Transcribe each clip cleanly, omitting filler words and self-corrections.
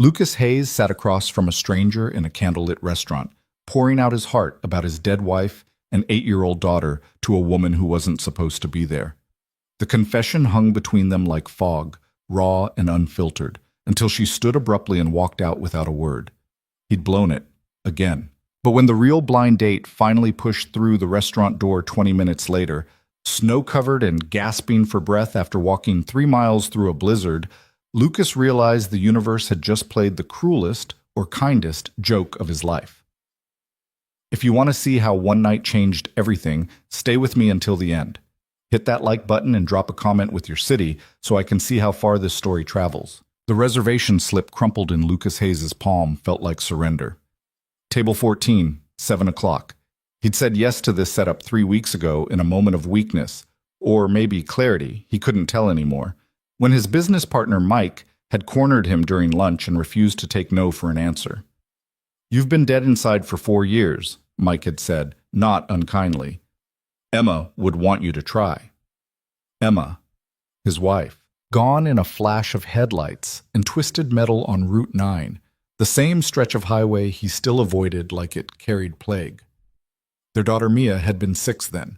Lucas Hayes sat across from a stranger in a candlelit restaurant, pouring out his heart about his dead wife and 8-year-old daughter to a woman who wasn't supposed to be there. The confession hung between them like fog, raw and unfiltered, until she stood abruptly and walked out without a word. He'd blown it, again. But when the real blind date finally pushed through the restaurant door 20 minutes later, snow-covered and gasping for breath after walking 3 miles through a blizzard, Lucas realized the universe had just played the cruelest or kindest joke of his life. If you want to see how one night changed everything, stay with me until the end. Hit that like button and drop a comment with your city so I can see how far this story travels. The reservation slip crumpled in Lucas Hayes' palm felt like surrender. Table 14, 7 o'clock. He'd said yes to this setup 3 weeks ago in a moment of weakness, or maybe clarity, he couldn't tell anymore, when his business partner Mike had cornered him during lunch and refused to take no for an answer. "You've been dead inside for 4 years, Mike had said, not unkindly. Emma would want you to try." Emma, his wife, gone in a flash of headlights and twisted metal on Route 9, the same stretch of highway he still avoided like it carried plague. Their daughter Mia had been 6 then.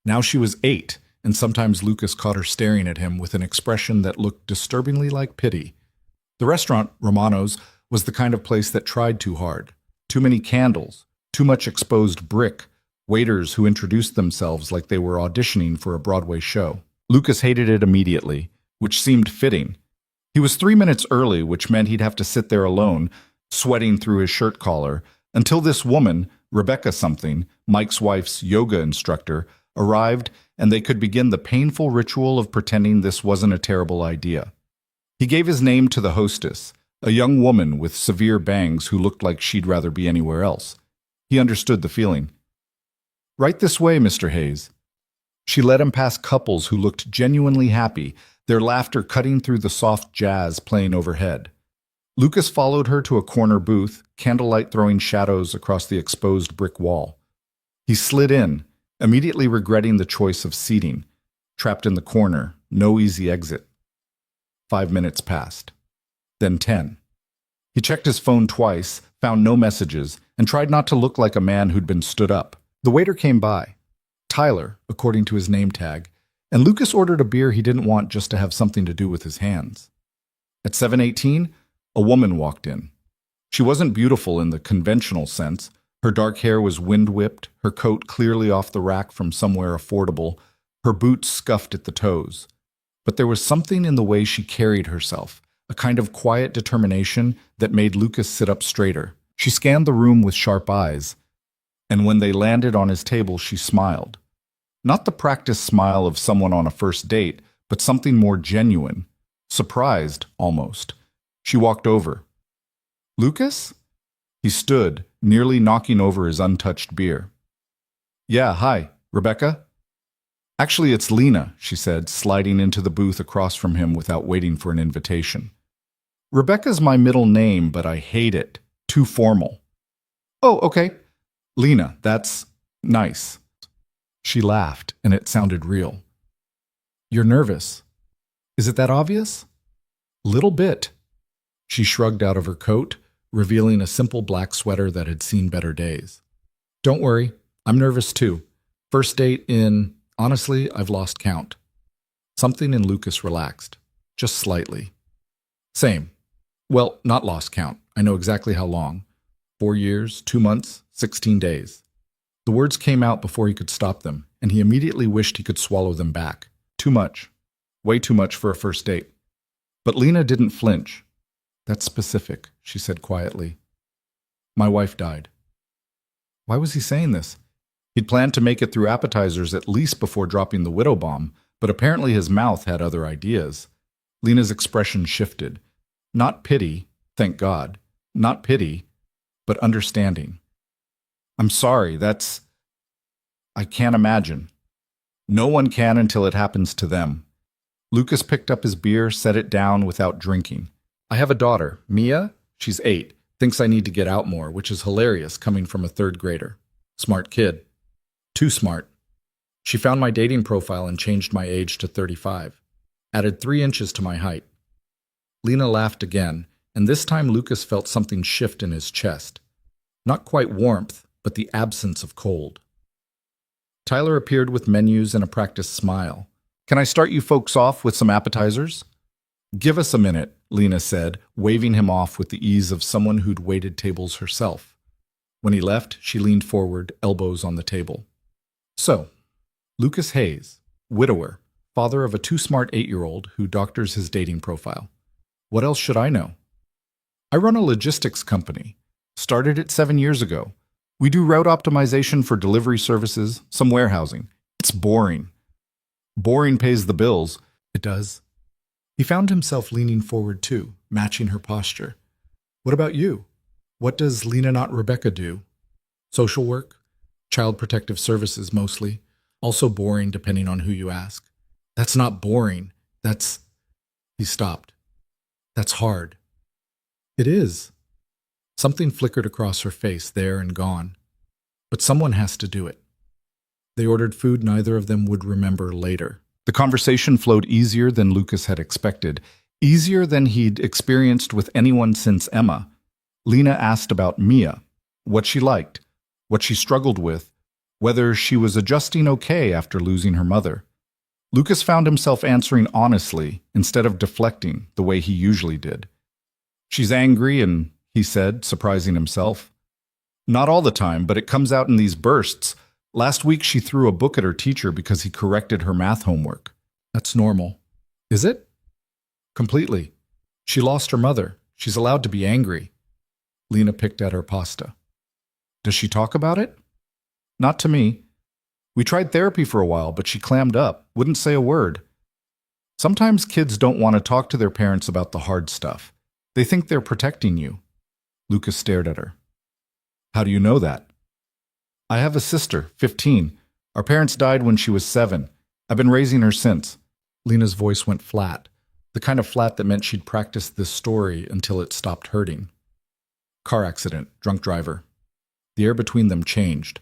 Now she was 8, and sometimes Lucas caught her staring at him with an expression that looked disturbingly like pity. The restaurant, Romano's, was the kind of place that tried too hard. Too many candles, too much exposed brick, waiters who introduced themselves like they were auditioning for a Broadway show. Lucas hated it immediately, which seemed fitting. He was 3 minutes early, which meant he'd have to sit there alone, sweating through his shirt collar, until this woman, Rebecca something, Mike's wife's yoga instructor, arrived and they could begin the painful ritual of pretending this wasn't a terrible idea. He gave his name to the hostess, a young woman with severe bangs who looked like she'd rather be anywhere else. He understood the feeling. "Right this way, Mr. Hayes." She led him past couples who looked genuinely happy, their laughter cutting through the soft jazz playing overhead. Lucas followed her to a corner booth, candlelight throwing shadows across the exposed brick wall. He slid in, immediately regretting the choice of seating. Trapped in the corner, no easy exit. 5 minutes passed. Then 10. He checked his phone twice, found no messages, and tried not to look like a man who'd been stood up. The waiter came by. Tyler, according to his name tag, and Lucas ordered a beer he didn't want just to have something to do with his hands. At 7:18, a woman walked in. She wasn't beautiful in the conventional sense. Her dark hair was wind-whipped, her coat clearly off the rack from somewhere affordable, her boots scuffed at the toes. But there was something in the way she carried herself, a kind of quiet determination that made Lucas sit up straighter. She scanned the room with sharp eyes, and when they landed on his table, she smiled. Not the practiced smile of someone on a first date, but something more genuine. Surprised, almost. She walked over. "Lucas?" He stood, nearly knocking over his untouched beer. "Yeah, hi. Rebecca?" "Actually, it's Lena," she said, sliding into the booth across from him without waiting for an invitation. "Rebecca's my middle name, but I hate it. Too formal." "Oh, okay. Lena, that's nice." She laughed, and it sounded real. "You're nervous. Is it that obvious?" "Little bit." She shrugged out of her coat, revealing a simple black sweater that had seen better days. "Don't worry, I'm nervous too. First date in, honestly, I've lost count." Something in Lucas relaxed, just slightly. "Same. Well, not lost count. I know exactly how long. 4 years, 2 months, 16 days. The words came out before he could stop them, and he immediately wished he could swallow them back. Too much. Way too much for a first date. But Lena didn't flinch. "That's specific," she said quietly. "My wife died." Why was he saying this? He'd planned to make it through appetizers at least before dropping the widow bomb, but apparently his mouth had other ideas. Lena's expression shifted. Not pity, thank God. Not pity, but understanding. "I'm sorry, I can't imagine." No one can until it happens to them. Lucas picked up his beer, set it down without drinking. "I have a daughter, Mia. She's 8. Thinks I need to get out more, which is hilarious coming from a 3rd grader. Smart kid. Too smart. She found my dating profile and changed my age to 35. Added 3 inches to my height." Lena laughed again, and this time Lucas felt something shift in his chest. Not quite warmth, but the absence of cold. Tyler appeared with menus and a practiced smile. "Can I start you folks off with some appetizers?" "Give us a minute," Lena said, waving him off with the ease of someone who'd waited tables herself. When he left, she leaned forward, elbows on the table. "So, Lucas Hayes, widower, father of a too-smart 8-year-old who doctors his dating profile. What else should I know? I run a logistics company. Started it 7 years ago. We do route optimization for delivery services, some warehousing. It's boring. Boring pays the bills." "It does." He found himself leaning forward too, matching her posture. "What about you? What does Lena not Rebecca do?" "Social work, child protective services mostly. Also boring depending on who you ask." "That's not boring. That's—" He stopped. "That's hard." "It is." Something flickered across her face, there and gone. But someone has to do it. They ordered food neither of them would remember later. The conversation flowed easier than Lucas had expected, easier than he'd experienced with anyone since Emma. Lena asked about Mia, what she liked, what she struggled with, whether she was adjusting okay after losing her mother. Lucas found himself answering honestly instead of deflecting the way he usually did. "She's angry and," he said, surprising himself. "Not all the time, but it comes out in these bursts. Last week she threw a book at her teacher because he corrected her math homework." "That's normal." "Is it?" "Completely. She lost her mother. She's allowed to be angry." Lena picked at her pasta. "Does she talk about it?" "Not to me. We tried therapy for a while, but she clammed up, wouldn't say a word. Sometimes kids don't want to talk to their parents about the hard stuff. They think they're protecting you." Lucas stared at her. "How do you know that?" "I have a sister, 15. Our parents died when she was 7. I've been raising her since." Lena's voice went flat, the kind of flat that meant she'd practiced this story until it stopped hurting. "Car accident, drunk driver." The air between them changed.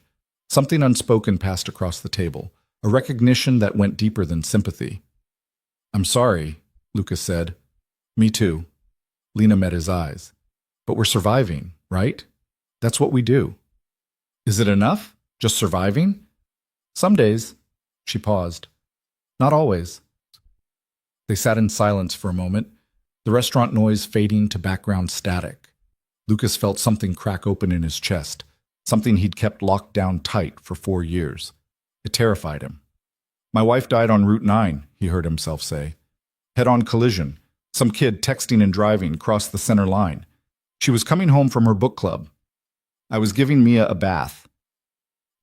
Something unspoken passed across the table, a recognition that went deeper than sympathy. "I'm sorry," Lucas said. "Me too." Lena met his eyes. "But we're surviving, right? That's what we do." "Is it enough? Just surviving?" "Some days." She paused. "Not always." They sat in silence for a moment, the restaurant noise fading to background static. Lucas felt something crack open in his chest, something he'd kept locked down tight for 4 years. It terrified him. "My wife died on Route 9, he heard himself say. "Head-on collision. Some kid texting and driving crossed the center line. She was coming home from her book club. I was giving Mia a bath.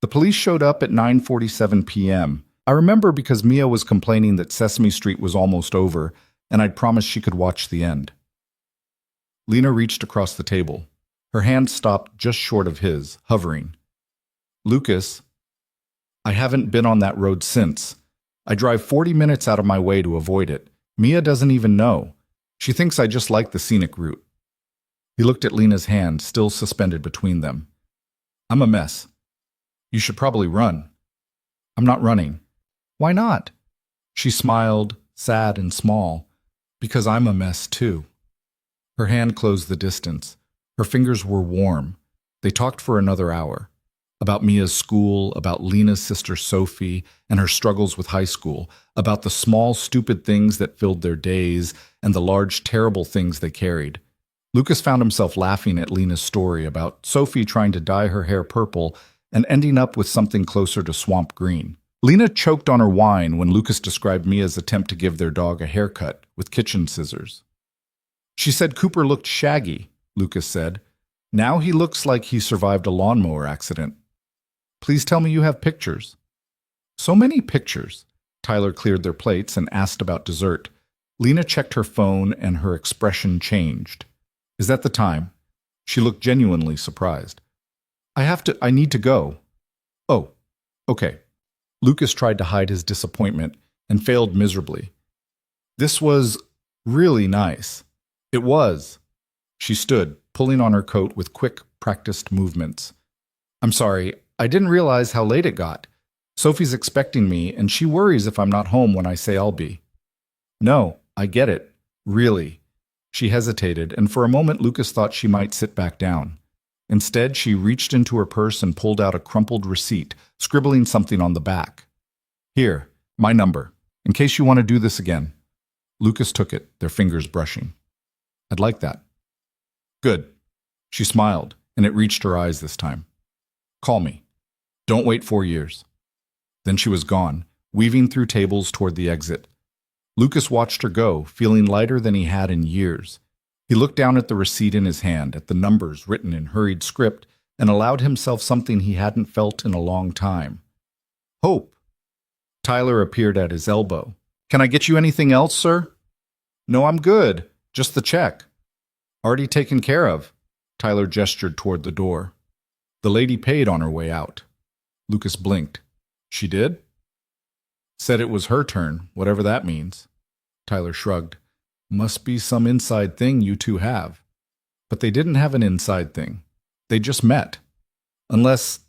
The police showed up at 9:47 p.m. I remember because Mia was complaining that Sesame Street was almost over, and I'd promised she could watch the end." Lena reached across the table. Her hand stopped just short of his, hovering. "Lucas, I haven't been on that road since. I drive 40 minutes out of my way to avoid it. Mia doesn't even know. She thinks I just like the scenic route." He looked at Lena's hand, still suspended between them. "I'm a mess. You should probably run." "I'm not running." "Why not?" She smiled, sad and small. "Because I'm a mess too." Her hand closed the distance. Her fingers were warm. They talked for another hour. About Mia's school, about Lena's sister Sophie and her struggles with high school, about the small, stupid things that filled their days and the large, terrible things they carried. Lucas found himself laughing at Lena's story about Sophie trying to dye her hair purple and ending up with something closer to swamp green. Lena choked on her wine when Lucas described Mia's attempt to give their dog a haircut with kitchen scissors. "She said Cooper looked shaggy," Lucas said. "Now he looks like he survived a lawnmower accident." "Please tell me you have pictures." "So many pictures." Tyler cleared their plates and asked about dessert. Lena checked her phone and her expression changed. "Is that the time?" She looked genuinely surprised. I need to go." "Oh, okay." Lucas tried to hide his disappointment and failed miserably. "This was really nice." "It was." She stood, pulling on her coat with quick, practiced movements. "I'm sorry, I didn't realize how late it got. Sophie's expecting me, and she worries if I'm not home when I say I'll be." "No, I get it. Really." She hesitated, and for a moment Lucas thought she might sit back down. Instead, she reached into her purse and pulled out a crumpled receipt, scribbling something on the back. Here, my number, in case you want to do this again. Lucas took it, their fingers brushing. I'd like that. Good. She smiled, and it reached her eyes this time. Call me. Don't wait 4 years. Then she was gone, weaving through tables toward the exit. Lucas watched her go, feeling lighter than he had in years. He looked down at the receipt in his hand, at the numbers written in hurried script, and allowed himself something he hadn't felt in a long time. Hope. Tyler appeared at his elbow. Can I get you anything else, sir? No, I'm good. Just the check. Already taken care of. Tyler gestured toward the door. The lady paid on her way out. Lucas blinked. She did? Said it was her turn, whatever that means. Tyler shrugged. Must be some inside thing you two have. But they didn't have an inside thing. They just met. Unless...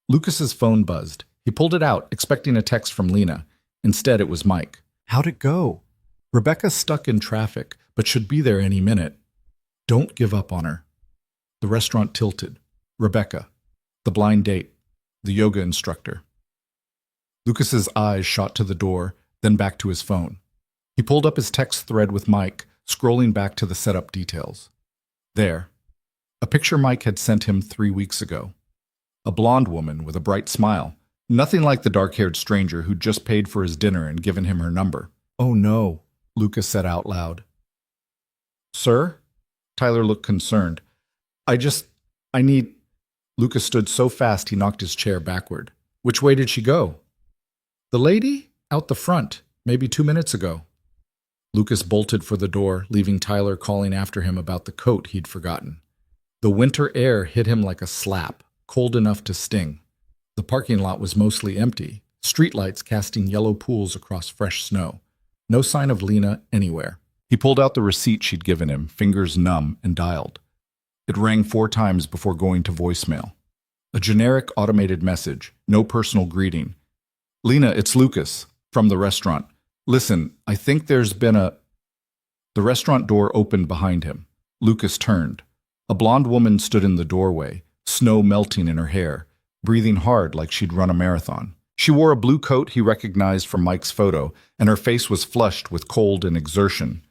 Lucas's phone buzzed. He pulled it out, expecting a text from Lena. Instead, it was Mike. How'd it go? Rebecca's stuck in traffic, but should be there any minute. Don't give up on her. The restaurant tilted. Rebecca. The blind date. The yoga instructor. Lucas's eyes shot to the door, then back to his phone. He pulled up his text thread with Mike, scrolling back to the setup details. There. A picture Mike had sent him 3 weeks ago. A blonde woman with a bright smile. Nothing like the dark-haired stranger who'd just paid for his dinner and given him her number. Oh no, Lucas said out loud. Sir? Tyler looked concerned. I need... Lucas stood so fast he knocked his chair backward. Which way did she go? The lady? Out the front, maybe 2 minutes ago. Lucas bolted for the door, leaving Tyler calling after him about the coat he'd forgotten. The winter air hit him like a slap, cold enough to sting. The parking lot was mostly empty, streetlights casting yellow pools across fresh snow. No sign of Lena anywhere. He pulled out the receipt she'd given him, fingers numb, and dialed. It rang 4 times before going to voicemail. A generic automated message, no personal greeting. Lena, it's Lucas, from the restaurant. Listen, I think there's been a... The restaurant door opened behind him. Lucas turned. A blonde woman stood in the doorway, snow melting in her hair, breathing hard like she'd run a marathon. She wore a blue coat he recognized from Mike's photo, and her face was flushed with cold and exertion.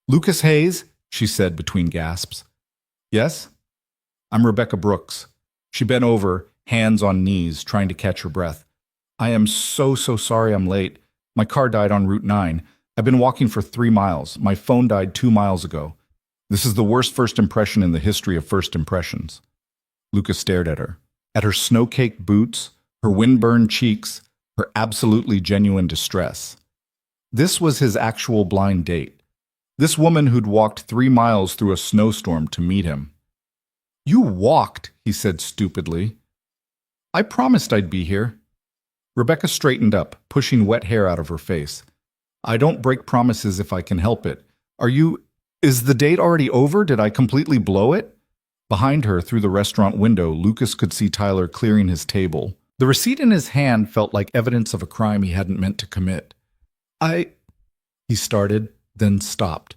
Lucas Hayes, she said between gasps. Yes? I'm Rebecca Brooks. She bent over, hands on knees, trying to catch her breath. I am so sorry I'm late. My car died on Route 9. I've been walking for 3 miles. My phone died 2 miles ago. This is the worst first impression in the history of first impressions. Lucas stared at her snow-caked boots, her wind-burned cheeks, her absolutely genuine distress. This was his actual blind date. This woman who'd walked 3 miles through a snowstorm to meet him. You walked, he said stupidly. I promised I'd be here. Rebecca straightened up, pushing wet hair out of her face. I don't break promises if I can help it. Is the date already over? Did I completely blow it? Behind her, through the restaurant window, Lucas could see Tyler clearing his table. The receipt in his hand felt like evidence of a crime he hadn't meant to commit. He started, then stopped.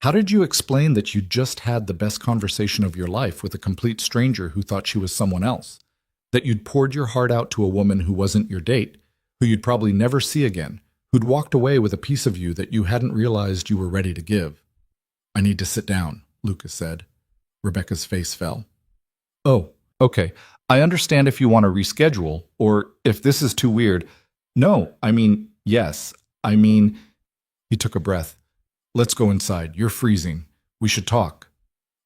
How did you explain that you just had the best conversation of your life with a complete stranger who thought she was someone else? That you'd poured your heart out to a woman who wasn't your date, who you'd probably never see again, who'd walked away with a piece of you that you hadn't realized you were ready to give? I need to sit down, Lucas said. Rebecca's face fell. Oh, okay. I understand if you want to reschedule, or if this is too weird. No, yes. He took a breath. Let's go inside. You're freezing. We should talk.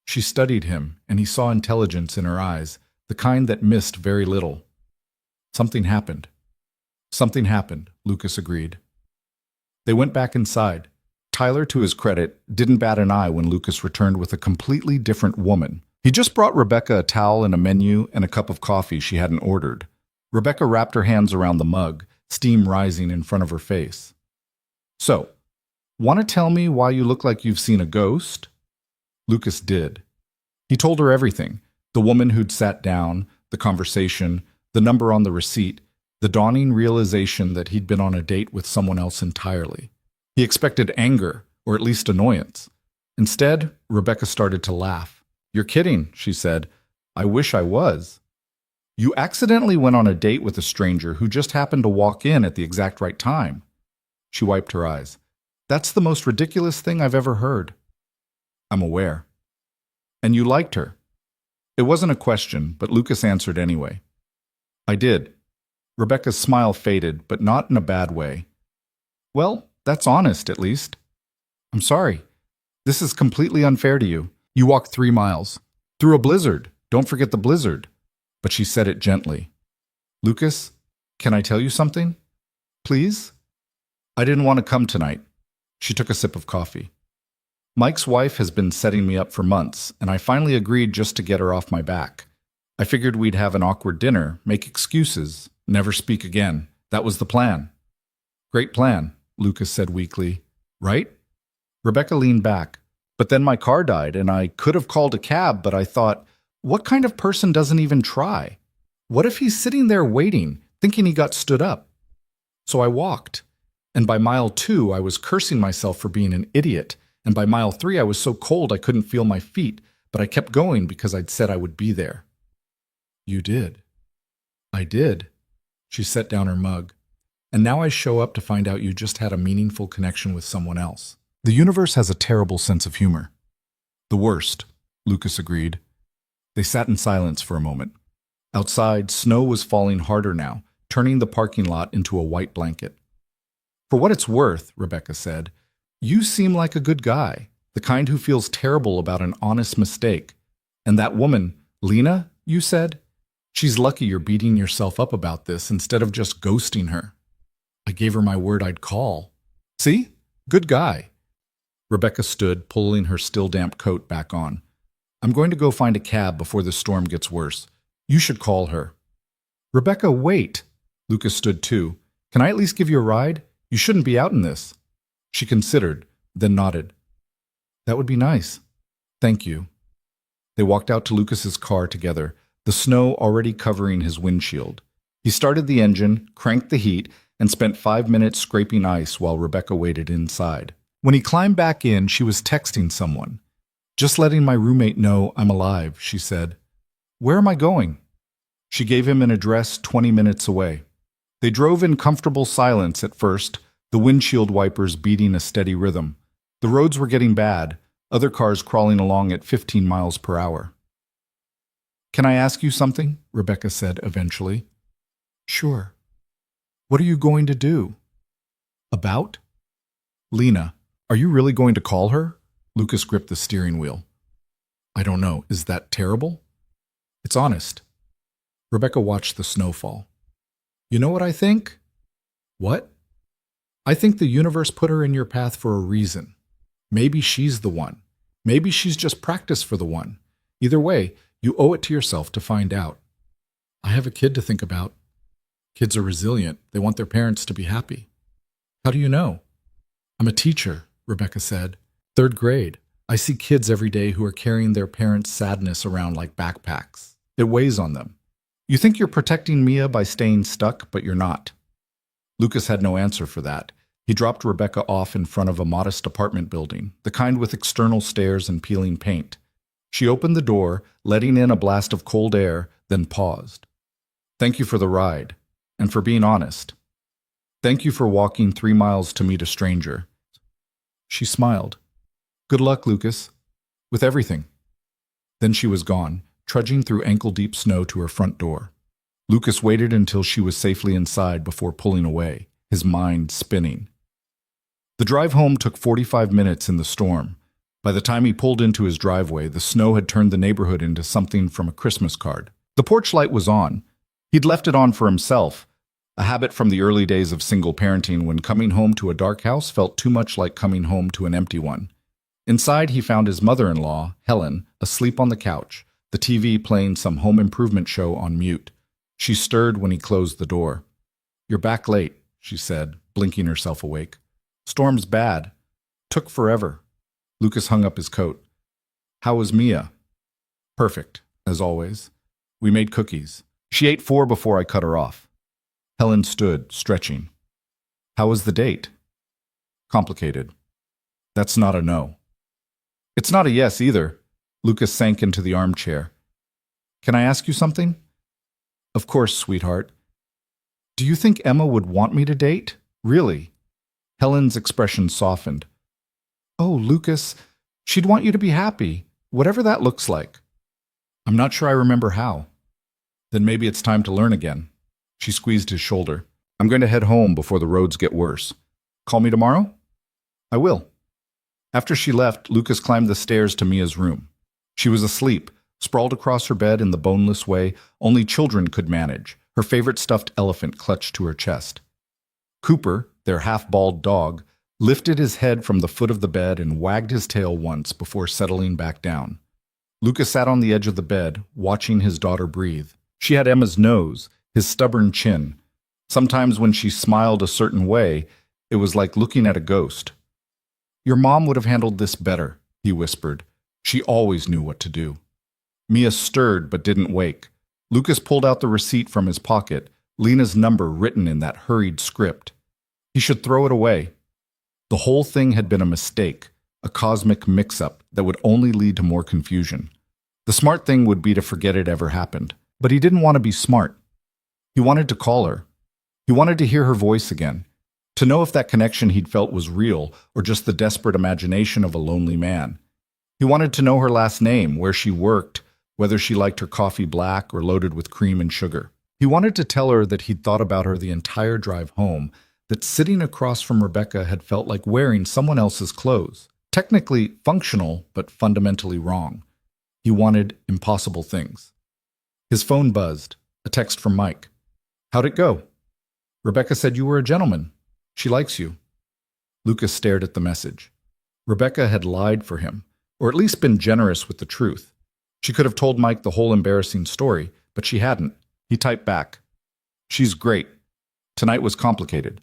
She studied him, and he saw intelligence in her eyes, the kind that missed very little. Something happened. Something happened, Lucas agreed. They went back inside. Tyler, to his credit, didn't bat an eye when Lucas returned with a completely different woman. He just brought Rebecca a towel and a menu and a cup of coffee she hadn't ordered. Rebecca wrapped her hands around the mug, steam rising in front of her face. So, want to tell me why you look like you've seen a ghost? Lucas did. He told her everything. The woman who'd sat down, the conversation, the number on the receipt, the dawning realization that he'd been on a date with someone else entirely. He expected anger, or at least annoyance. Instead, Rebecca started to laugh. "You're kidding," she said. "I wish I was." "You accidentally went on a date with a stranger who just happened to walk in at the exact right time." She wiped her eyes. "That's the most ridiculous thing I've ever heard." "I'm aware." "And you liked her?" It wasn't a question, but Lucas answered anyway. "I did." Rebecca's smile faded, but not in a bad way. "Well, that's honest, at least." "I'm sorry. This is completely unfair to you. You walked 3 miles. Through a blizzard. Don't forget the blizzard." But she said it gently. "Lucas, can I tell you something? Please?" "I didn't want to come tonight." She took a sip of coffee. "Mike's wife has been setting me up for months, and I finally agreed just to get her off my back. I figured we'd have an awkward dinner, make excuses, never speak again. That was the plan." "Great plan," Lucas said weakly. "Right?" Rebecca leaned back. "But then my car died, and I could have called a cab, but I thought, what kind of person doesn't even try? What if he's sitting there waiting, thinking he got stood up?" So I walked. And by mile 2, I was cursing myself for being an idiot. And by mile 3, I was so cold I couldn't feel my feet, but I kept going because I'd said I would be there. "You did." "I did." She set down her mug. "And now I show up to find out you just had a meaningful connection with someone else." The universe has a terrible sense of humor. "The worst," Lucas agreed. They sat in silence for a moment. Outside, snow was falling harder now, turning the parking lot into a white blanket. "For what it's worth," Rebecca said, "you seem like a good guy, the kind who feels terrible about an honest mistake. And that woman, Lena, you said? She's lucky you're beating yourself up about this instead of just ghosting her." "I gave her my word I'd call." "See? Good guy." Rebecca stood, pulling her still damp coat back on. "I'm going to go find a cab before the storm gets worse. You should call her." "Rebecca, wait." Lucas stood too. "Can I at least give you a ride? You shouldn't be out in this." She considered, then nodded. "That would be nice. Thank you." They walked out to Lucas's car together, the snow already covering his windshield. He started the engine, cranked the heat, and spent 5 minutes scraping ice while Rebecca waited inside. When he climbed back in, she was texting someone. "Just letting my roommate know I'm alive," she said. "Where am I going?" She gave him an address 20 minutes away. They drove in comfortable silence at first, the windshield wipers beating a steady rhythm. The roads were getting bad, other cars crawling along at 15 miles per hour. "Can I ask you something?" Rebecca said eventually. "Sure." "What are you going to do?" "About?" "Lena. Are you really going to call her?" Lucas gripped the steering wheel. "I don't know. Is that terrible?" "It's honest." Rebecca watched the snow fall. "You know what I think?" "What?" "I think the universe put her in your path for a reason. Maybe she's the one. Maybe she's just practice for the one. Either way, you owe it to yourself to find out." "I have a kid to think about." "Kids are resilient. They want their parents to be happy." "How do you know?" "I'm a teacher," Rebecca said. "3rd grade. I see kids every day who are carrying their parents' sadness around like backpacks. It weighs on them. You think you're protecting Mia by staying stuck, but you're not." Lucas had no answer for that. He dropped Rebecca off in front of a modest apartment building, the kind with external stairs and peeling paint. She opened the door, letting in a blast of cold air, then paused. "Thank you for the ride, and for being honest. Thank you for walking 3 miles to meet a stranger." She smiled. "Good luck, Lucas. With everything." Then she was gone, trudging through ankle-deep snow to her front door. Lucas waited until she was safely inside before pulling away, his mind spinning. The drive home took 45 minutes in the storm. By the time he pulled into his driveway, the snow had turned the neighborhood into something from a Christmas card. The porch light was on. He'd left it on for himself, a habit from the early days of single parenting when coming home to a dark house felt too much like coming home to an empty one. Inside, he found his mother-in-law, Helen, asleep on the couch, the TV playing some home improvement show on mute. She stirred when he closed the door. "You're back late," she said, blinking herself awake. "Storm's bad. Took forever." Lucas hung up his coat. "How was Mia?" "Perfect, as always. We made cookies. She ate 4 before I cut her off." Helen stood, stretching. "How was the date?" "Complicated." "That's not a no." It's not a yes either. Lucas sank into the armchair. Can I ask you something? Of course, sweetheart. Do you think Emma would want me to date? Really? Helen's expression softened. Oh, Lucas, she'd want you to be happy, whatever that looks like. I'm not sure I remember how. Then maybe it's time to learn again. She squeezed his shoulder. I'm going to head home before the roads get worse. Call me tomorrow? I will. After she left, Lucas climbed the stairs to Mia's room. She was asleep, sprawled across her bed in the boneless way only children could manage, her favorite stuffed elephant clutched to her chest. Cooper, their half-bald dog, lifted his head from the foot of the bed and wagged his tail once before settling back down. Lucas sat on the edge of the bed, watching his daughter breathe. She had Emma's nose, his stubborn chin. Sometimes when she smiled a certain way, it was like looking at a ghost. Your mom would have handled this better, he whispered. She always knew what to do. Mia stirred but didn't wake. Lucas pulled out the receipt from his pocket, Lena's number written in that hurried script. He should throw it away. The whole thing had been a mistake, a cosmic mix-up that would only lead to more confusion. The smart thing would be to forget it ever happened. But he didn't want to be smart. He wanted to call her. He wanted to hear her voice again, to know if that connection he'd felt was real or just the desperate imagination of a lonely man. He wanted to know her last name, where she worked, whether she liked her coffee black or loaded with cream and sugar. He wanted to tell her that he'd thought about her the entire drive home, that sitting across from Rebecca had felt like wearing someone else's clothes. Technically functional, but fundamentally wrong. He wanted impossible things. His phone buzzed. A text from Mike. How'd it go? Rebecca said you were a gentleman. She likes you. Lucas stared at the message. Rebecca had lied for him, or at least been generous with the truth. She could have told Mike the whole embarrassing story, but she hadn't. He typed back. She's great. Tonight was complicated.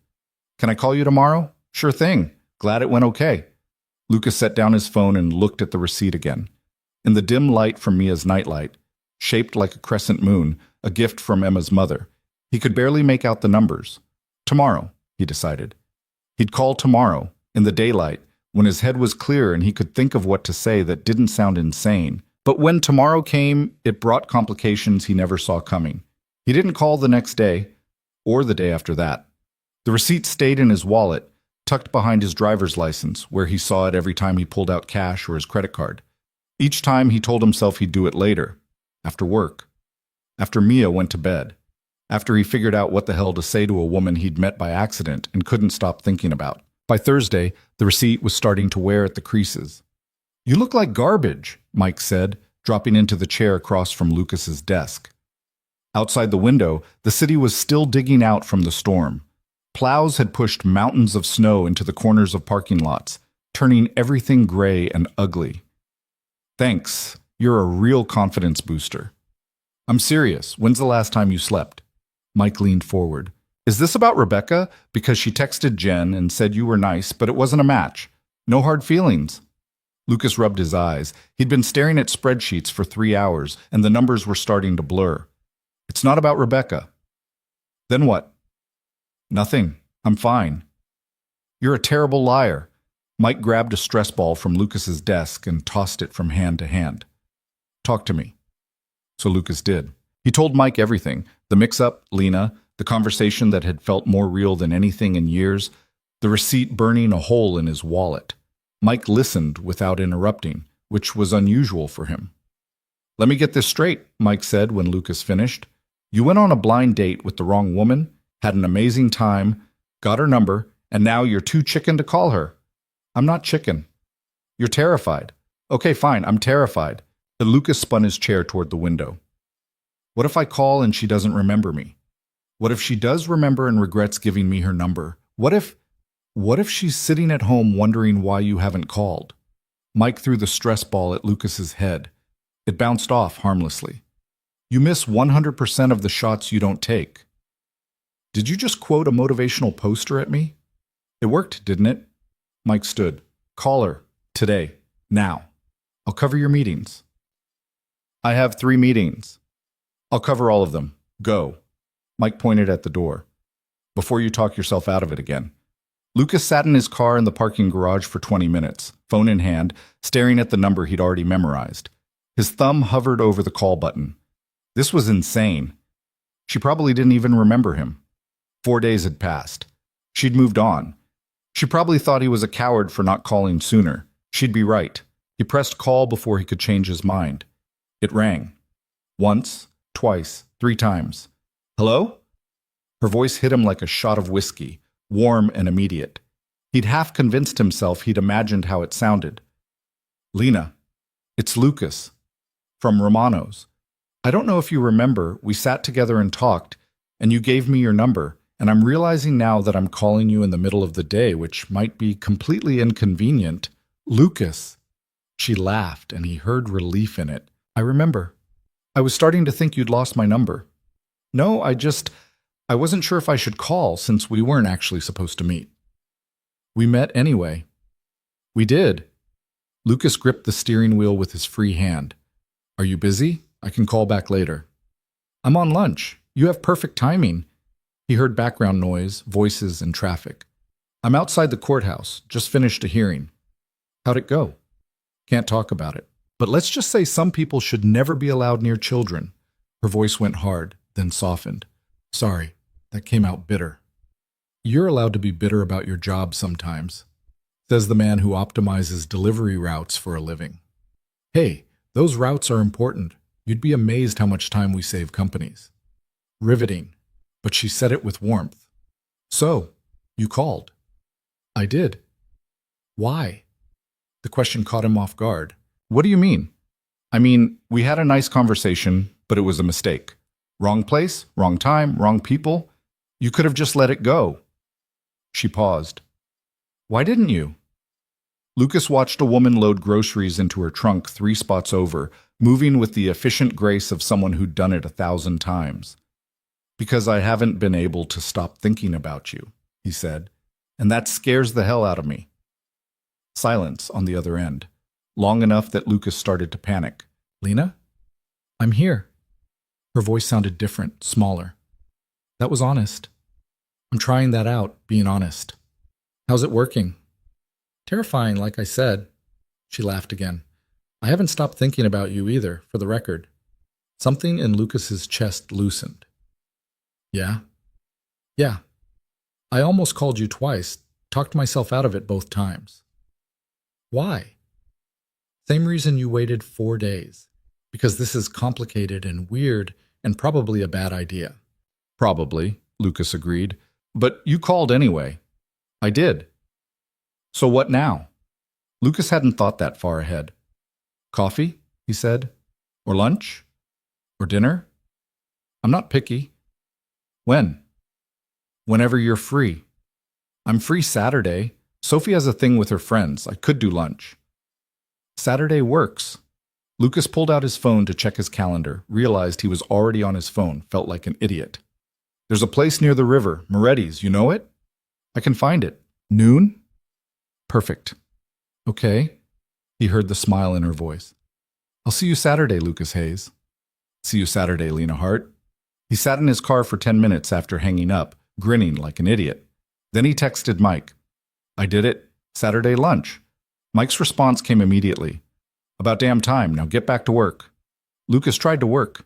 Can I call you tomorrow? Sure thing. Glad it went okay. Lucas set down his phone and looked at the receipt again. In the dim light from Mia's nightlight, shaped like a crescent moon, a gift from Emma's mother, he could barely make out the numbers. Tomorrow, he decided. He'd call tomorrow, in the daylight, when his head was clear and he could think of what to say that didn't sound insane. But when tomorrow came, it brought complications he never saw coming. He didn't call the next day, or the day after that. The receipt stayed in his wallet, tucked behind his driver's license, where he saw it every time he pulled out cash or his credit card. Each time he told himself he'd do it later, after work, after Mia went to bed, after he figured out what the hell to say to a woman he'd met by accident and couldn't stop thinking about. By Thursday, the receipt was starting to wear at the creases. You look like garbage, Mike said, dropping into the chair across from Lucas's desk. Outside the window, the city was still digging out from the storm. Plows had pushed mountains of snow into the corners of parking lots, turning everything gray and ugly. Thanks. You're a real confidence booster. I'm serious. When's the last time you slept? Mike leaned forward. Is this about Rebecca? Because she texted Jen and said you were nice, but it wasn't a match. No hard feelings. Lucas rubbed his eyes. He'd been staring at spreadsheets for 3 hours, and the numbers were starting to blur. It's not about Rebecca. Then what? Nothing. I'm fine. You're a terrible liar. Mike grabbed a stress ball from Lucas's desk and tossed it from hand to hand. Talk to me. So Lucas did. He told Mike everything. The mix-up, Lena, the conversation that had felt more real than anything in years, the receipt burning a hole in his wallet. Mike listened without interrupting, which was unusual for him. Let me get this straight, Mike said when Lucas finished. You went on a blind date with the wrong woman, had an amazing time, got her number, and now you're too chicken to call her. I'm not chicken. You're terrified. Okay, fine, I'm terrified. Then Lucas spun his chair toward the window. What if I call and she doesn't remember me? What if she does remember and regrets giving me her number? What if she's sitting at home wondering why you haven't called? Mike threw the stress ball at Lucas's head. It bounced off harmlessly. You miss 100% of the shots you don't take. Did you just quote a motivational poster at me? It worked, didn't it? Mike stood. Call her. Today. Now. I'll cover your meetings. I have 3 meetings. I'll cover all of them. Go. Mike pointed at the door. Before you talk yourself out of it again. Lucas sat in his car in the parking garage for 20 minutes, phone in hand, staring at the number he'd already memorized. His thumb hovered over the call button. This was insane. She probably didn't even remember him. 4 days had passed. She'd moved on. She probably thought he was a coward for not calling sooner. She'd be right. He pressed call before he could change his mind. It rang. Once, twice, 3 times. Hello? Her voice hit him like a shot of whiskey, warm and immediate. He'd half convinced himself he'd imagined how it sounded. Lena, it's Lucas. From Romano's. I don't know if you remember, we sat together and talked, and you gave me your number, and I'm realizing now that I'm calling you in the middle of the day, which might be completely inconvenient. Lucas. She laughed, and he heard relief in it. I remember. I was starting to think you'd lost my number. No, I wasn't sure if I should call since we weren't actually supposed to meet. We met anyway. We did. Lucas gripped the steering wheel with his free hand. Are you busy? I can call back later. I'm on lunch. You have perfect timing. He heard background noise, voices, and traffic. I'm outside the courthouse. Just finished a hearing. How'd it go? Can't talk about it. But let's just say some people should never be allowed near children. Her voice went hard, then softened. Sorry, that came out bitter. You're allowed to be bitter about your job sometimes, says the man who optimizes delivery routes for a living. Hey, those routes are important. You'd be amazed how much time we save companies. Riveting, but she said it with warmth. So, you called. I did. Why? The question caught him off guard. What do you mean? I mean, we had a nice conversation, but it was a mistake. Wrong place, wrong time, wrong people. You could have just let it go. She paused. Why didn't you? Lucas watched a woman load groceries into her trunk 3 spots over, moving with the efficient grace of someone who'd done it 1,000 times. Because I haven't been able to stop thinking about you, he said, and that scares the hell out of me. Silence on the other end, long enough that Lucas started to panic. Lena? I'm here. Her voice sounded different, smaller. That was honest. I'm trying that out, being honest. How's it working? Terrifying, like I said. She laughed again. I haven't stopped thinking about you either, for the record. Something in Lucas's chest loosened. Yeah? Yeah. I almost called you twice, talked myself out of it both times. Why? Same reason you waited 4 days. Because this is complicated and weird and probably a bad idea. Probably, Lucas agreed. But you called anyway. I did. So what now? Lucas hadn't thought that far ahead. Coffee, he said. Or lunch? Or dinner? I'm not picky. When? Whenever you're free. I'm free Saturday. Sophie has a thing with her friends. I could do lunch. Saturday works. Lucas pulled out his phone to check his calendar, realized he was already on his phone, felt like an idiot. There's a place near the river, Moretti's, you know it? I can find it. Noon? Perfect. Okay. He heard the smile in her voice. I'll see you Saturday, Lucas Hayes. See you Saturday, Lena Hart. He sat in his car for 10 minutes after hanging up, grinning like an idiot. Then he texted Mike. I did it. Saturday lunch. Mike's response came immediately. About damn time, now get back to work. Lucas tried to work.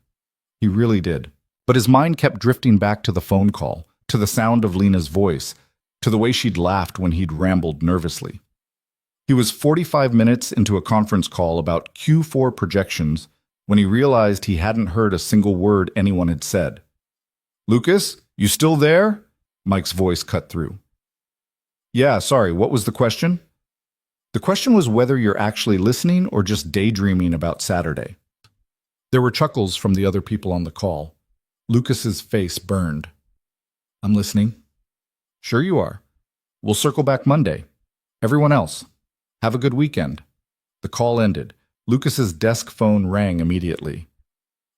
He really did. But his mind kept drifting back to the phone call, to the sound of Lena's voice, to the way she'd laughed when he'd rambled nervously. He was 45 minutes into a conference call about Q4 projections when he realized he hadn't heard a single word anyone had said. Lucas, you still there? Mike's voice cut through. Yeah, sorry, what was the question? The question was whether you're actually listening or just daydreaming about Saturday. There were chuckles from the other people on the call. Lucas's face burned. I'm listening. Sure you are. We'll circle back Monday. Everyone else, have a good weekend. The call ended. Lucas's desk phone rang immediately.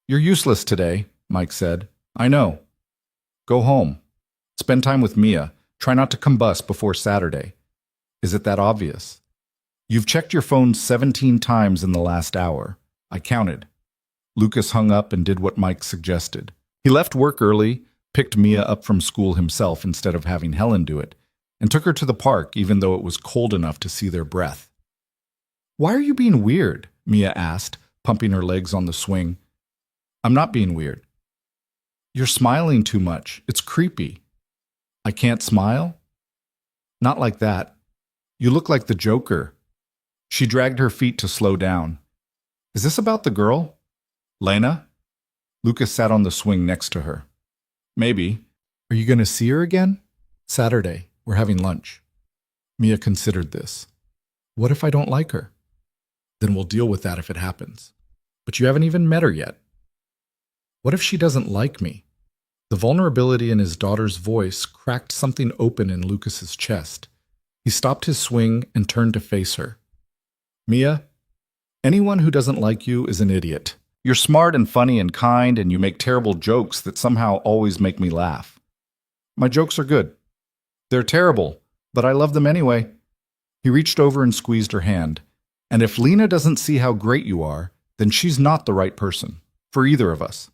You're useless today, Mike said. I know. Go home. Spend time with Mia. Try not to combust before Saturday. Is it that obvious? You've checked your phone 17 times in the last hour. I counted. Lucas hung up and did what Mike suggested. He left work early, picked Mia up from school himself instead of having Helen do it, and took her to the park even though it was cold enough to see their breath. "Why are you being weird?" Mia asked, pumping her legs on the swing. "I'm not being weird." "You're smiling too much. It's creepy." "I can't smile?" "Not like that. You look like the Joker." She dragged her feet to slow down. "Is this about the girl?" "Lena?" Lucas sat on the swing next to her. "Maybe. Are you going to see her again?" "Saturday. We're having lunch." Mia considered this. "What if I don't like her?" "Then we'll deal with that if it happens. But you haven't even met her yet." "What if she doesn't like me?" The vulnerability in his daughter's voice cracked something open in Lucas's chest. He stopped his swing and turned to face her. "Mia, anyone who doesn't like you is an idiot. You're smart and funny and kind, and you make terrible jokes that somehow always make me laugh." "My jokes are good." "They're terrible, but I love them anyway." He reached over and squeezed her hand. "And if Lena doesn't see how great you are, then she's not the right person for either of us."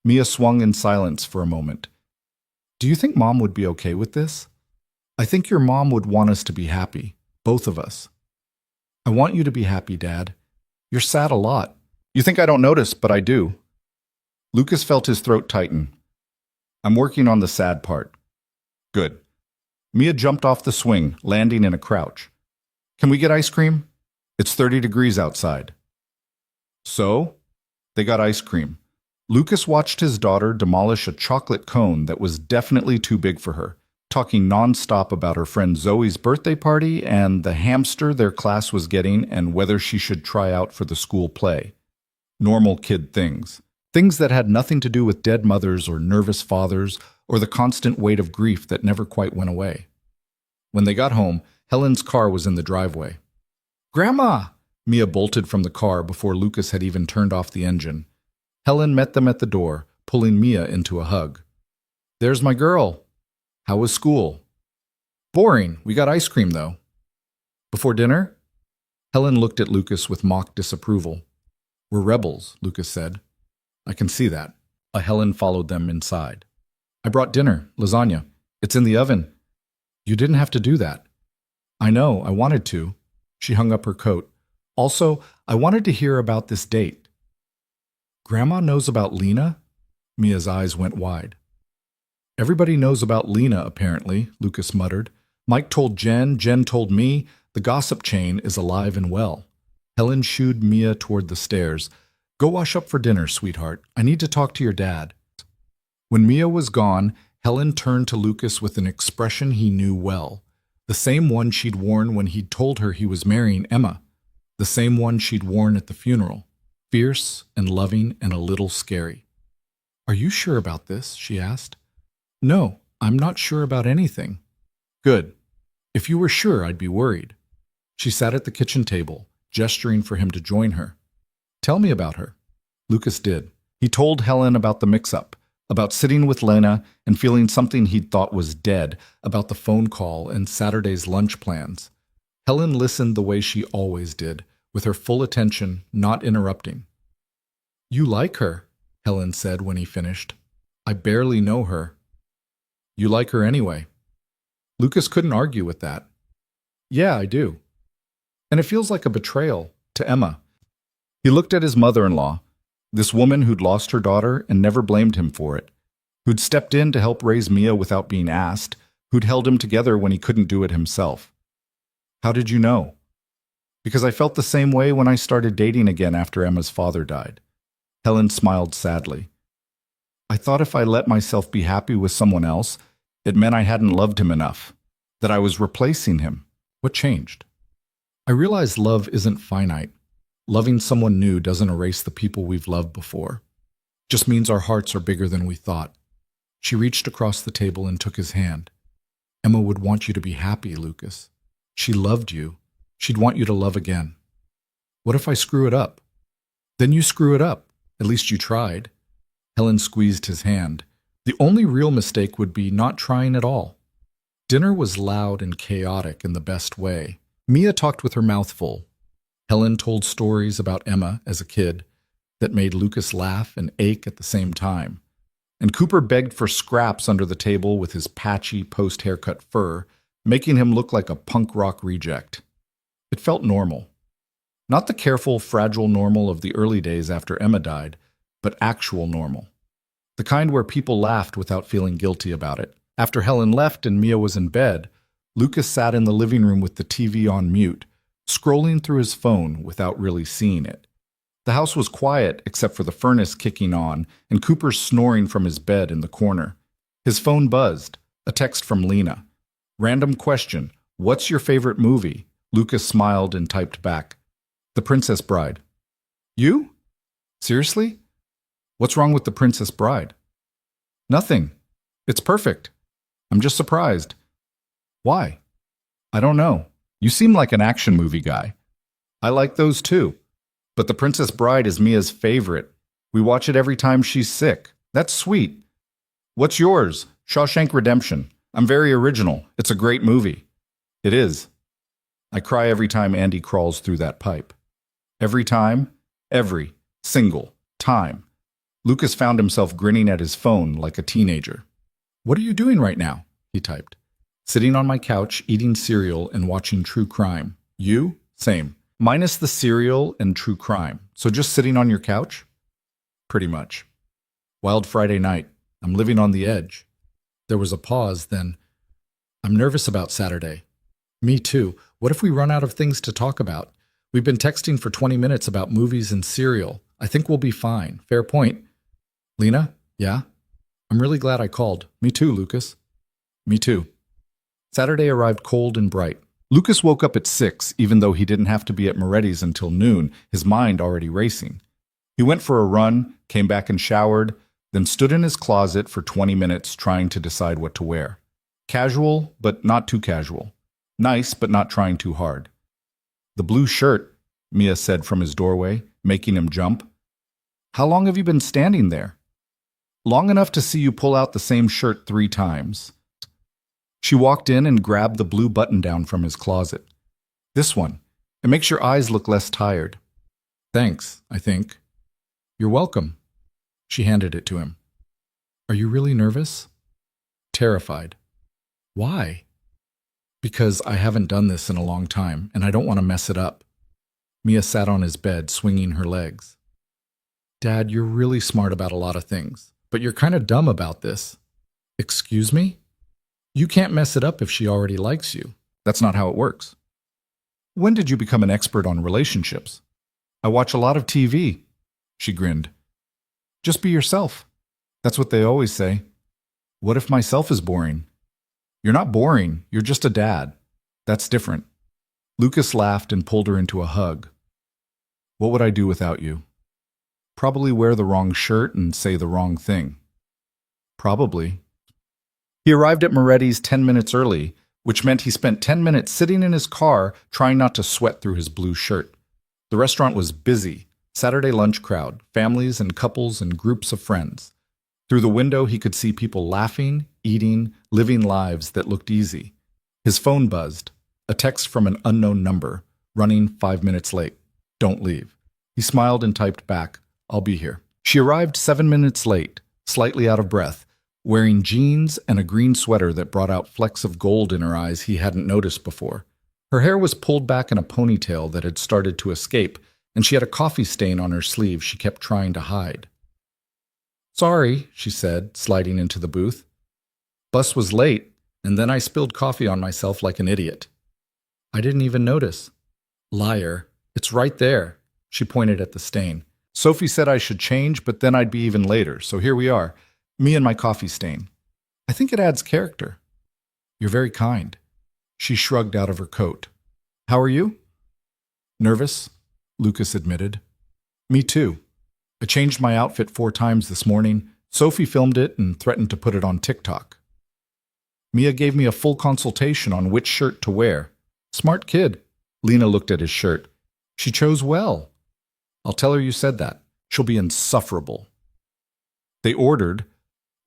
Mia swung in silence for a moment. "Do you think Mom would be okay with this?" "I think your mom would want us to be happy, both of us." "I want you to be happy, Dad. You're sad a lot." "You think I don't notice, but I do." Lucas felt his throat tighten. "I'm working on the sad part." "Good." Mia jumped off the swing, landing in a crouch. "Can we get ice cream? It's 30 degrees outside." So, they got ice cream. Lucas watched his daughter demolish a chocolate cone that was definitely too big for her, talking nonstop about her friend Zoe's birthday party and the hamster their class was getting and whether she should try out for the school play. Normal kid things. Things that had nothing to do with dead mothers or nervous fathers or the constant weight of grief that never quite went away. When they got home, Helen's car was in the driveway. "Grandma!" Mia bolted from the car before Lucas had even turned off the engine. Helen met them at the door, pulling Mia into a hug. "There's my girl. How was school?" "Boring. We got ice cream, though." "Before dinner?" Helen looked at Lucas with mock disapproval. "We're rebels," Lucas said. "I can see that." Helen followed them inside. "I brought dinner, lasagna. It's in the oven." "You didn't have to do that." "I know, I wanted to." She hung up her coat. "Also, I wanted to hear about this date." "Grandma knows about Lena?" Mia's eyes went wide. "Everybody knows about Lena, apparently," Lucas muttered. "Mike told Jen, Jen told me. The gossip chain is alive and well." Helen shooed Mia toward the stairs. "Go wash up for dinner, sweetheart. I need to talk to your dad." When Mia was gone, Helen turned to Lucas with an expression he knew well. The same one she'd worn when he'd told her he was marrying Emma. The same one she'd worn at the funeral. Fierce and loving and a little scary. "Are you sure about this?" she asked. "No, I'm not sure about anything." "Good. If you were sure, I'd be worried." She sat at the kitchen table, gesturing for him to join her. "Tell me about her." Lucas did. He told Helen about the mix-up, about sitting with Lena and feeling something he'd thought was dead, about the phone call and Saturday's lunch plans. Helen listened the way she always did, with her full attention, not interrupting. "You like her," Helen said when he finished. "I barely know her." "You like her anyway." Lucas couldn't argue with that. "Yeah, I do. And it feels like a betrayal to Emma." He looked at his mother-in-law, this woman who'd lost her daughter and never blamed him for it, who'd stepped in to help raise Mia without being asked, who'd held him together when he couldn't do it himself. "How did you know?" "Because I felt the same way when I started dating again after Emma's father died." Helen smiled sadly. "I thought if I let myself be happy with someone else, it meant I hadn't loved him enough, that I was replacing him. What changed?" "I realized love isn't finite. Loving someone new doesn't erase the people we've loved before. Just means our hearts are bigger than we thought." She reached across the table and took his hand. "Emma would want you to be happy, Lucas. She loved you. She'd want you to love again." "What if I screw it up?" "Then you screw it up. At least you tried." Helen squeezed his hand. "The only real mistake would be not trying at all." Dinner was loud and chaotic in the best way. Mia talked with her mouth full. Helen told stories about Emma as a kid that made Lucas laugh and ache at the same time. and Cooper begged for scraps under the table with his patchy post-haircut fur, making him look like a punk rock reject. It felt normal. Not the careful, fragile normal of the early days after Emma died, but actual normal. The kind where people laughed without feeling guilty about it. After Helen left and Mia was in bed, Lucas sat in the living room with the TV on mute, scrolling through his phone without really seeing it. The house was quiet except for the furnace kicking on and Cooper snoring from his bed in the corner. His phone buzzed, a text from Lena. Random question, what's your favorite movie? Lucas smiled and typed back, The Princess Bride. You? Seriously? What's wrong with The Princess Bride? Nothing. It's perfect. I'm just surprised. Why? I don't know. You seem like an action movie guy. I like those too. But The Princess Bride is Mia's favorite. We watch it every time she's sick. That's sweet. What's yours? Shawshank Redemption. I'm very original. It's a great movie. It is. I cry every time Andy crawls through that pipe. Every time? Every single time. Lucas found himself grinning at his phone like a teenager. What are you doing right now? He typed. Sitting on my couch, eating cereal and watching true crime. You? Same. Minus the cereal and true crime. So just sitting on your couch? Pretty much. Wild Friday night. I'm living on the edge. There was a pause, then, I'm nervous about Saturday. Me too. What if we run out of things to talk about? We've been texting for 20 minutes about movies and cereal. I think we'll be fine. Fair point. Lena? Yeah? I'm really glad I called. Me too, Lucas. Me too. Saturday arrived cold and bright. Lucas woke up at 6, even though he didn't have to be at Moretti's until noon, his mind already racing. He went for a run, came back and showered, then stood in his closet for 20 minutes trying to decide what to wear. Casual, but not too casual. Nice, but not trying too hard. The blue shirt, Mia said from his doorway, making him jump. How long have you been standing there? Long enough to see you pull out the same shirt 3 times. She walked in and grabbed the blue button-down from his closet. This one. It makes your eyes look less tired. Thanks, I think. You're welcome. She handed it to him. Are you really nervous? Terrified. Why? Because I haven't done this in a long time, and I don't want to mess it up. Mia sat on his bed, swinging her legs. Dad, you're really smart about a lot of things, but you're kind of dumb about this. Excuse me? You can't mess it up if she already likes you. That's not how it works. When did you become an expert on relationships? I watch a lot of TV. She grinned. Just be yourself. That's what they always say. What if myself is boring? You're not boring. You're just a dad. That's different. Lucas laughed and pulled her into a hug. What would I do without you? Probably wear the wrong shirt and say the wrong thing. Probably. He arrived at Moretti's 10 minutes early, which meant he spent 10 minutes sitting in his car trying not to sweat through his blue shirt. The restaurant was busy. Saturday lunch crowd, families and couples and groups of friends. Through the window, he could see people laughing, eating, living lives that looked easy. His phone buzzed. A text from an unknown number, running 5 minutes late. Don't leave. He smiled and typed back, I'll be here. She arrived 7 minutes late, slightly out of breath, wearing jeans and a green sweater that brought out flecks of gold in her eyes he hadn't noticed before. Her hair was pulled back in a ponytail that had started to escape, and she had a coffee stain on her sleeve she kept trying to hide. Sorry, she said, sliding into the booth. Bus was late, and then I spilled coffee on myself like an idiot. I didn't even notice. Liar. It's right there. She pointed at the stain. Sophie said I should change, but then I'd be even later, so here we are. Me and my coffee stain. I think it adds character. You're very kind. She shrugged out of her coat. How are you? Nervous, Lucas admitted. Me too. I changed my outfit 4 times this morning. Sophie filmed it and threatened to put it on TikTok. Mia gave me a full consultation on which shirt to wear. Smart kid. Lena looked at his shirt. She chose well. I'll tell her you said that. She'll be insufferable. They ordered.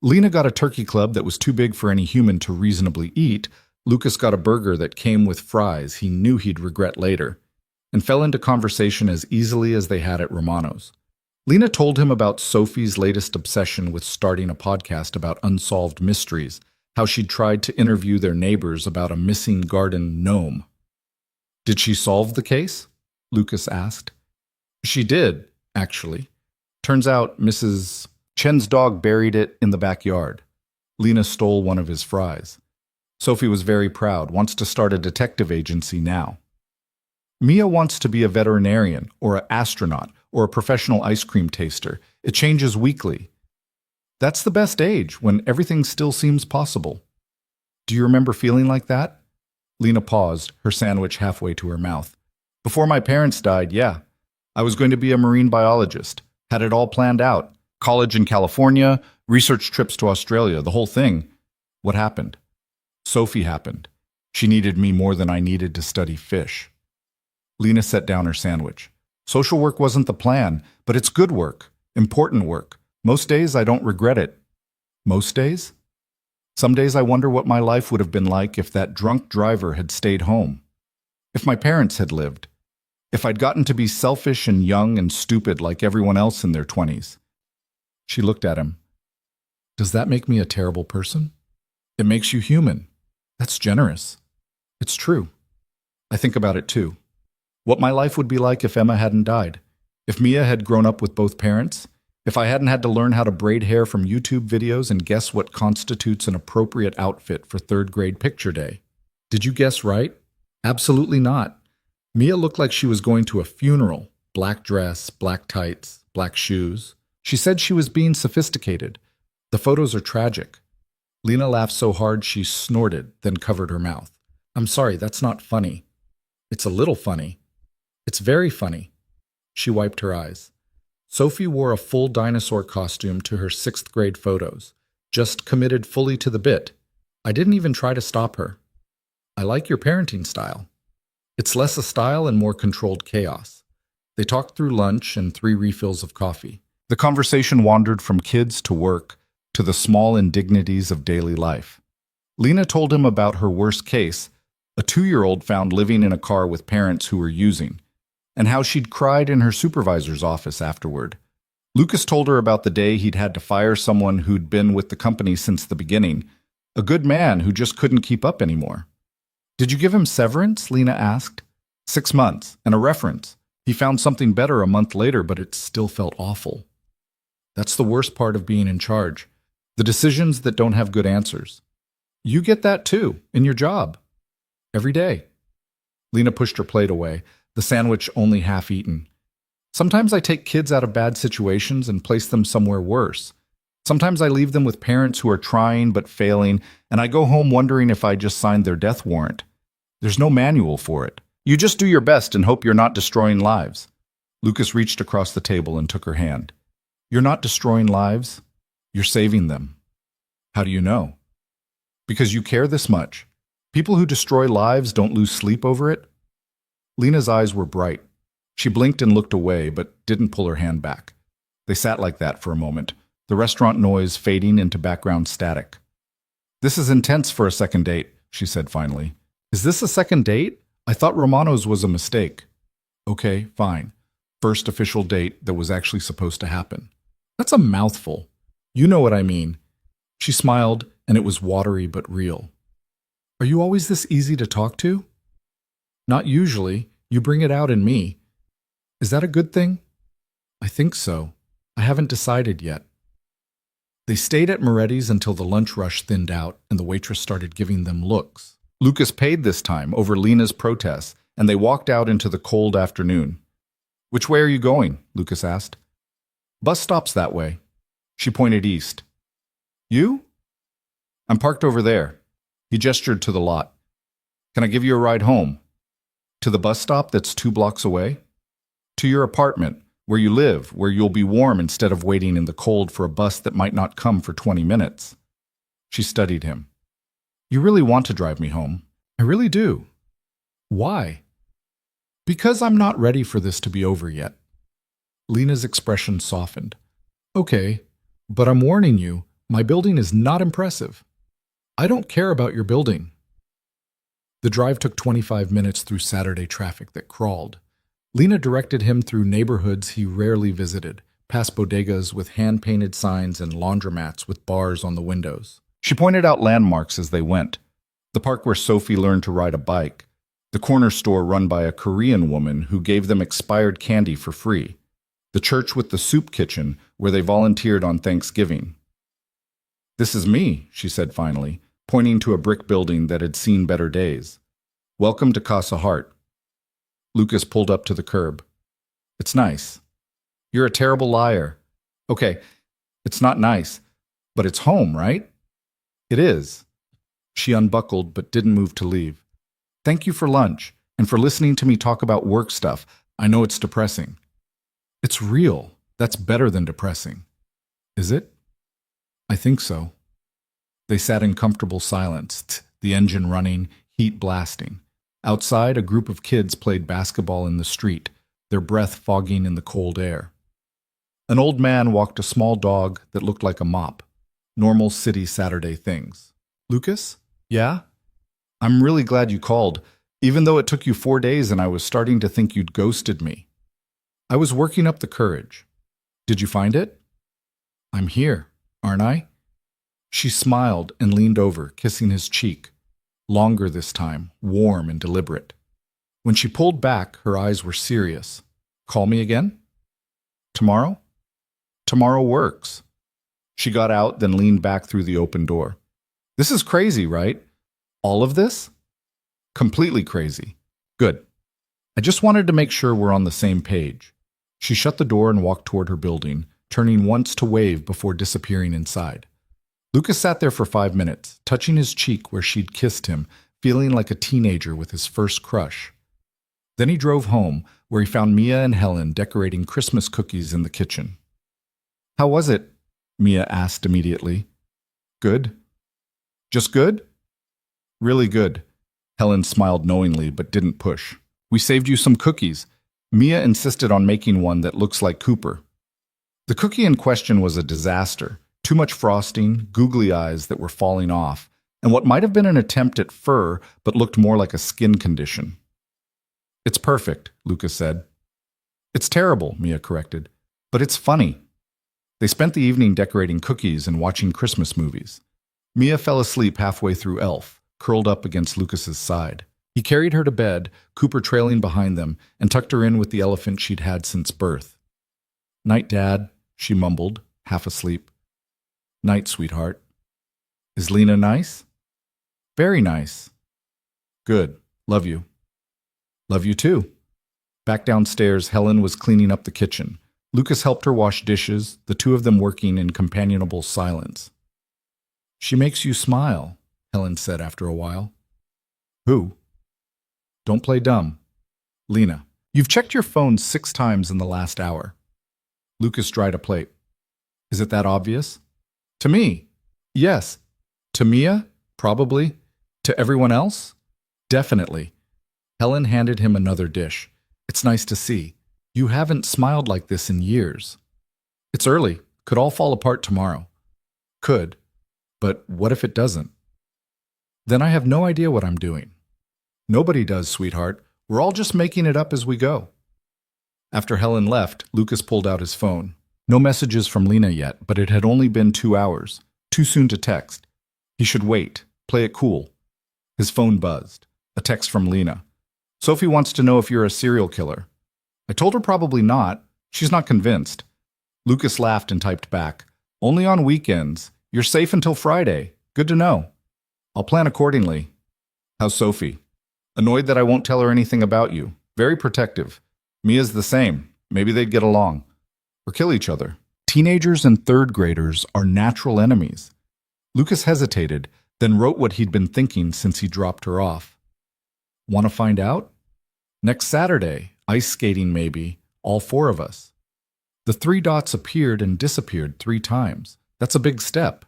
Lena got a turkey club that was too big for any human to reasonably eat. Lucas got a burger that came with fries he knew he'd regret later, and fell into conversation as easily as they had at Romano's. Lena told him about Sophie's latest obsession with starting a podcast about unsolved mysteries, how she'd tried to interview their neighbors about a missing garden gnome. Did she solve the case? Lucas asked. She did, actually. Turns out Mrs. Chen's dog buried it in the backyard. Lena stole one of his fries. Sophie was very proud, wants to start a detective agency now. Mia wants to be a veterinarian, or an astronaut, or a professional ice cream taster. It changes weekly. That's the best age, when everything still seems possible. Do you remember feeling like that? Lena paused, her sandwich halfway to her mouth. Before my parents died, yeah. I was going to be a marine biologist. Had it all planned out. College in California, research trips to Australia, the whole thing. What happened? Sophie happened. She needed me more than I needed to study fish. Lena set down her sandwich. Social work wasn't the plan, but it's good work, important work. Most days I don't regret it. Most days? Some days I wonder what my life would have been like if that drunk driver had stayed home. If my parents had lived. If I'd gotten to be selfish and young and stupid like everyone else in their 20s. She looked at him. Does that make me a terrible person? It makes you human. That's generous. It's true. I think about it too. What my life would be like if Emma hadn't died. If Mia had grown up with both parents. If I hadn't had to learn how to braid hair from YouTube videos and guess what constitutes an appropriate outfit for third grade picture day. Did you guess right? Absolutely not. Mia looked like she was going to a funeral. Black dress, black tights, black shoes. She said she was being sophisticated. The photos are tragic. Lena laughed so hard she snorted, then covered her mouth. I'm sorry, that's not funny. It's a little funny. It's very funny. She wiped her eyes. Sophie wore a full dinosaur costume to her 6th grade photos, just committed fully to the bit. I didn't even try to stop her. I like your parenting style. It's less a style and more controlled chaos. They talked through lunch and 3 refills of coffee. The conversation wandered from kids to work to the small indignities of daily life. Lena told him about her worst case, a 2-year-old found living in a car with parents who were using, and how she'd cried in her supervisor's office afterward. Lucas told her about the day he'd had to fire someone who'd been with the company since the beginning, a good man who just couldn't keep up anymore. Did you give him severance? Lena asked. 6 months, and a reference. He found something better a month later, but it still felt awful. That's the worst part of being in charge. The decisions that don't have good answers. You get that too, in your job. Every day. Lena pushed her plate away, the sandwich only half eaten. Sometimes I take kids out of bad situations and place them somewhere worse. Sometimes I leave them with parents who are trying but failing, and I go home wondering if I just signed their death warrant. There's no manual for it. You just do your best and hope you're not destroying lives. Lucas reached across the table and took her hand. You're not destroying lives. You're saving them. How do you know? Because you care this much. People who destroy lives don't lose sleep over it. Lena's eyes were bright. She blinked and looked away, but didn't pull her hand back. They sat like that for a moment, the restaurant noise fading into background static. This is intense for a second date, she said finally. Is this a second date? I thought Romano's was a mistake. Okay, fine. First official date that was actually supposed to happen. That's a mouthful. You know what I mean. She smiled, and it was watery but real. Are you always this easy to talk to? Not usually. You bring it out in me. Is that a good thing? I think so. I haven't decided yet. They stayed at Moretti's until the lunch rush thinned out and the waitress started giving them looks. Lucas paid this time over Lena's protests, and they walked out into the cold afternoon. Which way are you going? Lucas asked. Bus stop's that way. She pointed east. You? I'm parked over there. He gestured to the lot. Can I give you a ride home? To the bus stop that's 2 blocks away? To your apartment, where you live, where you'll be warm instead of waiting in the cold for a bus that might not come for 20 minutes. She studied him. You really want to drive me home? I really do. Why? Because I'm not ready for this to be over yet. Lena's expression softened. Okay, but I'm warning you, my building is not impressive. I don't care about your building. The drive took 25 minutes through Saturday traffic that crawled. Lena directed him through neighborhoods he rarely visited, past bodegas with hand-painted signs and laundromats with bars on the windows. She pointed out landmarks as they went. The park where Sophie learned to ride a bike, the corner store run by a Korean woman who gave them expired candy for free, the church with the soup kitchen where they volunteered on Thanksgiving. "This is me," she said finally, pointing to a brick building that had seen better days. "Welcome to Casa Hart." Lucas pulled up to the curb. "It's nice." "You're a terrible liar." "Okay, it's not nice, but it's home, right?" "It is." She unbuckled but didn't move to leave. "Thank you for lunch and for listening to me talk about work stuff. I know it's depressing." "It's real. That's better than depressing." "Is it?" "I think so." They sat in comfortable silence, the engine running, heat blasting. Outside, a group of kids played basketball in the street, their breath fogging in the cold air. An old man walked a small dog that looked like a mop. Normal city Saturday things. "Lucas? Yeah? I'm really glad you called, even though it took you 4 days and I was starting to think you'd ghosted me. I was working up the courage. Did you find it?" "I'm here, aren't I?" She smiled and leaned over, kissing his cheek. Longer this time, warm and deliberate. When she pulled back, her eyes were serious. "Call me again?" "Tomorrow?" "Tomorrow works." She got out, then leaned back through the open door. "This is crazy, right? All of this?" "Completely crazy." "Good. I just wanted to make sure we're on the same page." She shut the door and walked toward her building, turning once to wave before disappearing inside. Lucas sat there for 5 minutes, touching his cheek where she'd kissed him, feeling like a teenager with his first crush. Then he drove home, where he found Mia and Helen decorating Christmas cookies in the kitchen. "How was it?" Mia asked immediately. "Good." "Just good?" "Really good." Helen smiled knowingly but didn't push. "We saved you some cookies." Mia insisted on making one that looks like Cooper. The cookie in question was a disaster. Too much frosting, googly eyes that were falling off, and what might have been an attempt at fur but looked more like a skin condition. "It's perfect," Lucas said. "It's terrible," Mia corrected, "but it's funny." They spent the evening decorating cookies and watching Christmas movies. Mia fell asleep halfway through Elf, curled up against Lucas's side. He carried her to bed, Cooper trailing behind them, and tucked her in with the elephant she'd had since birth. "Night, Dad," she mumbled, half asleep. "Night, sweetheart." "Is Lena nice?" "Very nice." "Good. Love you." "Love you too." Back downstairs, Helen was cleaning up the kitchen. Lucas helped her wash dishes, the two of them working in companionable silence. "She makes you smile," Helen said after a while. "Who?" "Don't play dumb." "Lena. You've checked your phone 6 times in the last hour." Lucas dried a plate. "Is it that obvious?" "To me, yes. To Mia, probably. To everyone else, definitely." Helen handed him another dish. "It's nice to see. You haven't smiled like this in years." "It's early. Could all fall apart tomorrow." "Could. But what if it doesn't?" "Then I have no idea what I'm doing." "Nobody does, sweetheart. We're all just making it up as we go." After Helen left, Lucas pulled out his phone. No messages from Lena yet, but it had only been 2 hours. Too soon to text. He should wait, play it cool. His phone buzzed. A text from Lena. "Sophie wants to know if you're a serial killer." I told her probably not. She's not convinced. Lucas laughed and typed back. "Only on weekends. You're safe until Friday. Good to know. I'll plan accordingly." "How's Sophie?" "Annoyed that I won't tell her anything about you. Very protective. Mia's the same. Maybe they'd get along. Or kill each other. Teenagers and third graders are natural enemies." Lucas hesitated, then wrote what he'd been thinking since he dropped her off. "Want to find out?" "Next Saturday. Ice skating maybe. All 4 of us." The 3 dots appeared and disappeared 3 times. That's a big step.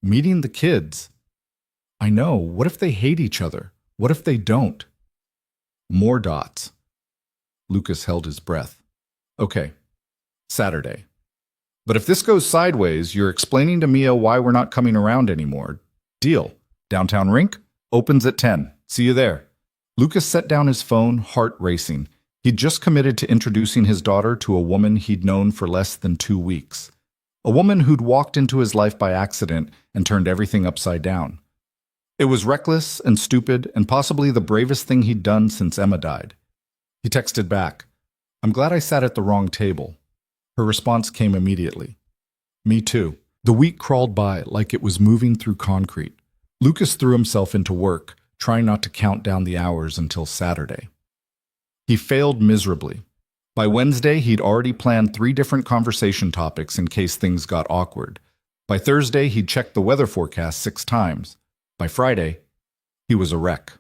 Meeting the kids. I know. What if they hate each other? What if they don't? More dots. Lucas held his breath. "Okay. Saturday. But if this goes sideways, you're explaining to Mia why we're not coming around anymore. Deal. Downtown Rink? Opens at 10. See you there." Lucas set down his phone, heart racing. He'd just committed to introducing his daughter to a woman he'd known for less than 2 weeks. A woman who'd walked into his life by accident and turned everything upside down. It was reckless and stupid and possibly the bravest thing he'd done since Emma died. He texted back, "I'm glad I sat at the wrong table." Her response came immediately. "Me too." The week crawled by like it was moving through concrete. Lucas threw himself into work, trying not to count down the hours until Saturday. He failed miserably. By Wednesday, he'd already planned 3 different conversation topics in case things got awkward. By Thursday, he'd checked the weather forecast 6 times. By Friday, he was a wreck.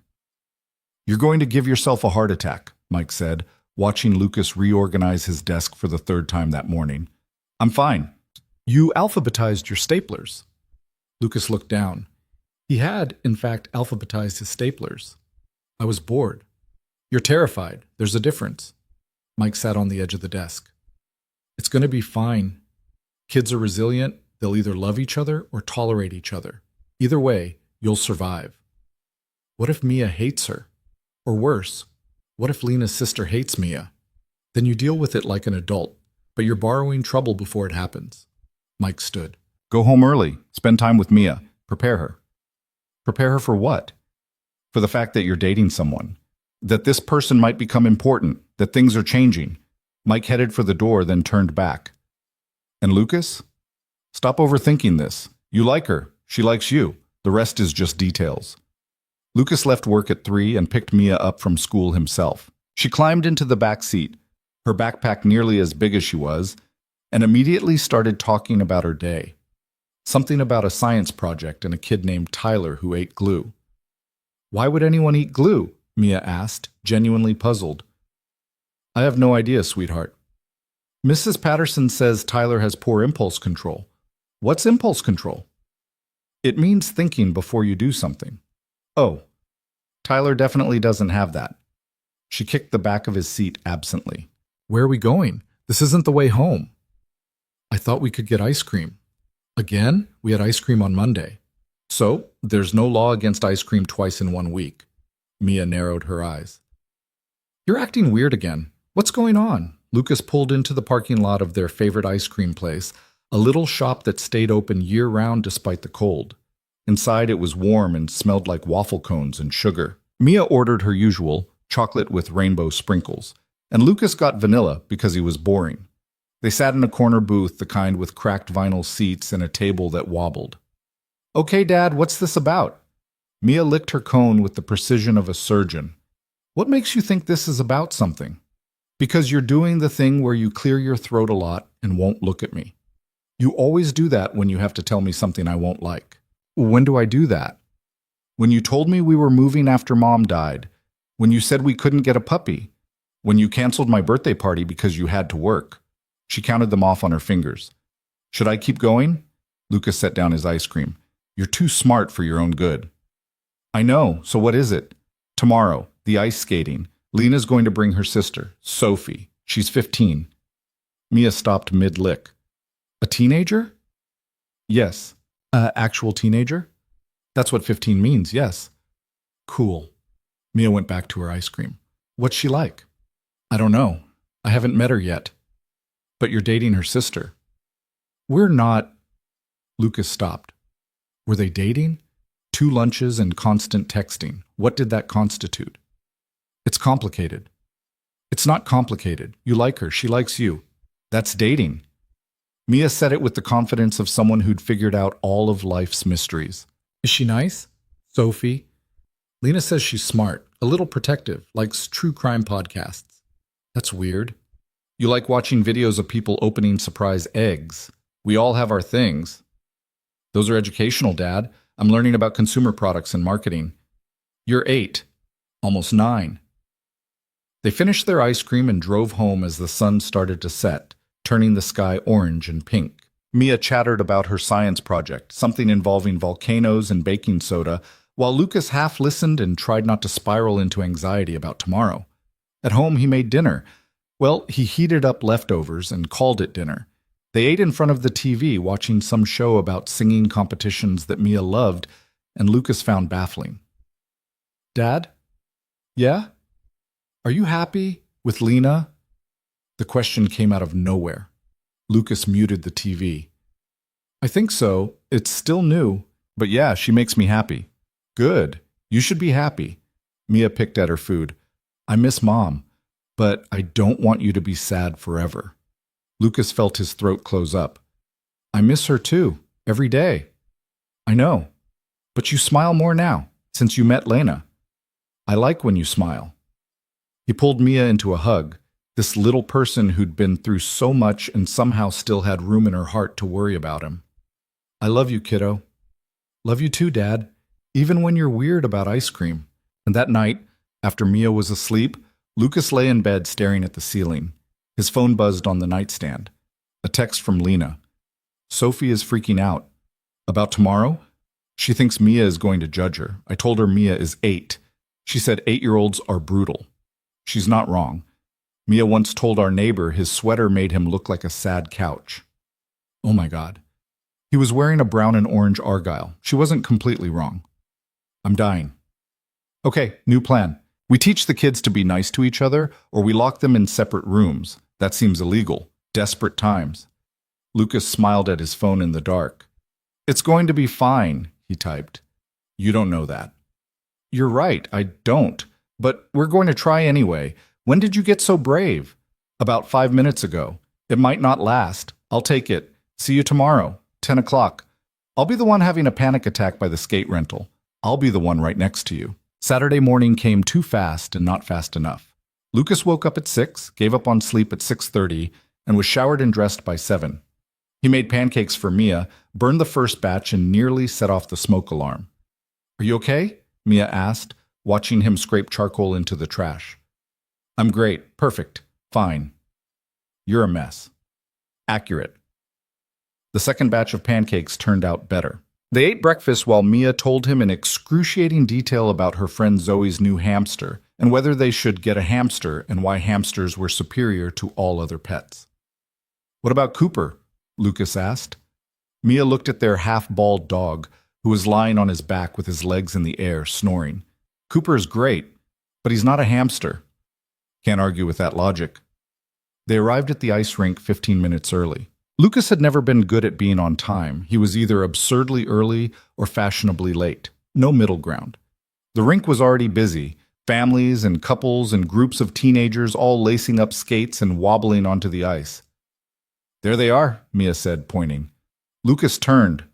"You're going to give yourself a heart attack," Mike said, watching Lucas reorganize his desk for the 3rd time that morning. "I'm fine." "You alphabetized your staplers." Lucas looked down. He had, in fact, alphabetized his staplers. "I was bored." "You're terrified. There's a difference." Mike sat on the edge of the desk. "It's going to be fine. Kids are resilient. They'll either love each other or tolerate each other. Either way, you'll survive." "What if Mia hates her? Or worse, what if Lena's sister hates Mia? Then you deal with it like an adult, but you're borrowing trouble before it happens." Mike stood. "Go home early. Spend time with Mia. Prepare her." "Prepare her for what?" "For the fact that you're dating someone. That this person might become important. That things are changing." Mike headed for the door, then turned back. "And Lucas? Stop overthinking this. You like her. She likes you. The rest is just details." Lucas left work at 3 and picked Mia up from school himself. She climbed into the back seat, her backpack nearly as big as she was, and immediately started talking about her day. Something about a science project and a kid named Tyler who ate glue. "Why would anyone eat glue?" Mia asked, genuinely puzzled. "I have no idea, sweetheart. Mrs. Patterson says Tyler has poor impulse control." "What's impulse control?" "It means thinking before you do something." "Oh, Tyler definitely doesn't have that." She kicked the back of his seat absently. "Where are we going? This isn't the way home." "I thought we could get ice cream." "Again? We had ice cream on Monday." "So, there's no law against ice cream twice in 1 week." Mia narrowed her eyes. "You're acting weird again. What's going on?" Lucas pulled into the parking lot of their favorite ice cream place, a little shop that stayed open year-round despite the cold. Inside it was warm and smelled like waffle cones and sugar. Mia ordered her usual, chocolate with rainbow sprinkles, and Lucas got vanilla because he was boring. They sat in a corner booth, the kind with cracked vinyl seats and a table that wobbled. "Okay, Dad, what's this about?" Mia licked her cone with the precision of a surgeon. "What makes you think this is about something?" "Because you're doing the thing where you clear your throat a lot and won't look at me. You always do that when you have to tell me something I won't like." "When do I do that?" "When you told me we were moving after Mom died. When you said we couldn't get a puppy. When you canceled my birthday party because you had to work." She counted them off on her fingers. "Should I keep going?" Lucas set down his ice cream. "You're too smart for your own good." "I know, so what is it?" "Tomorrow, the ice skating. Lena's going to bring her sister, Sophie. She's 15. Mia stopped mid-lick. "A teenager?" "Yes." Actual teenager?" "That's what 15 means, yes." "Cool." Mia went back to her ice cream. "What's she like?" "I don't know. I haven't met her yet." "But you're dating her sister." "We're not." Lucas stopped. Were they dating? 2 lunches and constant texting. What did that constitute? "It's complicated." "It's not complicated. You like her. She likes you. That's dating." Mia said it with the confidence of someone who'd figured out all of life's mysteries. "Is she nice?" "Sophie?" "Lena says she's smart, a little protective, likes true crime podcasts." "That's weird." "You like watching videos of people opening surprise eggs. We all have our things." "Those are educational, Dad. I'm learning about consumer products and marketing." "You're 8. Almost 9. They finished their ice cream and drove home as the sun started to set, turning the sky orange and pink. Mia chattered about her science project, something involving volcanoes and baking soda, while Lucas half listened and tried not to spiral into anxiety about tomorrow. At home, he made dinner. Well, he heated up leftovers and called it dinner. They ate in front of the TV, watching some show about singing competitions that Mia loved and Lucas found baffling. "Dad?" "Yeah?" "Are you happy With Lena? The question came out of nowhere. Lucas muted the TV. I think so. It's still new. But yeah, she makes me happy. Good. You should be happy. Mia picked at her food. I miss Mom, but I don't want you to be sad forever. Lucas felt his throat close up. I miss her too, every day. I know. But you smile more now, since you met Lena. I like when you smile. He pulled Mia into a hug, this little person who'd been through so much and somehow still had room in her heart to worry about him. I love you, kiddo. Love you too, Dad, even when you're weird about ice cream. And that night, after Mia was asleep, Lucas lay in bed staring at the ceiling. His phone buzzed on the nightstand. A text from Lena. Sophie is freaking out. About tomorrow? She thinks Mia is going to judge her. I told her Mia is 8. She said 8-year-olds are brutal. She's not wrong. Mia once told our neighbor his sweater made him look like a sad couch. Oh my God. He was wearing a brown and orange Argyle. She wasn't completely wrong. I'm dying. Okay, new plan. We teach the kids to be nice to each other, or we lock them in separate rooms. That seems illegal. Desperate times. Lucas smiled at his phone in the dark. It's going to be fine, he typed. You don't know that. You're right, I don't. But we're going to try anyway. When did you get so brave? About 5 minutes ago. It might not last. I'll take it. See you tomorrow, 10 o'clock. I'll be the one having a panic attack by the skate rental. I'll be the one right next to you. Saturday morning came too fast and not fast enough. Lucas woke up at 6, gave up on sleep at 6:30, and was showered and dressed by 7. He made pancakes for Mia, burned the first batch, and nearly set off the smoke alarm. Are you okay? Mia asked, watching him scrape charcoal into the trash. I'm great. Perfect. Fine. You're a mess. Accurate. The second batch of pancakes turned out better. They ate breakfast while Mia told him in excruciating detail about her friend Zoe's new hamster and whether they should get a hamster and why hamsters were superior to all other pets. What about Cooper? Lucas asked. Mia looked at their half-bald dog, who was lying on his back with his legs in the air, snoring. Cooper is great, but he's not a hamster. Can't argue with that logic. They arrived at the ice rink 15 minutes early. Lucas had never been good at being on time. He was either absurdly early or fashionably late. No middle ground. The rink was already busy. Families and couples and groups of teenagers all lacing up skates and wobbling onto the ice. There they are, Mia said, pointing. Lucas turned.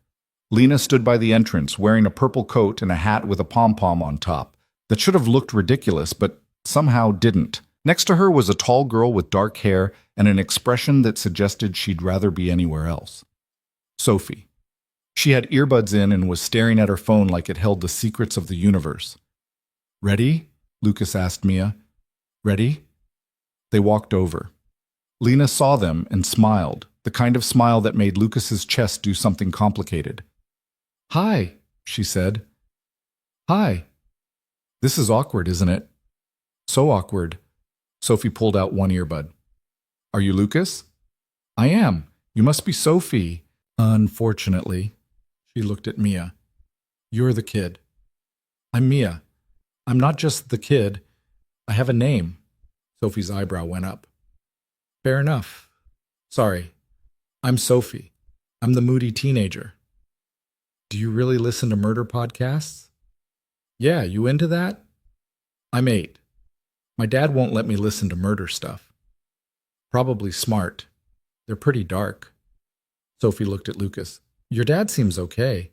Lena stood by the entrance, wearing a purple coat and a hat with a pom-pom on top that should have looked ridiculous, but somehow didn't. Next to her was a tall girl with dark hair and an expression that suggested she'd rather be anywhere else. Sophie. She had earbuds in and was staring at her phone like it held the secrets of the universe. Ready? Lucas asked Mia. Ready? They walked over. Lena saw them and smiled, the kind of smile that made Lucas's chest do something complicated. Hi, she said. Hi. This is awkward, isn't it? So awkward. Sophie pulled out one earbud. Are you Lucas? I am. You must be Sophie. Unfortunately. She looked at Mia. You're the kid. I'm Mia. I'm not just the kid. I have a name. Sophie's eyebrow went up. Fair enough. Sorry. I'm Sophie. I'm the moody teenager. Do you really listen to murder podcasts? Yeah, you into that? I'm 8. My dad won't let me listen to murder stuff. Probably smart. They're pretty dark. Sophie looked at Lucas. Your dad seems okay.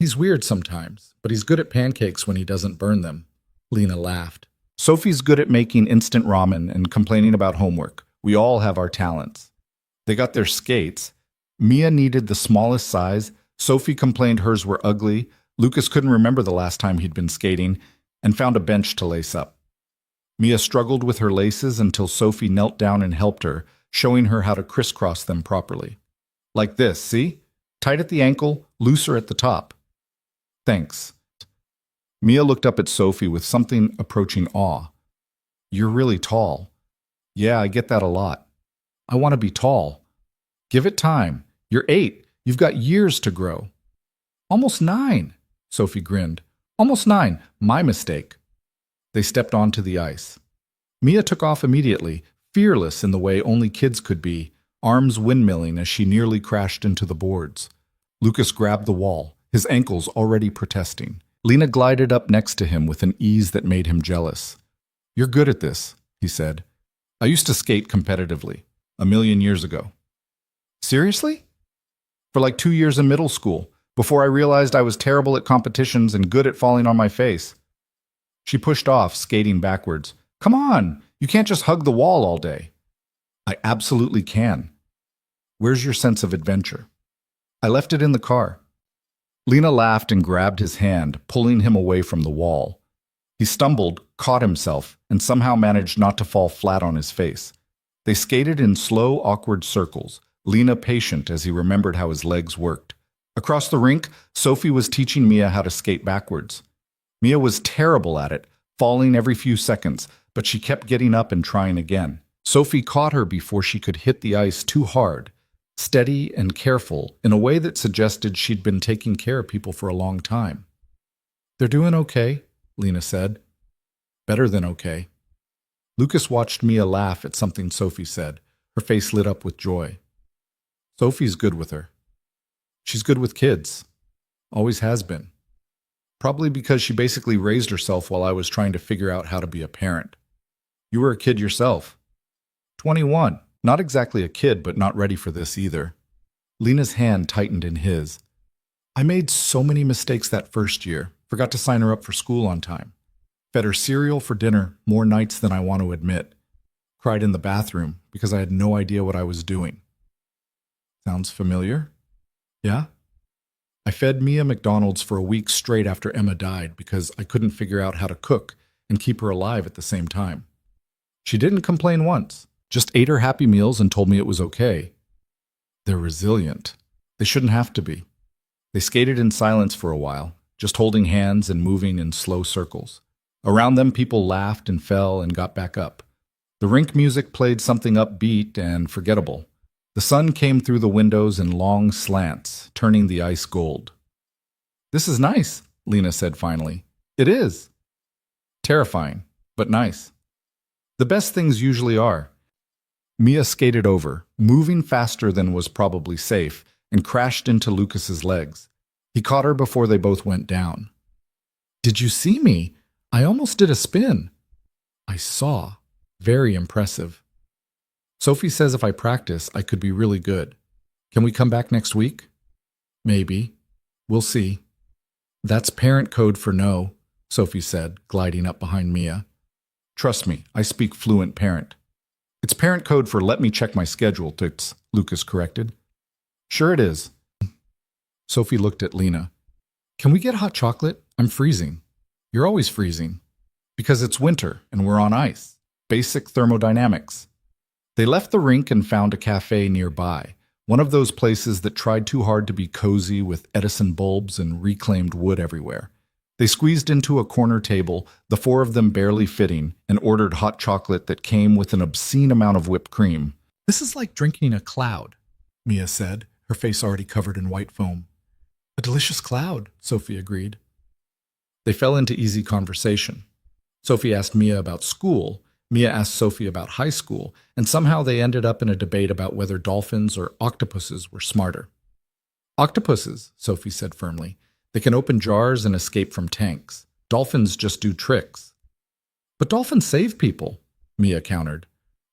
He's weird sometimes, but he's good at pancakes when he doesn't burn them. Lena laughed. Sophie's good at making instant ramen and complaining about homework. We all have our talents. They got their skates. Mia needed the smallest size. Sophie complained hers were ugly. Lucas couldn't remember the last time he'd been skating and found a bench to lace up. Mia struggled with her laces until Sophie knelt down and helped her, showing her how to crisscross them properly. Like this, see? Tight at the ankle, looser at the top. Thanks. Mia looked up at Sophie with something approaching awe. You're really tall. Yeah, I get that a lot. I want to be tall. Give it time. You're 8. You've got years to grow. Almost 9, Sophie grinned. Almost 9. My mistake. They stepped onto the ice. Mia took off immediately, fearless in the way only kids could be, arms windmilling as she nearly crashed into the boards. Lucas grabbed the wall, his ankles already protesting. Lena glided up next to him with an ease that made him jealous. "You're good at this," he said. "I used to skate competitively, a million years ago." "Seriously?" "For like 2 years in middle school, before I realized I was terrible at competitions and good at falling on my face." She pushed off, skating backwards. "Come on, you can't just hug the wall all day." "I absolutely can." "Where's your sense of adventure?" "I left it in the car." Lena laughed and grabbed his hand, pulling him away from the wall. He stumbled, caught himself, and somehow managed not to fall flat on his face. They skated in slow, awkward circles, Lena patient as he remembered how his legs worked. Across the rink, Sophie was teaching Mia how to skate backwards. Mia was terrible at it, falling every few seconds, but she kept getting up and trying again. Sophie caught her before she could hit the ice too hard, steady and careful, in a way that suggested she'd been taking care of people for a long time. "They're doing okay," Lena said. "Better than okay." Lucas watched Mia laugh at something Sophie said. Her face lit up with joy. "Sophie's good with her. She's good with kids. Always has been. Probably because she basically raised herself while I was trying to figure out how to be a parent. You were a kid yourself." 21. Not exactly a kid, but not ready for this either. Lena's hand tightened in his. "I made so many mistakes that first year. Forgot to sign her up for school on time. Fed her cereal for dinner more nights than I want to admit. Cried in the bathroom because I had no idea what I was doing." "Sounds familiar?" "Yeah. I fed Mia McDonald's for a week straight after Emma died because I couldn't figure out how to cook and keep her alive at the same time. She didn't complain once. Just ate her Happy Meals and told me it was okay." They're resilient. They shouldn't have to be. They skated in silence for a while, just holding hands and moving in slow circles. Around them, people laughed and fell and got back up. The rink music played something upbeat and forgettable. The sun came through the windows in long slants, turning the ice gold. "This is nice," Lena said finally. "It is." "Terrifying, but nice." The best things usually are. Mia skated over, moving faster than was probably safe, and crashed into Lucas's legs. He caught her before they both went down. "Did you see me? I almost did a spin." "I saw. Very impressive." "Sophie says if I practice, I could be really good. Can we come back next week?" "Maybe. We'll see." "That's parent code for no," Sophie said, gliding up behind Mia. "Trust me, I speak fluent parent." "It's parent code for let me check my schedule, Toots," Lucas corrected. "Sure it is." Sophie looked at Lena. "Can we get hot chocolate? I'm freezing." "You're always freezing." "Because it's winter and we're on ice. Basic thermodynamics." They left the rink and found a cafe nearby, one of those places that tried too hard to be cozy with Edison bulbs and reclaimed wood everywhere. They squeezed into a corner table, the four of them barely fitting, and ordered hot chocolate that came with an obscene amount of whipped cream. "This is like drinking a cloud," Mia said, her face already covered in white foam. "A delicious cloud," Sophie agreed. They fell into easy conversation. Sophie asked Mia about school, Mia asked Sophie about high school, and somehow they ended up in a debate about whether dolphins or octopuses were smarter. "Octopuses," Sophie said firmly. "They can open jars and escape from tanks. Dolphins just do tricks." "But dolphins save people," Mia countered.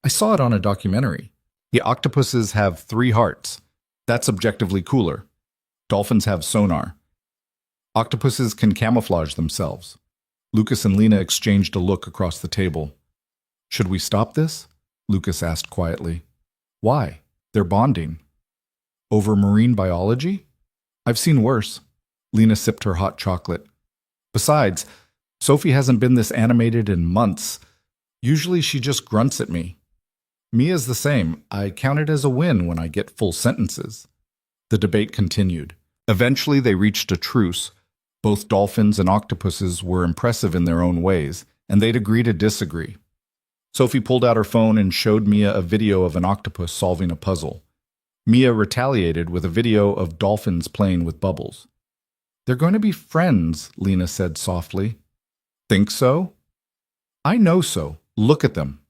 "I saw it on a documentary. The octopuses have 3 hearts. That's objectively cooler. Dolphins have sonar. Octopuses can camouflage themselves." Lucas and Lena exchanged a look across the table. "Should we stop this?" Lucas asked quietly. "Why? They're bonding." "Over marine biology? I've seen worse." Lena sipped her hot chocolate. "Besides, Sophie hasn't been this animated in months. Usually she just grunts at me. Mia's the same. I count it as a win when I get full sentences." The debate continued. Eventually they reached a truce. Both dolphins and octopuses were impressive in their own ways, and they'd agree to disagree. Sophie pulled out her phone and showed Mia a video of an octopus solving a puzzle. Mia retaliated with a video of dolphins playing with bubbles. "They're going to be friends," Lena said softly. "Think so?" "I know so," Look at them.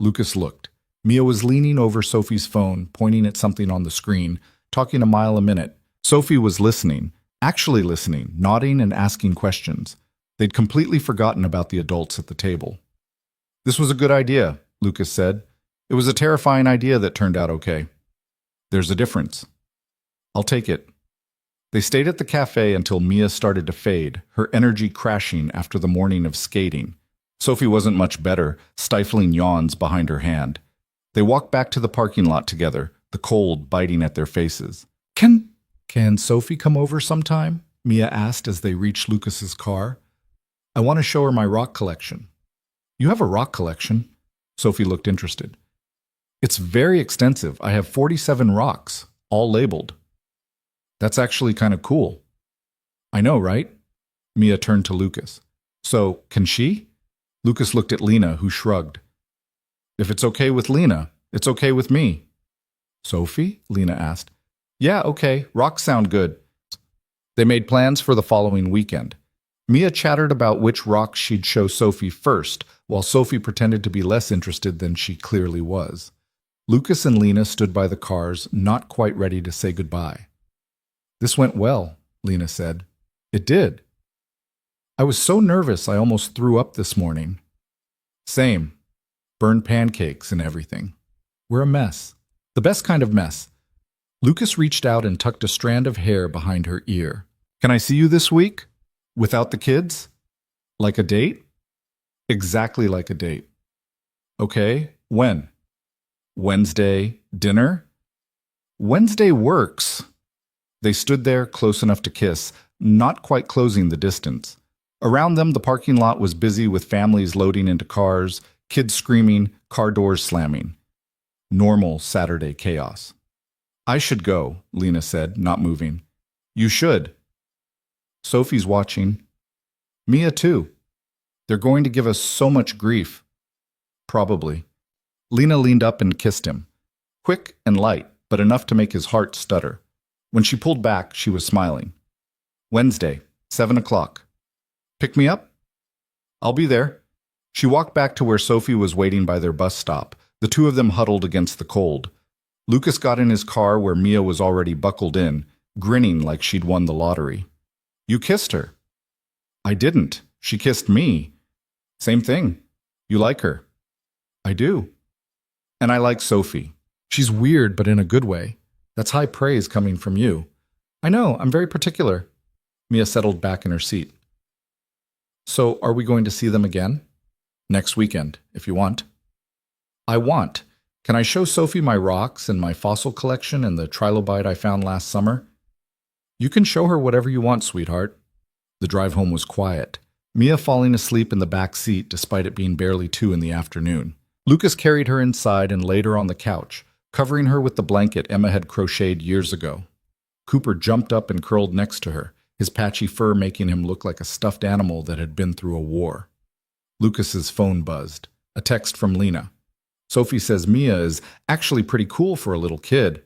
Lucas looked. Mia was leaning over Sophie's phone, pointing at something on the screen, talking a mile a minute. Sophie was listening, actually listening, nodding and asking questions. They'd completely forgotten about the adults at the table. This was a good idea, Lucas said. It was a terrifying idea that turned out okay. There's a difference. I'll take it. They stayed at the cafe until Mia started to fade, her energy crashing after the morning of skating. Sophie wasn't much better, stifling yawns behind her hand. They walked back to the parking lot together, the cold biting at their faces. Can Sophie come over sometime? Mia asked as they reached Lucas's car. I want to show her my rock collection. You have a rock collection? Sophie looked interested. It's very extensive. I have 47 rocks, all labeled. That's actually kind of cool. I know, right? Mia turned to Lucas. So, can she? Lucas looked at Lena, who shrugged. If it's okay with Lena, it's okay with me. Sophie? Lena asked. Yeah, okay. Rocks sound good. They made plans for the following weekend. Mia chattered about which rocks she'd show Sophie first, while Sophie pretended to be less interested than she clearly was. Lucas and Lena stood by the cars, not quite ready to say goodbye. This went well, Lena said. It did. I was so nervous I almost threw up this morning. Same. Burned pancakes and everything. We're a mess. The best kind of mess. Lucas reached out and tucked a strand of hair behind her ear. Can I see you this week? Without the kids? Like a date? Exactly like a date. Okay, when? Wednesday, dinner? Wednesday works. They stood there, close enough to kiss, not quite closing the distance. Around them, the parking lot was busy with families loading into cars, kids screaming, car doors slamming. Normal Saturday chaos. I should go, Lena said, not moving. You should. Sophie's watching. Mia too. They're going to give us so much grief. Probably. Lena leaned up and kissed him. Quick and light, but enough to make his heart stutter. When she pulled back, she was smiling. Wednesday, 7 o'clock. Pick me up? I'll be there. She walked back to where Sophie was waiting by their bus stop, the two of them huddled against the cold. Lucas got in his car where Mia was already buckled in, grinning like she'd won the lottery. You kissed her. I didn't. She kissed me. Same thing. You like her. I do. And I like Sophie. She's weird, but in a good way. That's high praise coming from you. I know, I'm very particular. Mia settled back in her seat. So, are we going to see them again? Next weekend, if you want. I want. Can I show Sophie my rocks and my fossil collection and the trilobite I found last summer? You can show her whatever you want, sweetheart. The drive home was quiet, Mia falling asleep in the back seat despite it being barely 2 in the afternoon. Lucas carried her inside and laid her on the couch, covering her with the blanket Emma had crocheted years ago. Cooper jumped up and curled next to her, his patchy fur making him look like a stuffed animal that had been through a war. Lucas's phone buzzed. A text from Lena. Sophie says Mia is actually pretty cool for a little kid.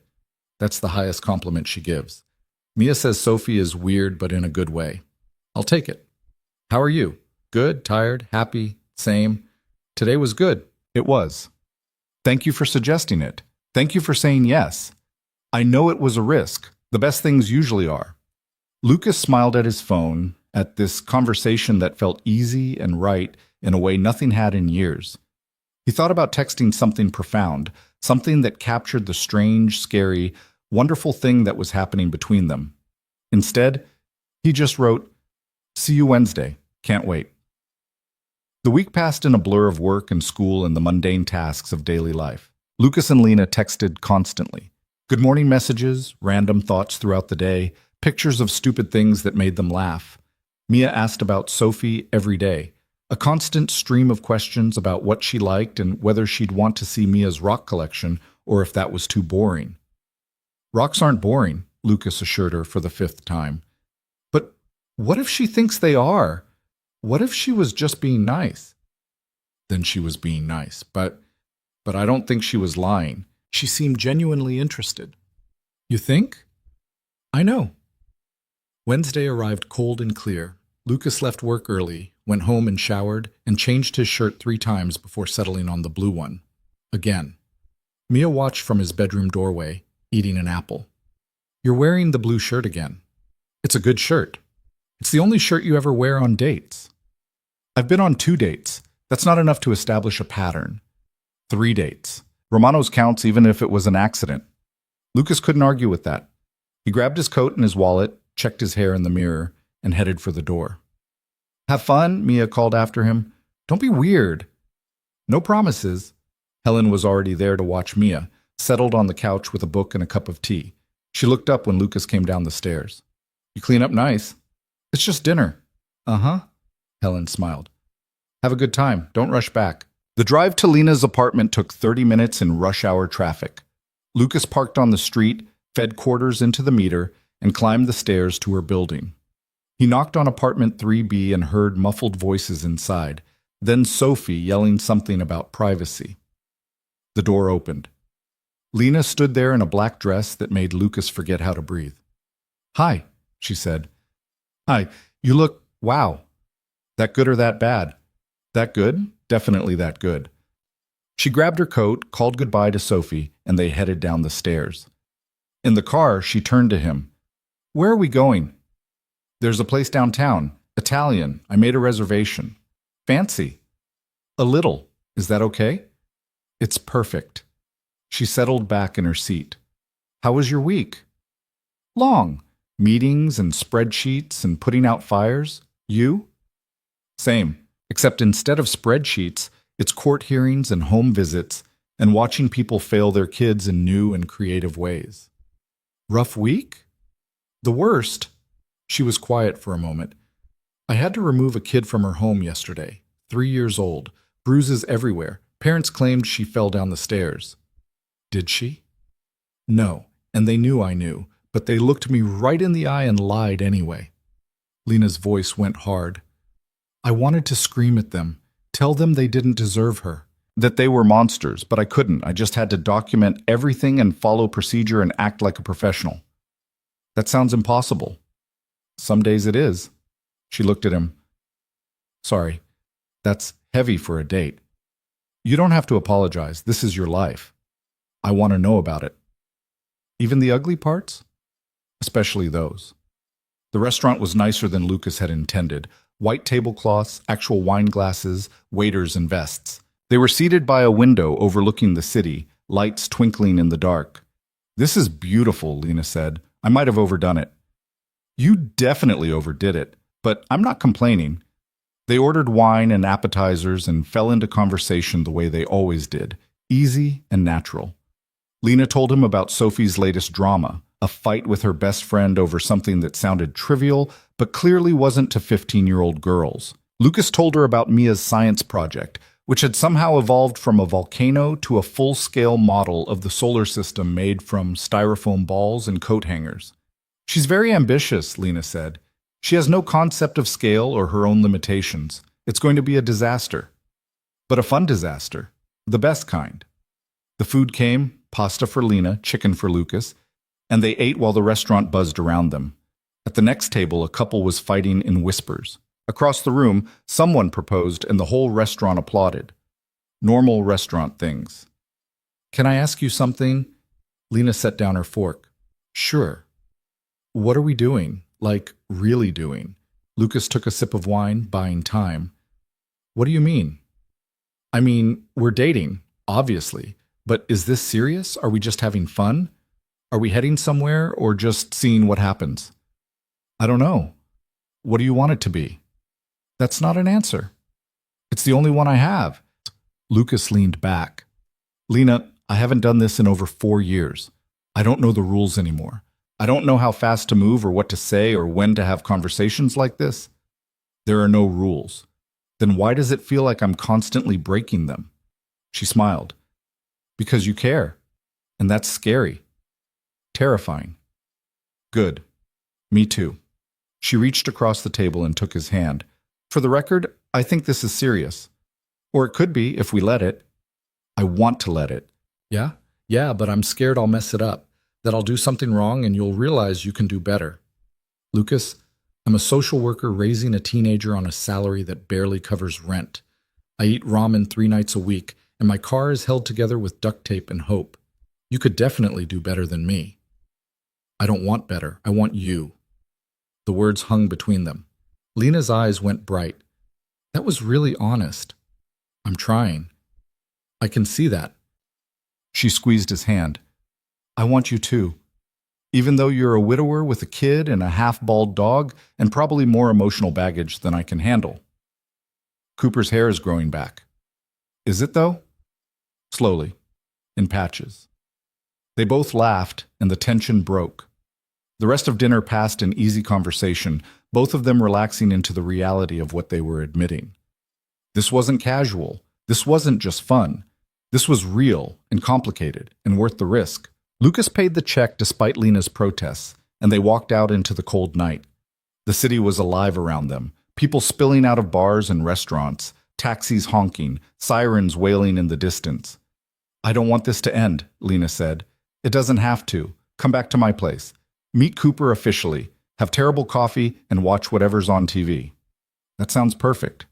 That's the highest compliment she gives. Mia says Sophie is weird but in a good way. I'll take it. How are you? Good, tired, happy, same. Today was good. It was. Thank you for suggesting it. Thank you for saying yes. I know it was a risk. The best things usually are. Lucas smiled at his phone, at this conversation that felt easy and right in a way nothing had in years. He thought about texting something profound, something that captured the strange, scary, wonderful thing that was happening between them. Instead, he just wrote, "See you Wednesday. Can't wait." The week passed in a blur of work and school and the mundane tasks of daily life. Lucas and Lena texted constantly. Good morning messages, random thoughts throughout the day, pictures of stupid things that made them laugh. Mia asked about Sophie every day. A constant stream of questions about what she liked and whether she'd want to see Mia's rock collection or if that was too boring. Rocks aren't boring, Lucas assured her for the 5th time. But what if she thinks they are? What if she was just being nice? Then she was being nice, but I don't think she was lying. She seemed genuinely interested. You think? I know. Wednesday arrived cold and clear. Lucas left work early, went home and showered, and changed his shirt 3 times before settling on the blue one. Again. Mia watched from his bedroom doorway, eating an apple. "You're wearing the blue shirt again. It's a good shirt. It's the only shirt you ever wear on dates." "I've been on 2 dates. That's not enough to establish a pattern." 3 dates. Romano's counts even if it was an accident. Lucas couldn't argue with that. He grabbed his coat and his wallet, checked his hair in the mirror, and headed for the door. "Have fun," Mia called after him. "Don't be weird." "No promises." Helen was already there to watch Mia, settled on the couch with a book and a cup of tea. She looked up when Lucas came down the stairs. "You clean up nice." "It's just dinner." "Uh-huh," Helen smiled. "Have a good time. Don't rush back." The drive to Lena's apartment took 30 minutes in rush hour traffic. Lucas parked on the street, fed quarters into the meter, and climbed the stairs to her building. He knocked on apartment 3B and heard muffled voices inside, then Sophie yelling something about privacy. The door opened. Lena stood there in a black dress that made Lucas forget how to breathe. "Hi," she said. "Hi, you look, wow. That good or that bad?" "That good? Definitely that good." She grabbed her coat, called goodbye to Sophie, and they headed down the stairs. In the car, she turned to him. "Where are we going?" "There's a place downtown. Italian. I made a reservation." "Fancy." "A little. Is that okay?" "It's perfect." She settled back in her seat. "How was your week?" "Long. Meetings and spreadsheets and putting out fires. You?" "Same. Except instead of spreadsheets, it's court hearings and home visits and watching people fail their kids in new and creative ways." "Rough week?" "The worst." She was quiet for a moment. "I had to remove a kid from her home yesterday, 3 years old, bruises everywhere. Parents claimed she fell down the stairs." "Did she?" "No, and they knew I knew, but they looked me right in the eye and lied anyway." Lena's voice went hard. "I wanted to scream at them, tell them they didn't deserve her, that they were monsters, but I couldn't. I just had to document everything and follow procedure and act like a professional." "That sounds impossible." "Some days it is." She looked at him. "Sorry, that's heavy for a date." "You don't have to apologize. This is your life. I want to know about it." "Even the ugly parts?" "Especially those." The restaurant was nicer than Lucas had intended. White tablecloths, actual wine glasses, waiters in vests. They were seated by a window overlooking the city, lights twinkling in the dark. "This is beautiful," Lena said. "I might have overdone it." "You definitely overdid it, but I'm not complaining." They ordered wine and appetizers and fell into conversation the way they always did, easy and natural. Lena told him about Sophie's latest drama, a fight with her best friend over something that sounded trivial but clearly wasn't to 15-year-old girls. Lucas told her about Mia's science project, which had somehow evolved from a volcano to a full-scale model of the solar system made from styrofoam balls and coat hangers. "She's very ambitious," Lena said. "She has no concept of scale or her own limitations. It's going to be a disaster. But a fun disaster. The best kind." The food came, pasta for Lena, chicken for Lucas, and they ate while the restaurant buzzed around them. At the next table, a couple was fighting in whispers. Across the room, someone proposed and the whole restaurant applauded. Normal restaurant things. "Can I ask you something?" Lena set down her fork. "Sure." "What are we doing? Like, really doing?" Lucas took a sip of wine, buying time. "What do you mean?" "I mean, we're dating, obviously. But is this serious? Are we just having fun? Are we heading somewhere or just seeing what happens?" "I don't know." "What do you want it to be?" "That's not an answer." "It's the only one I have." Lucas leaned back. "Lena, I haven't done this in over 4 years. I don't know the rules anymore. I don't know how fast to move or what to say or when to have conversations like this. There are no rules. Then why does it feel like I'm constantly breaking them?" She smiled. "Because you care. And that's scary. Terrifying." "Good. Me too." She reached across the table and took his hand. "For the record, I think this is serious. Or it could be if we let it." "I want to let it." "Yeah? Yeah, but I'm scared I'll mess it up. That I'll do something wrong and you'll realize you can do better." "Lucas, I'm a social worker raising a teenager on a salary that barely covers rent. I eat ramen 3 nights a week, and my car is held together with duct tape and hope. You could definitely do better than me. I don't want better. I want you. The words hung between them. Lena's eyes went bright. That was really honest. I'm trying. I can see that. She squeezed his hand. I want you too. Even though you're a widower with a kid and a half-bald dog and probably more emotional baggage than I can handle. Cooper's hair is growing back. Is it though? Slowly, in patches. They both laughed and the tension broke. The rest of dinner passed in easy conversation, both of them relaxing into the reality of what they were admitting. This wasn't casual. This wasn't just fun. This was real and complicated and worth the risk. Lucas paid the check despite Lena's protests, and they walked out into the cold night. The city was alive around them, people spilling out of bars and restaurants, taxis honking, sirens wailing in the distance. I don't want this to end, Lena said. It doesn't have to. Come back to my place. Meet Cooper officially, have terrible coffee, and watch whatever's on TV. That sounds perfect.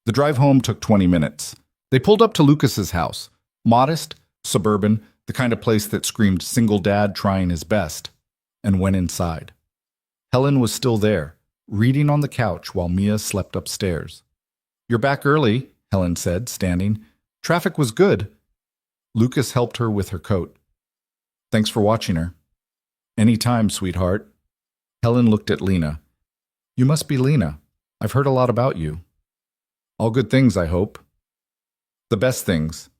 The drive home took 20 minutes. They pulled up to Lucas's house. Modest, suburban, the kind of place that screamed single dad trying his best, and went inside. Helen was still there, reading on the couch while Mia slept upstairs. You're back early, Helen said, standing. Traffic was good. Lucas helped her with her coat. Thanks for watching her. Any time, sweetheart. Helen looked at Lena. You must be Lena. I've heard a lot about you. All good things, I hope. The best things.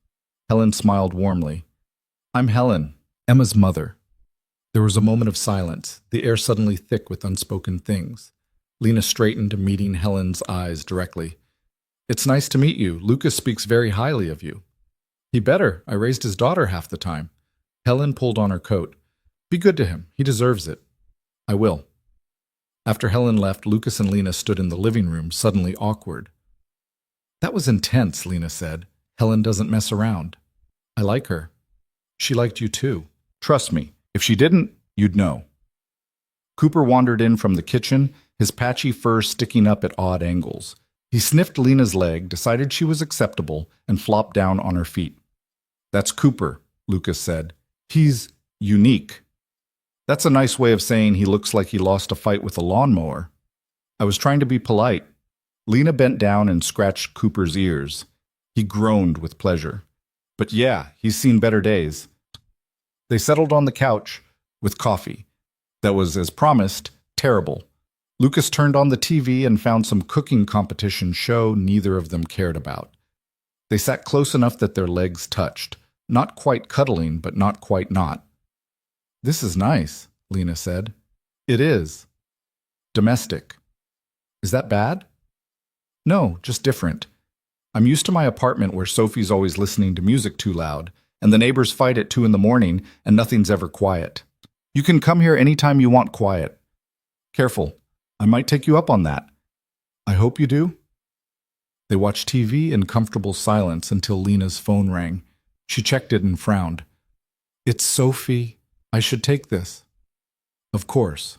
Helen smiled warmly. I'm Helen, Emma's mother. There was a moment of silence, the air suddenly thick with unspoken things. Lena straightened, meeting Helen's eyes directly. It's nice to meet you. Lucas speaks very highly of you. He better. I raised his daughter half the time. Helen pulled on her coat. Be good to him. He deserves it. I will. After Helen left, Lucas and Lena stood in the living room, suddenly awkward. That was intense, Lena said. Helen doesn't mess around. I like her. She liked you too. Trust me, if she didn't, you'd know. Cooper wandered in from the kitchen, his patchy fur sticking up at odd angles. He sniffed Lena's leg, decided she was acceptable, and flopped down on her feet. That's Cooper, Lucas said. He's unique. That's a nice way of saying he looks like he lost a fight with a lawnmower. I was trying to be polite. Lena bent down and scratched Cooper's ears. He groaned with pleasure. But yeah, he's seen better days. They settled on the couch with coffee. That was, as promised, terrible. Lucas turned on the TV and found some cooking competition show neither of them cared about. They sat close enough that their legs touched, not quite cuddling, but not quite not. This is nice, Lena said. It is. Domestic. Is that bad? No, just different. I'm used to my apartment where Sophie's always listening to music too loud, and the neighbors fight at 2 a.m, and nothing's ever quiet. You can come here anytime you want quiet. Careful, I might take you up on that. I hope you do. They watched TV in comfortable silence until Lena's phone rang. She checked it and frowned. It's Sophie. I should take this. Of course.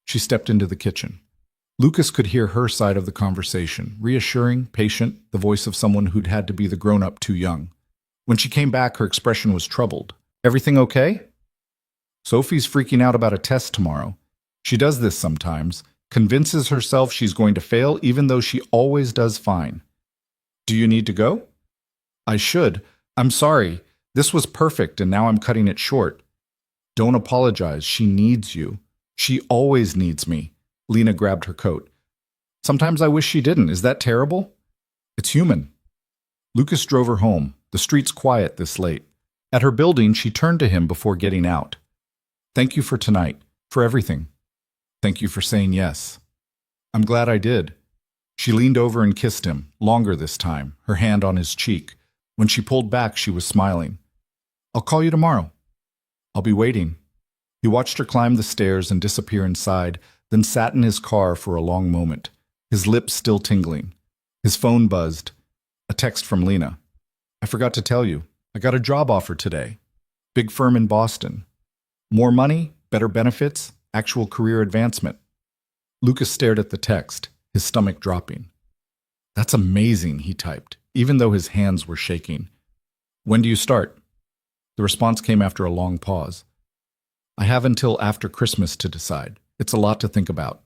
She stepped into the kitchen. Lucas could hear her side of the conversation, reassuring, patient, the voice of someone who'd had to be the grown-up too young. When she came back, her expression was troubled. Everything okay? Sophie's freaking out about a test tomorrow. She does this sometimes, convinces herself she's going to fail even though she always does fine. Do you need to go? I should. I'm sorry. This was perfect and now I'm cutting it short. Don't apologize. She needs you. She always needs me. Lena grabbed her coat. Sometimes I wish she didn't. Is that terrible? It's human. Lucas drove her home, the streets quiet this late. At her building, she turned to him before getting out. Thank you for tonight, for everything. Thank you for saying yes. I'm glad I did. She leaned over and kissed him, longer this time, her hand on his cheek. When she pulled back, she was smiling. I'll call you tomorrow. I'll be waiting. He watched her climb the stairs and disappear inside, then sat in his car for a long moment, his lips still tingling. His phone buzzed. A text from Lena. I forgot to tell you, I got a job offer today. Big firm in Boston. More money, better benefits, actual career advancement. Lucas stared at the text, his stomach dropping. That's amazing, he typed, even though his hands were shaking. When do you start? The response came after a long pause. I have until after Christmas to decide. It's a lot to think about.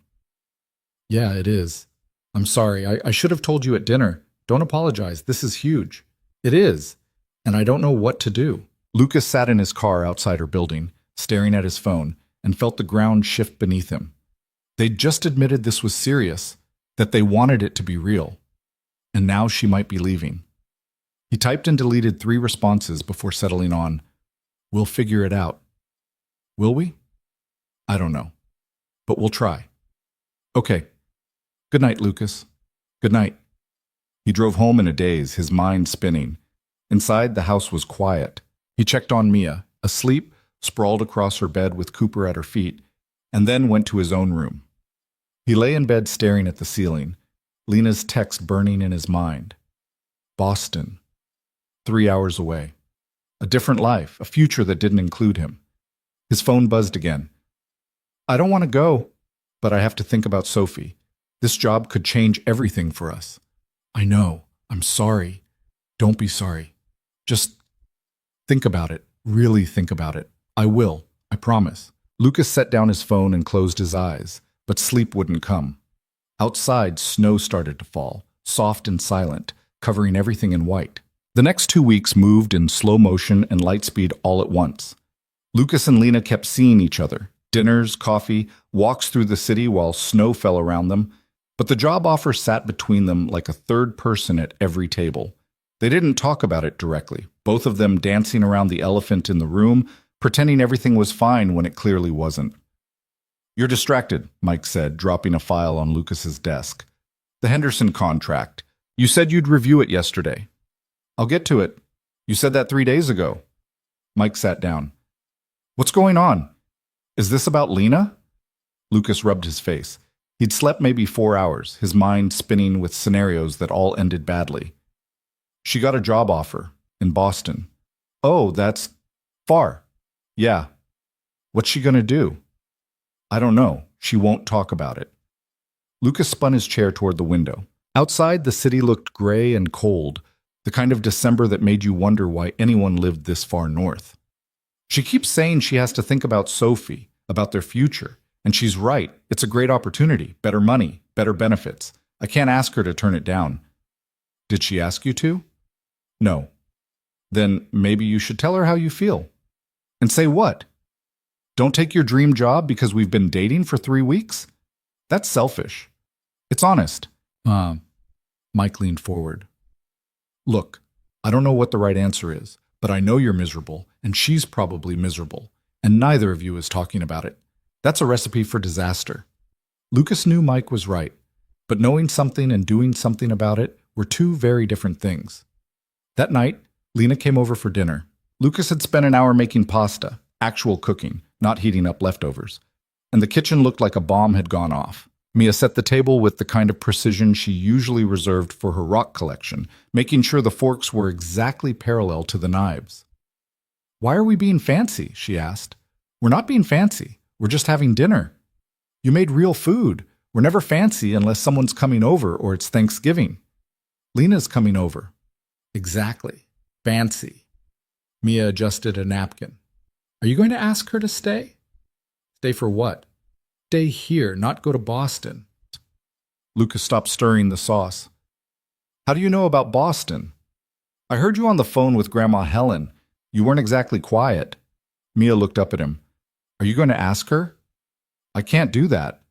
Yeah, it is. I'm sorry. I should have told you at dinner. Don't apologize. This is huge. It is. And I don't know what to do. Lucas sat in his car outside her building, staring at his phone, and felt the ground shift beneath him. They'd just admitted this was serious, that they wanted it to be real. And now she might be leaving. He typed and deleted 3 responses before settling on, "We'll figure it out." Will we? I don't know. But we'll try. Okay. Good night, Lucas. Good night. He drove home in a daze, his mind spinning. Inside, the house was quiet. He checked on Mia, asleep, sprawled across her bed with Cooper at her feet, and then went to his own room. He lay in bed staring at the ceiling, Lena's text burning in his mind. Boston. 3 hours away. A different life, a future that didn't include him. His phone buzzed again. I don't want to go, but I have to think about Sophie. This job could change everything for us. I know. I'm sorry. Don't be sorry. Just think about it. Really think about it. I will. I promise. Lucas set down his phone and closed his eyes, but sleep wouldn't come. Outside, snow started to fall, soft and silent, covering everything in white. The next 2 weeks moved in slow motion and light speed all at once. Lucas and Lena kept seeing each other. Dinners, coffee, walks through the city while snow fell around them. But the job offer sat between them like a third person at every table. They didn't talk about it directly, both of them dancing around the elephant in the room, pretending everything was fine when it clearly wasn't. You're distracted, Mike said, dropping a file on Lucas's desk. The Henderson contract. You said you'd review it yesterday. I'll get to it. You said that 3 days ago. Mike sat down. What's going on? Is this about Lena? Lucas rubbed his face. He'd slept maybe 4 hours, his mind spinning with scenarios that all ended badly. She got a job offer in Boston. Oh, that's far. Yeah. What's she gonna do? I don't know. She won't talk about it. Lucas spun his chair toward the window. Outside, the city looked gray and cold, the kind of December that made you wonder why anyone lived this far north. She keeps saying she has to think about Sophie, about their future. And she's right. It's a great opportunity. Better money, better benefits. I can't ask her to turn it down. Did she ask you to? No. Then maybe you should tell her how you feel. And say what? Don't take your dream job because we've been dating for 3 weeks? That's selfish. It's honest. Mike leaned forward. Look, I don't know what the right answer is, but I know you're miserable, and she's probably miserable, and neither of you is talking about it. That's a recipe for disaster. Lucas knew Mike was right, but knowing something and doing something about it were 2 very different things. That night, Lena came over for dinner. Lucas had spent an hour making pasta, actual cooking, not heating up leftovers, and the kitchen looked like a bomb had gone off. Mia set the table with the kind of precision she usually reserved for her rock collection, making sure the forks were exactly parallel to the knives. Why are we being fancy? She asked. We're not being fancy. We're just having dinner. You made real food. We're never fancy unless someone's coming over or it's Thanksgiving. Lena's coming over. Exactly. Fancy. Mia adjusted a napkin. Are you going to ask her to stay? Stay for what? Stay here, not go to Boston. Lucas stopped stirring the sauce. How do you know about Boston? I heard you on the phone with Grandma Helen. You weren't exactly quiet. Mia looked up at him. Are you going to ask her? I can't do that.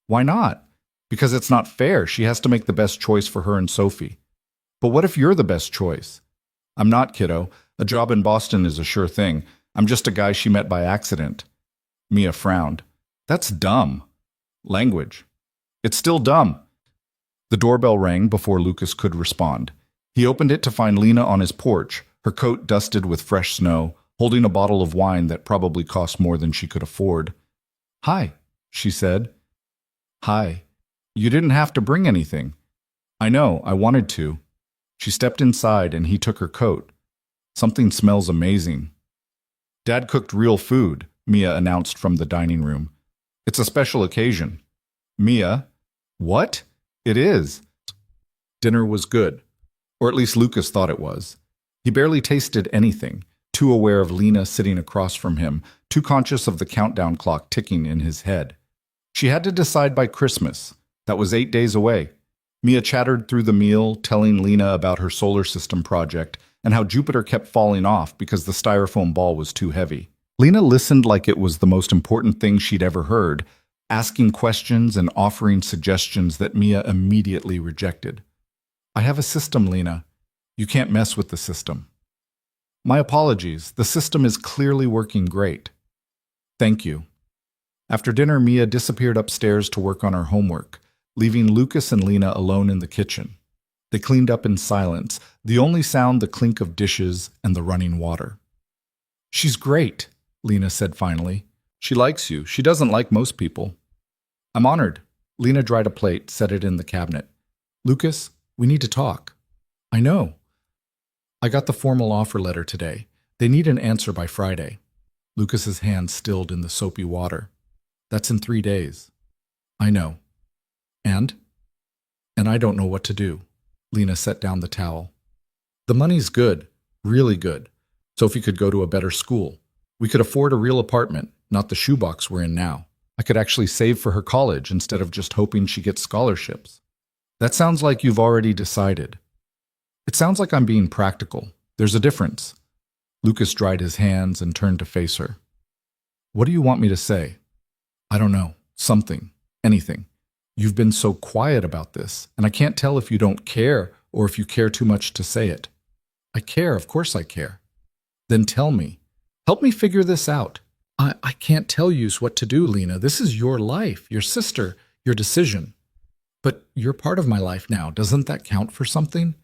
Why not? Because it's not fair. She has to make the best choice for her and Sophie. But what if you're the best choice? I'm not, kiddo. A job in Boston is a sure thing. I'm just a guy she met by accident. Mia frowned. That's dumb. Language. It's still dumb. The doorbell rang before Lucas could respond. He opened it to find Lena on his porch, her coat dusted with fresh snow, holding a bottle of wine that probably cost more than she could afford. Hi, she said. Hi. You didn't have to bring anything. I know, I wanted to. She stepped inside and he took her coat. Something smells amazing. Dad cooked real food, Mia announced from the dining room. It's a special occasion. Mia, what? It is. Dinner was good, or at least Lucas thought it was. He barely tasted anything, too aware of Lena sitting across from him, too conscious of the countdown clock ticking in his head. She had to decide by Christmas. That was 8 days away. Mia chattered through the meal, telling Lena about her solar system project and how Jupiter kept falling off because the styrofoam ball was too heavy. Lena listened like it was the most important thing she'd ever heard, asking questions and offering suggestions that Mia immediately rejected. I have a system, Lena. You can't mess with the system. My apologies. The system is clearly working great. Thank you. After dinner, Mia disappeared upstairs to work on her homework, leaving Lucas and Lena alone in the kitchen. They cleaned up in silence, the only sound the clink of dishes and the running water. She's great, Lena said finally. She likes you. She doesn't like most people. I'm honored. Lena dried a plate, set it in the cabinet. Lucas, we need to talk. I know. I got the formal offer letter today. They need an answer by Friday. Lucas's hand stilled in the soapy water. That's in 3 days. I know. And I don't know what to do. Lena set down the towel. The money's good, really good. Sophie could go to a better school. We could afford a real apartment, not the shoebox we're in now. I could actually save for her college instead of just hoping she gets scholarships. That sounds like you've already decided. It sounds like I'm being practical. There's a difference. Lucas dried his hands and turned to face her. What do you want me to say? I don't know. Something. Anything. You've been so quiet about this, and I can't tell if you don't care or if you care too much to say it. I care, of course I care. Then tell me. Help me figure this out. I can't tell you what to do, Lena. This is your life, your sister, your decision. But you're part of my life now. Doesn't that count for something?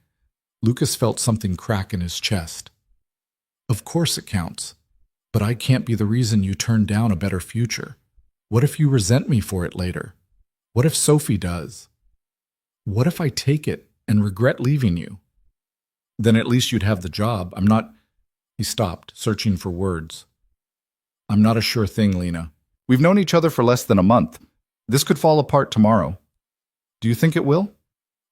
Lucas felt something crack in his chest. Of course it counts. But I can't be the reason you turn down a better future. What if you resent me for it later? What if Sophie does? What if I take it and regret leaving you? Then at least you'd have the job. He stopped, searching for words. I'm not a sure thing, Lena. We've known each other for less than a month. This could fall apart tomorrow. Do you think it will?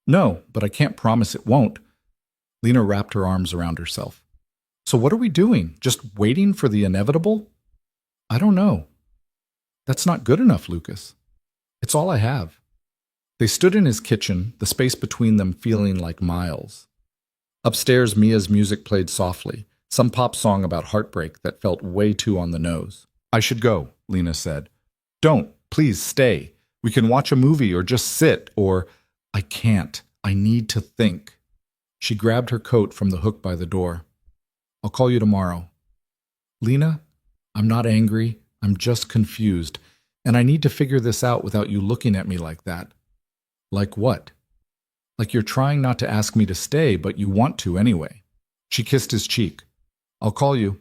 No, but I can't promise it won't. Lena wrapped her arms around herself. So what are we doing? Just waiting for the inevitable? I don't know. That's not good enough, Lucas. It's all I have. They stood in his kitchen, the space between them feeling like miles. Upstairs, Mia's music played softly, some pop song about heartbreak that felt way too on the nose. I should go, Lena said. Don't, please stay. We can watch a movie or just sit, or I can't. I need to think. She grabbed her coat from the hook by the door. I'll call you tomorrow. Lena, I'm not angry. I'm just confused. And I need to figure this out without you looking at me like that. Like what? Like you're trying not to ask me to stay, but you want to anyway. She kissed his cheek. I'll call you.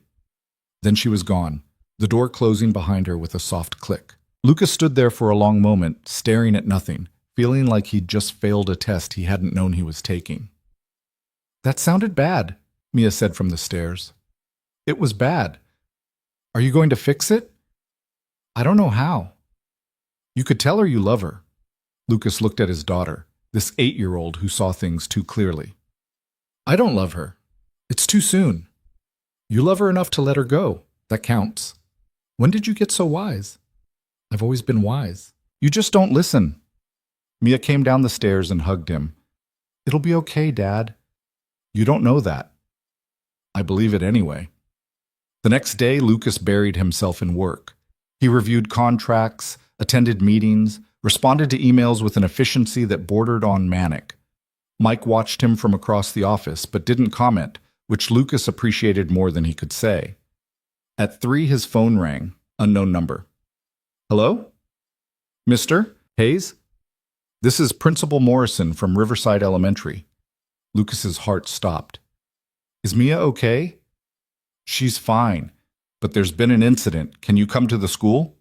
Then she was gone, the door closing behind her with a soft click. Lucas stood there for a long moment, staring at nothing, feeling like he'd just failed a test he hadn't known he was taking. That sounded bad, Mia said from the stairs. It was bad. Are you going to fix it? I don't know how. You could tell her you love her. Lucas looked at his daughter, this 8-year-old who saw things too clearly. I don't love her. It's too soon. You love her enough to let her go. That counts. When did you get so wise? I've always been wise. You just don't listen. Mia came down the stairs and hugged him. It'll be okay, Dad. You don't know that. I believe it anyway. The next day, Lucas buried himself in work. He reviewed contracts, attended meetings, responded to emails with an efficiency that bordered on manic. Mike watched him from across the office, but didn't comment, which Lucas appreciated more than he could say. At 3, his phone rang, unknown number. Hello? Mr. Hayes? This is Principal Morrison from Riverside Elementary. Lucas's heart stopped. Is Mia okay? She's fine, but there's been an incident. Can you come to the school?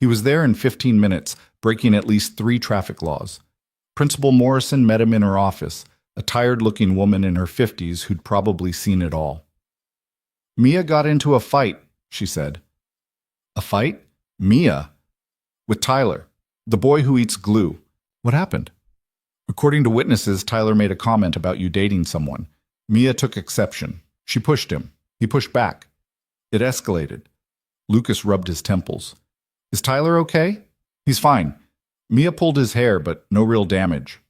He was there in 15 minutes, breaking at least 3 traffic laws. Principal Morrison met him in her office, a tired-looking woman in her 50s who'd probably seen it all. Mia got into a fight, she said. A fight? Mia? With Tyler. The boy who eats glue. What happened? According to witnesses, Tyler made a comment about you dating someone. Mia took exception. She pushed him. He pushed back. It escalated. Lucas rubbed his temples. Is Tyler okay? He's fine. Mia pulled his hair, but no real damage.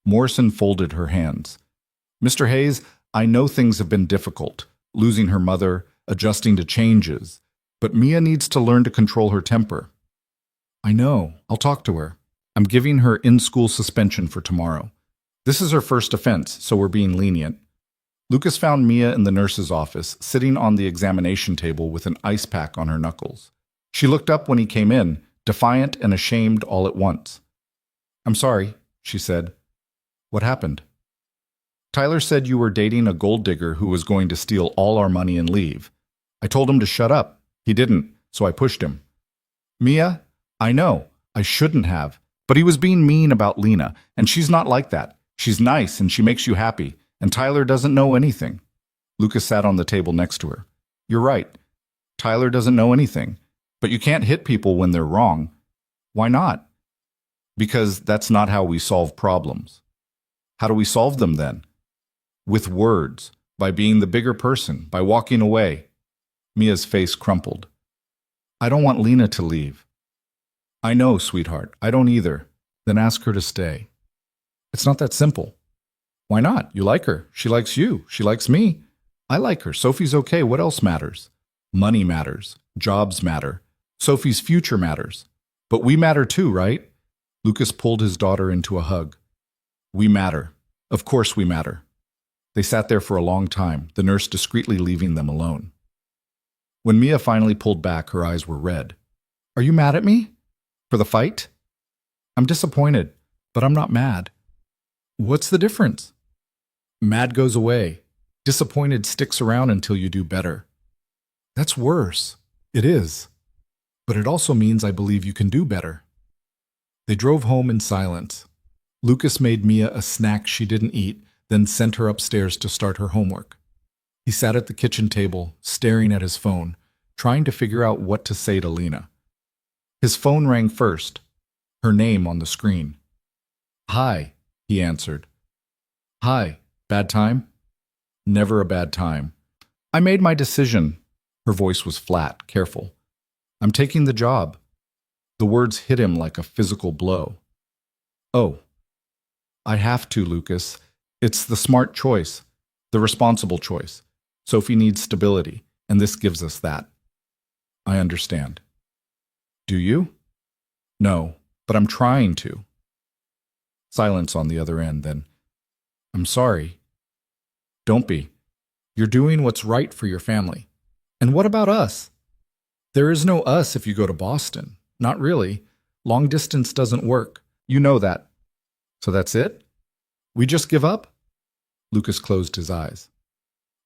Morrison folded her hands. Mr. Hayes, I know things have been difficult, losing her mother, adjusting to changes, but Mia needs to learn to control her temper. I know. I'll talk to her. I'm giving her in-school suspension for tomorrow. This is her first offense, so we're being lenient. Lucas found Mia in the nurse's office, sitting on the examination table with an ice pack on her knuckles. She looked up when he came in, defiant and ashamed all at once. I'm sorry, she said. What happened? Tyler said you were dating a gold digger who was going to steal all our money and leave. I told him to shut up. He didn't, so I pushed him. Mia, I know, I shouldn't have, but he was being mean about Lena, and she's not like that. She's nice and she makes you happy, and Tyler doesn't know anything. Lucas sat on the table next to her. You're right. Tyler doesn't know anything, but you can't hit people when they're wrong. Why not? Because that's not how we solve problems. How do we solve them then? With words, by being the bigger person, by walking away. Mia's face crumpled. I don't want Lena to leave. I know, sweetheart. I don't either. Then ask her to stay. It's not that simple. Why not? You like her. She likes you. She likes me. I like her. Sophie's okay. What else matters? Money matters. Jobs matter. Sophie's future matters. But we matter too, right? Lucas pulled his daughter into a hug. We matter. Of course we matter. They sat there for a long time, the nurse discreetly leaving them alone. When Mia finally pulled back, her eyes were red. Are you mad at me? For the fight? I'm disappointed, but I'm not mad. What's the difference? Mad goes away. Disappointed sticks around until you do better. That's worse. It is. But it also means I believe you can do better. They drove home in silence. Lucas made Mia a snack she didn't eat, then sent her upstairs to start her homework. He sat at the kitchen table, staring at his phone, trying to figure out what to say to Lena. His phone rang first, her name on the screen. Hi, he answered. Hi, bad time? Never a bad time. I made my decision. Her voice was flat, careful. I'm taking the job. The words hit him like a physical blow. Oh. I have to, Lucas. It's the smart choice, the responsible choice. Sophie needs stability, and this gives us that. I understand. Do you? No, but I'm trying to. Silence on the other end, then. I'm sorry. Don't be. You're doing what's right for your family. And what about us? There is no us if you go to Boston. Not really. Long distance doesn't work. You know that. So that's it? We just give up? Lucas closed his eyes.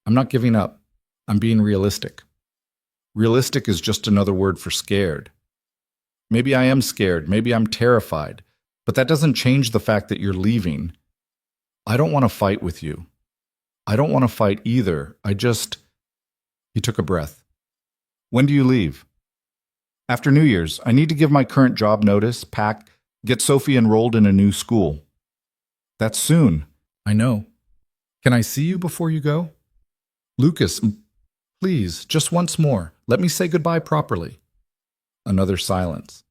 I'm not giving up. I'm being realistic. Realistic is just another word for scared. Maybe I am scared. Maybe I'm terrified. But that doesn't change the fact that you're leaving. I don't want to fight with you. I don't want to fight either. He took a breath. When do you leave? After New Year's. I need to give my current job notice, pack, get Sophie enrolled in a new school. That's soon. I know. Can I see you before you go? Lucas, please, just once more. Let me say goodbye properly. Another silence.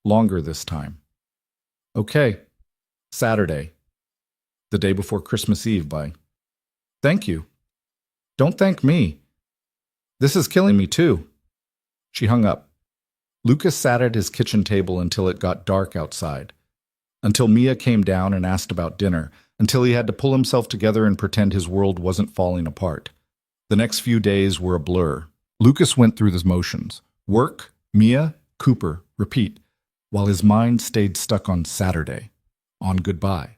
Longer this time. Okay. Saturday. The day before Christmas Eve, bye. Thank you. Don't thank me. This is killing me too. She hung up. Lucas sat at his kitchen table until it got dark outside. Until Mia came down and asked about dinner, until he had to pull himself together and pretend his world wasn't falling apart. The next few days were a blur. Lucas went through the motions. Work, Mia, Cooper, repeat, while his mind stayed stuck on Saturday, on goodbye,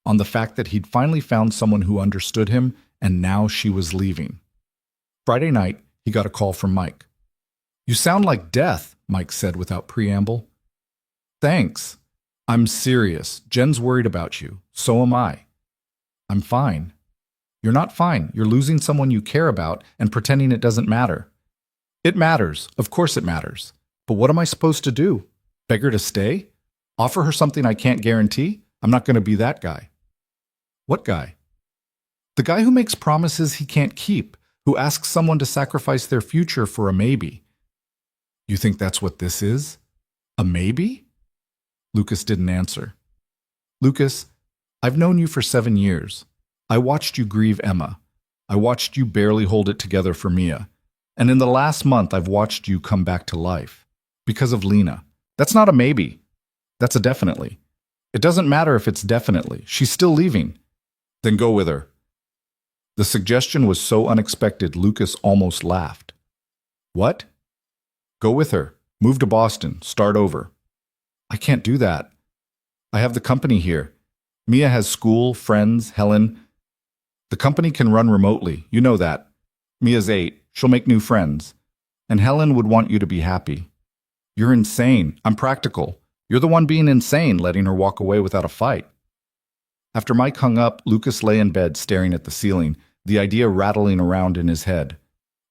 on the fact that he'd finally found someone who understood him, and now she was leaving. Friday night, he got a call from Mike. You sound like death, Mike said without preamble. Thanks. I'm serious. Jen's worried about you. So am I. I'm fine. You're not fine. You're losing someone you care about and pretending it doesn't matter. It matters. Of course it matters. But what am I supposed to do? Beg her to stay? Offer her something I can't guarantee? I'm not going to be that guy. What guy? The guy who makes promises he can't keep, who asks someone to sacrifice their future for a maybe. You think that's what this is? A maybe? Lucas didn't answer. Lucas, I've known you for 7 years. I watched you grieve Emma. I watched you barely hold it together for Mia. And in the last month, I've watched you come back to life. Because of Lena. That's not a maybe. That's a definitely. It doesn't matter if it's definitely. She's still leaving. Then go with her. The suggestion was so unexpected, Lucas almost laughed. What? Go with her. Move to Boston. Start over. I can't do that. I have the company here. Mia has school, friends, Helen. The company can run remotely. You know that. Mia's 8. She'll make new friends. And Helen would want you to be happy. You're insane. I'm practical. You're the one being insane, letting her walk away without a fight. After Mike hung up, Lucas lay in bed staring at the ceiling, the idea rattling around in his head.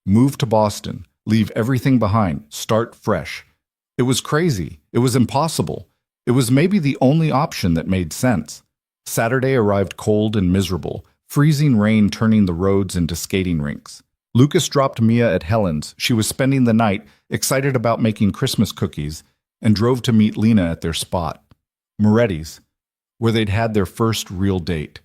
Move to Boston. Leave everything behind. Start fresh. It was crazy. It was impossible. It was maybe the only option that made sense. Saturday arrived cold and miserable, freezing rain turning the roads into skating rinks. Lucas dropped Mia at Helen's. She was spending the night, excited about making Christmas cookies, and drove to meet Lena at their spot, Moretti's, where they'd had their first real date.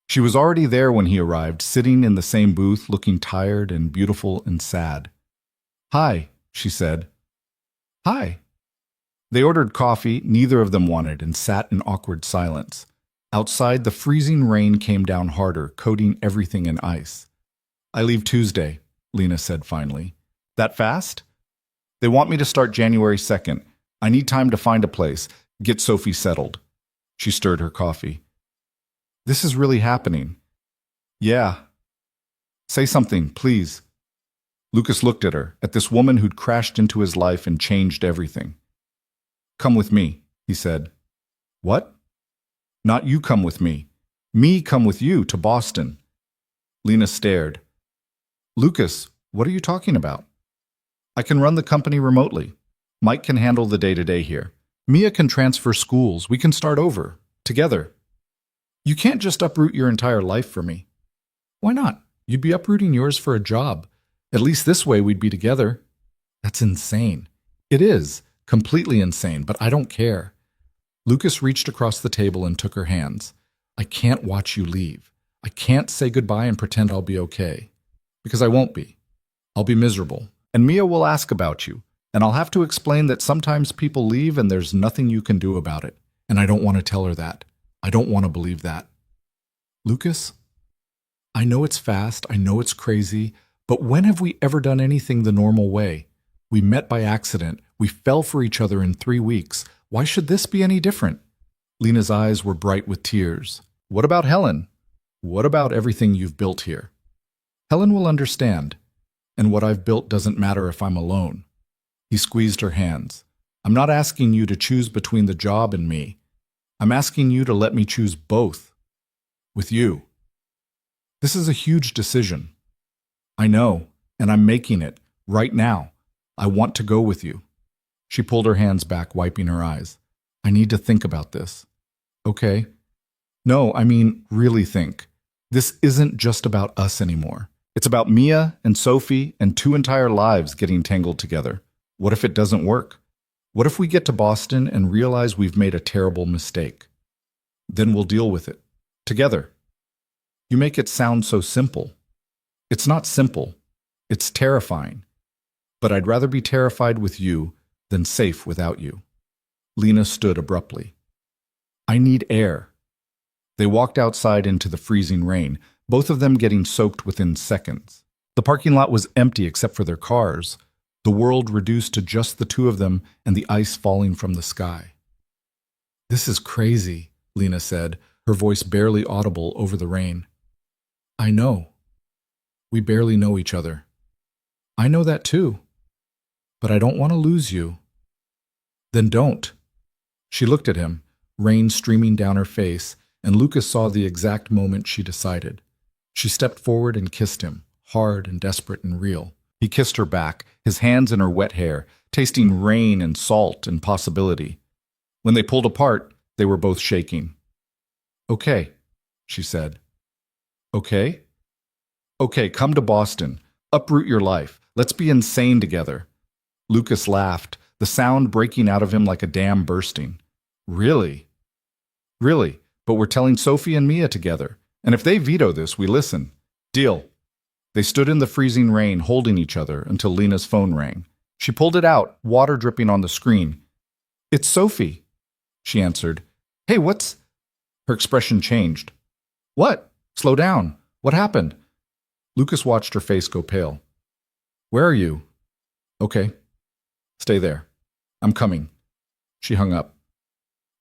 She was already there when he arrived, sitting in the same booth, looking tired and beautiful and sad. Hi, she said. Hi. They ordered coffee neither of them wanted and sat in awkward silence. Outside, the freezing rain came down harder, coating everything in ice. I leave Tuesday, Lena said finally. That fast? They want me to start January 2nd. I need time to find a place, get Sophie settled. She stirred her coffee. This is really happening. Yeah. Say something, please. Lucas looked at her, at this woman who'd crashed into his life and changed everything. Come with me, he said. What? Not you come with me. Me come with you to Boston. Lena stared. Lucas, what are you talking about? I can run the company remotely. Mike can handle the day-to-day here. Mia can transfer schools. We can start over. Together. You can't just uproot your entire life for me. Why not? You'd be uprooting yours for a job. At least this way we'd be together. That's insane. It is. Completely insane, but I don't care. Lucas reached across the table and took her hands. I can't watch you leave. I can't say goodbye and pretend I'll be okay. Because I won't be. I'll be miserable. And Mia will ask about you. And I'll have to explain that sometimes people leave and there's nothing you can do about it. And I don't want to tell her that. I don't want to believe that. Lucas, I know it's fast. I know it's crazy. But when have we ever done anything the normal way? We met by accident. We fell for each other in 3 weeks. Why should this be any different? Lena's eyes were bright with tears. What about Helen? What about everything you've built here? Helen will understand. And what I've built doesn't matter if I'm alone. He squeezed her hands. I'm not asking you to choose between the job and me. I'm asking you to let me choose both. With you. This is a huge decision. I know, and I'm making it, right now. I want to go with you. She pulled her hands back, wiping her eyes. I need to think about this. Okay. No, I mean, really think. This isn't just about us anymore. It's about Mia and Sophie and 2 entire lives getting tangled together. What if it doesn't work? What if we get to Boston and realize we've made a terrible mistake? Then we'll deal with it. Together. You make it sound so simple. It's not simple. It's terrifying. But I'd rather be terrified with you than safe without you. Lena stood abruptly. I need air. They walked outside into the freezing rain, both of them getting soaked within seconds. The parking lot was empty except for their cars, the world reduced to just the 2 of them and the ice falling from the sky. This is crazy, Lena said, her voice barely audible over the rain. I know. We barely know each other. I know that too. But I don't want to lose you. Then don't. She looked at him, rain streaming down her face, and Lucas saw the exact moment she decided. She stepped forward and kissed him, hard and desperate and real. He kissed her back, his hands in her wet hair, tasting rain and salt and possibility. When they pulled apart, they were both shaking. Okay, she said. Okay? Okay, come to Boston. Uproot your life. Let's be insane together. Lucas laughed, the sound breaking out of him like a dam bursting. Really? Really, but we're telling Sophie and Mia together. And if they veto this, we listen. Deal. They stood in the freezing rain, holding each other, until Lena's phone rang. She pulled it out, water dripping on the screen. It's Sophie, she answered. Hey, what's... Her expression changed. What? Slow down. What happened? Lucas watched her face go pale. Where are you? Okay. Stay there. I'm coming. She hung up.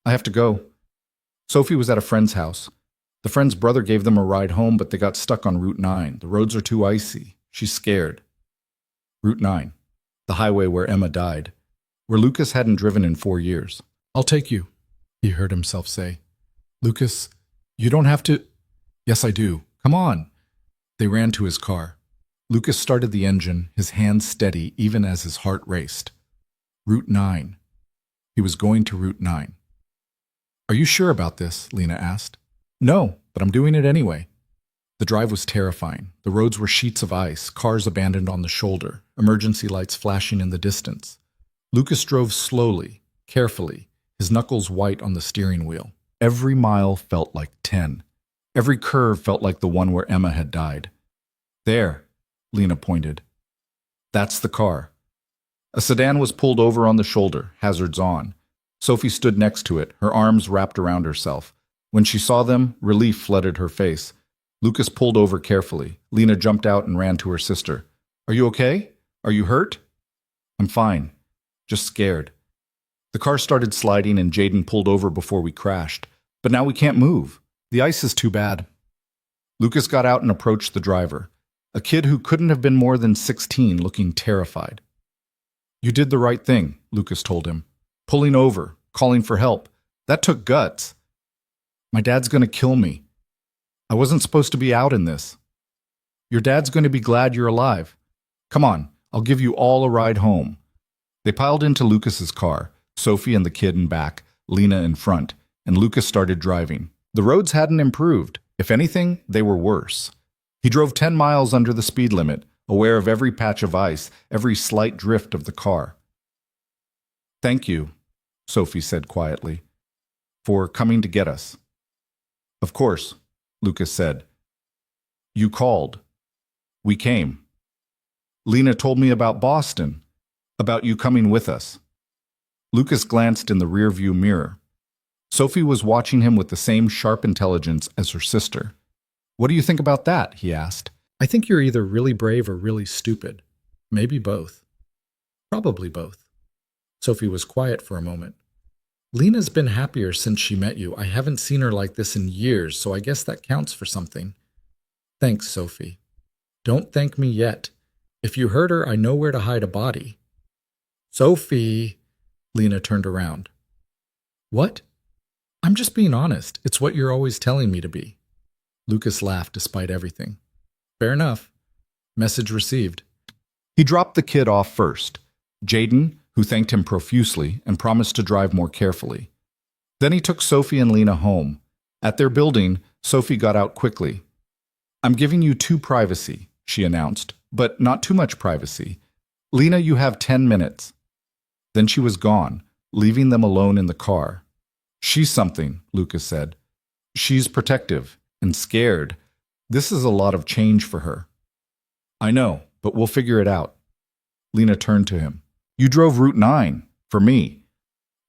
I have to go. Sophie was at a friend's house. The friend's brother gave them a ride home, but they got stuck on Route 9. The roads are too icy. She's scared. Route 9, the highway where Emma died, where Lucas hadn't driven in 4 years. I'll take you, he heard himself say. Lucas, you don't have to... Yes, I do. Come on. They ran to his car. Lucas started the engine, his hands steady even as his heart raced. Route 9. He was going to Route 9. Are you sure about this? Lena asked. No, but I'm doing it anyway. The drive was terrifying. The roads were sheets of ice, cars abandoned on the shoulder, emergency lights flashing in the distance. Lucas drove slowly, carefully, his knuckles white on the steering wheel. Every mile felt like 10. Every curve felt like the one where Emma had died. There, Lena pointed. That's the car. A sedan was pulled over on the shoulder, hazards on. Sophie stood next to it, her arms wrapped around herself. When she saw them, relief flooded her face. Lucas pulled over carefully. Lena jumped out and ran to her sister. Are you okay? Are you hurt? I'm fine. Just scared. The car started sliding and Jaden pulled over before we crashed. But now we can't move. The ice is too bad. Lucas got out and approached the driver, a kid who couldn't have been more than 16, looking terrified. You did the right thing, Lucas told him. Pulling over, calling for help. That took guts. My dad's going to kill me. I wasn't supposed to be out in this. Your dad's going to be glad you're alive. Come on, I'll give you all a ride home. They piled into Lucas's car, Sophie and the kid in back, Lena in front, and Lucas started driving. The roads hadn't improved. If anything, they were worse. He drove 10 miles under the speed limit, aware of every patch of ice, every slight drift of the car. Thank you, Sophie said quietly, for coming to get us. Of course, Lucas said. You called. We came. Lena told me about Boston, about you coming with us. Lucas glanced in the rearview mirror. Sophie was watching him with the same sharp intelligence as her sister. What do you think about that? He asked. I think you're either really brave or really stupid. Maybe both. Probably both. Sophie was quiet for a moment. Lena's been happier since she met you. I haven't seen her like this in years, so I guess that counts for something. Thanks, Sophie. Don't thank me yet. If you hurt her, I know where to hide a body. Sophie! Lena turned around. What? I'm just being honest. It's what you're always telling me to be. Lucas laughed despite everything. Fair enough. Message received. He dropped the kid off first. Jaden, who thanked him profusely and promised to drive more carefully. Then he took Sophie and Lena home. At their building, Sophie got out quickly. I'm giving you 2 privacy, she announced, but not too much privacy. Lena, you have 10 minutes. Then she was gone, leaving them alone in the car. She's something, Lucas said. She's protective and scared. This is a lot of change for her. I know, but we'll figure it out. Lena turned to him. You drove Route 9, for me,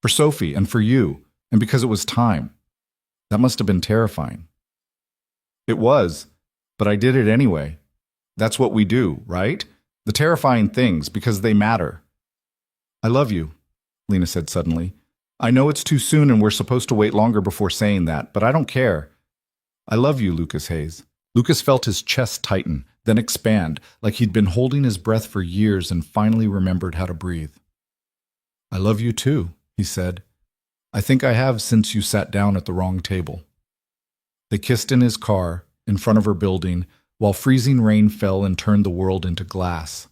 for Sophie, and for you, and because it was time. That must have been terrifying. It was, but I did it anyway. That's what we do, right? The terrifying things, because they matter. I love you, Lena said suddenly. I know it's too soon and we're supposed to wait longer before saying that, but I don't care. I love you, Lucas Hayes. Lucas felt his chest tighten, then expand, like he'd been holding his breath for years and finally remembered how to breathe. I love you too, he said. I think I have since you sat down at the wrong table. They kissed in his car, in front of her building, while freezing rain fell and turned the world into glass.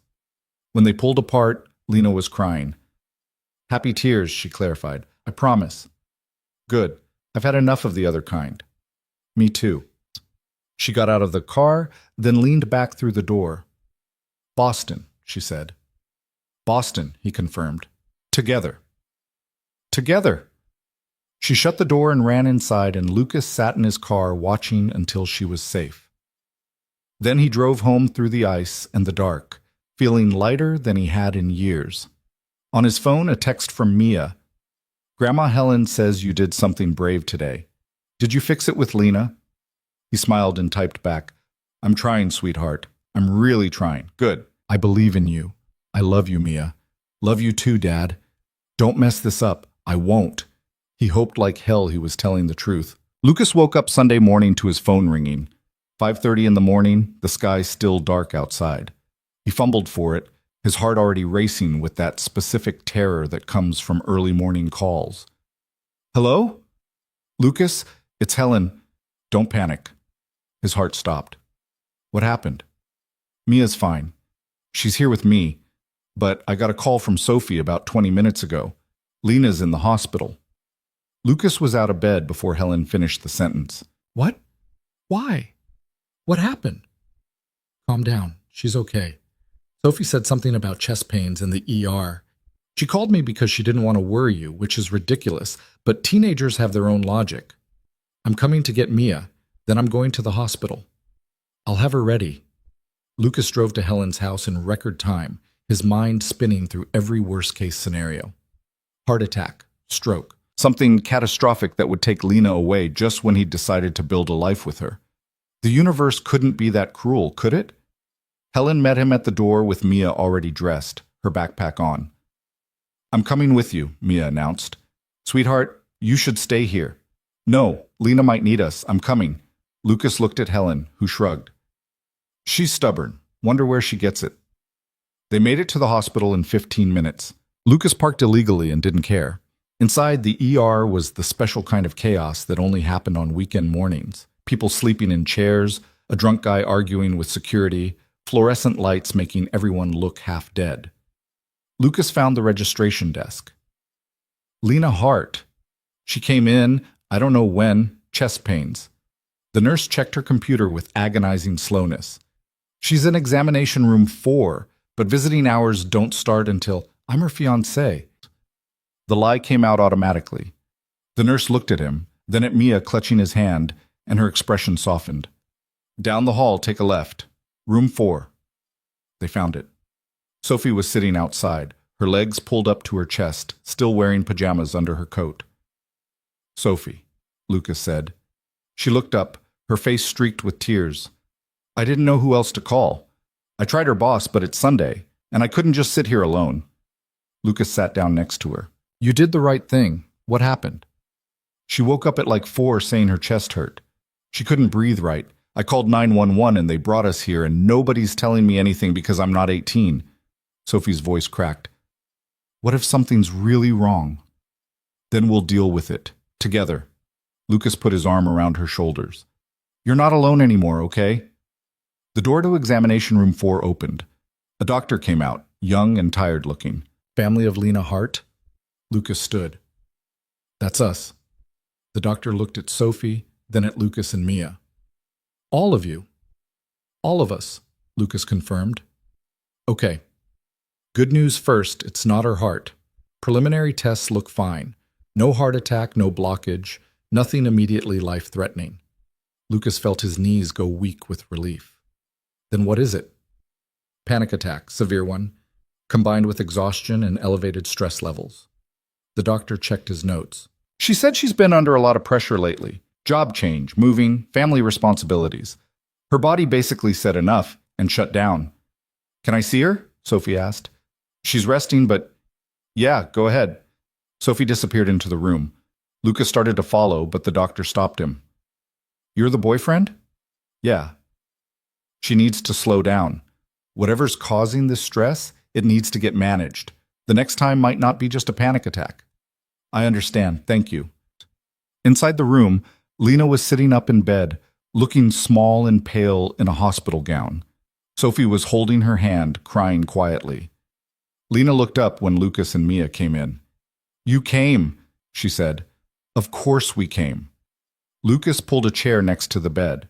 When they pulled apart, Lena was crying. Happy tears, she clarified. I promise. Good. I've had enough of the other kind. Me too. She got out of the car, then leaned back through the door. Boston, she said. Boston, he confirmed. Together. Together. She shut the door and ran inside, and Lucas sat in his car watching until she was safe. Then he drove home through the ice and the dark, feeling lighter than he had in years. On his phone, a text from Mia. Grandma Helen says you did something brave today. Did you fix it with Lena? He smiled and typed back, I'm trying, sweetheart. I'm really trying. Good. I believe in you. I love you, Mia. Love you too, Dad. Don't mess this up. I won't. He hoped like hell he was telling the truth. Lucas woke up Sunday morning to his phone ringing. 5:30 in the morning, the sky still dark outside. He fumbled for it, his heart already racing with that specific terror that comes from early morning calls. Hello? Lucas, it's Helen. Don't panic. His heart stopped. What happened? Mia's fine. She's here with me, but I got a call from Sophie about 20 minutes ago. Lena's in the hospital. Lucas was out of bed before Helen finished the sentence. What? Why? What happened? Calm down. She's okay. Sophie said something about chest pains in the ER. She called me because she didn't want to worry you, which is ridiculous, but teenagers have their own logic. I'm coming to get Mia, then I'm going to the hospital. I'll have her ready. Lucas drove to Helen's house in record time, his mind spinning through every worst-case scenario. Heart attack, stroke, something catastrophic that would take Lena away just when he decided to build a life with her. The universe couldn't be that cruel, could it? Helen met him at the door with Mia already dressed, her backpack on. I'm coming with you, Mia announced. Sweetheart, you should stay here. No, Lena might need us. I'm coming. Lucas looked at Helen, who shrugged. She's stubborn. Wonder where she gets it. They made it to the hospital in 15 minutes. Lucas parked illegally and didn't care. Inside, the ER was the special kind of chaos that only happened on weekend mornings. People sleeping in chairs, a drunk guy arguing with security, fluorescent lights making everyone look half dead. Lucas found the registration desk. Lena Hart. She came in, I don't know when, chest pains. The nurse checked her computer with agonizing slowness. She's in examination room 4, but visiting hours don't start until I'm her fiancé. The lie came out automatically. The nurse looked at him, then at Mia clutching his hand, and her expression softened. Down the hall, take a left. Room 4. They found it. Sophie was sitting outside, her legs pulled up to her chest, still wearing pajamas under her coat. Sophie, Lucas said. She looked up, her face streaked with tears. I didn't know who else to call. I tried her boss, but it's Sunday, and I couldn't just sit here alone. Lucas sat down next to her. You did the right thing. What happened? She woke up at like 4 saying her chest hurt. She couldn't breathe right. I called 911 and they brought us here, and nobody's telling me anything because I'm not 18. Sophie's voice cracked. What if something's really wrong? Then we'll deal with it. Together. Lucas put his arm around her shoulders. You're not alone anymore, okay? The door to examination room 4 opened. A doctor came out, young and tired looking. Family of Lena Hart? Lucas stood. That's us. The doctor looked at Sophie, then at Lucas and Mia. All of you. All of us, Lucas confirmed. Okay. Good news first, it's not her heart. Preliminary tests look fine. No heart attack, no blockage, nothing immediately life-threatening. Lucas felt his knees go weak with relief. Then what is it? Panic attack, severe one, combined with exhaustion and elevated stress levels. The doctor checked his notes. She said she's been under a lot of pressure lately. Job change, moving, family responsibilities. Her body basically said enough and shut down. Can I see her? Sophie asked. She's resting, but... Yeah, go ahead. Sophie disappeared into the room. Lucas started to follow, but the doctor stopped him. You're the boyfriend? Yeah. She needs to slow down. Whatever's causing this stress, it needs to get managed. The next time might not be just a panic attack. I understand, thank you. Inside the room, Lena was sitting up in bed, looking small and pale in a hospital gown. Sophie was holding her hand, crying quietly. Lena looked up when Lucas and Mia came in. You came, she said. Of course we came. Lucas pulled a chair next to the bed.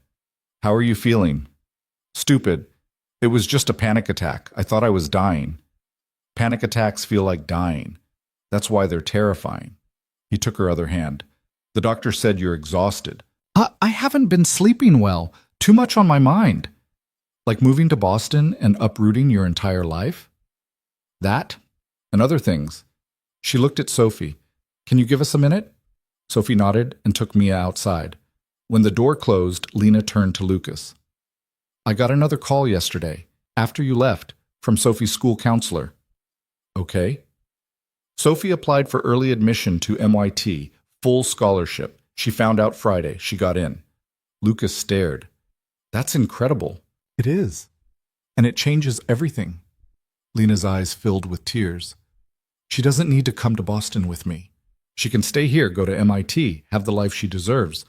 How are you feeling? Stupid. It was just a panic attack. I thought I was dying. Panic attacks feel like dying. That's why they're terrifying. He took her other hand. The doctor said you're exhausted. I haven't been sleeping well. Too much on my mind. Like moving to Boston and uprooting your entire life? That and other things. She looked at Sophie. Can you give us a minute? Sophie nodded and took Mia outside. When the door closed, Lena turned to Lucas. I got another call yesterday, after you left, from Sophie's school counselor. Okay. Sophie applied for early admission to MIT, full scholarship. She found out Friday. She got in. Lucas stared. That's incredible. It is. And it changes everything. Lena's eyes filled with tears. She doesn't need to come to Boston with me. She can stay here, go to MIT, have the life she deserves.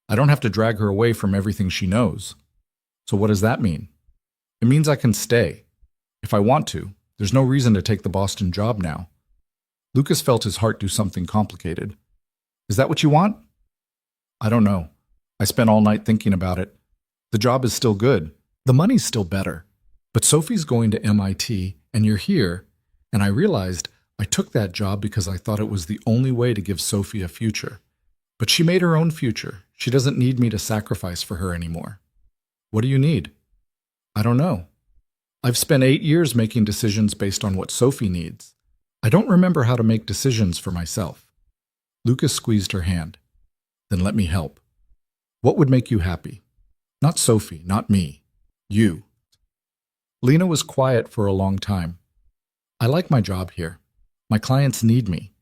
I don't have to drag her away from everything she knows. So what does that mean? It means I can stay. If I want to. There's no reason to take the Boston job now. Lucas felt his heart do something complicated. Is that what you want? I don't know. I spent all night thinking about it. The job is still good. The money's still better. But Sophie's going to MIT, and you're here, and I realized I took that job because I thought it was the only way to give Sophie a future. But she made her own future. She doesn't need me to sacrifice for her anymore. What do you need? I don't know. I've spent 8 years making decisions based on what Sophie needs. I don't remember how to make decisions for myself. Lucas squeezed her hand. Then let me help. What would make you happy? Not Sophie, not me. You. Lena was quiet for a long time. I like my job here. My clients need me.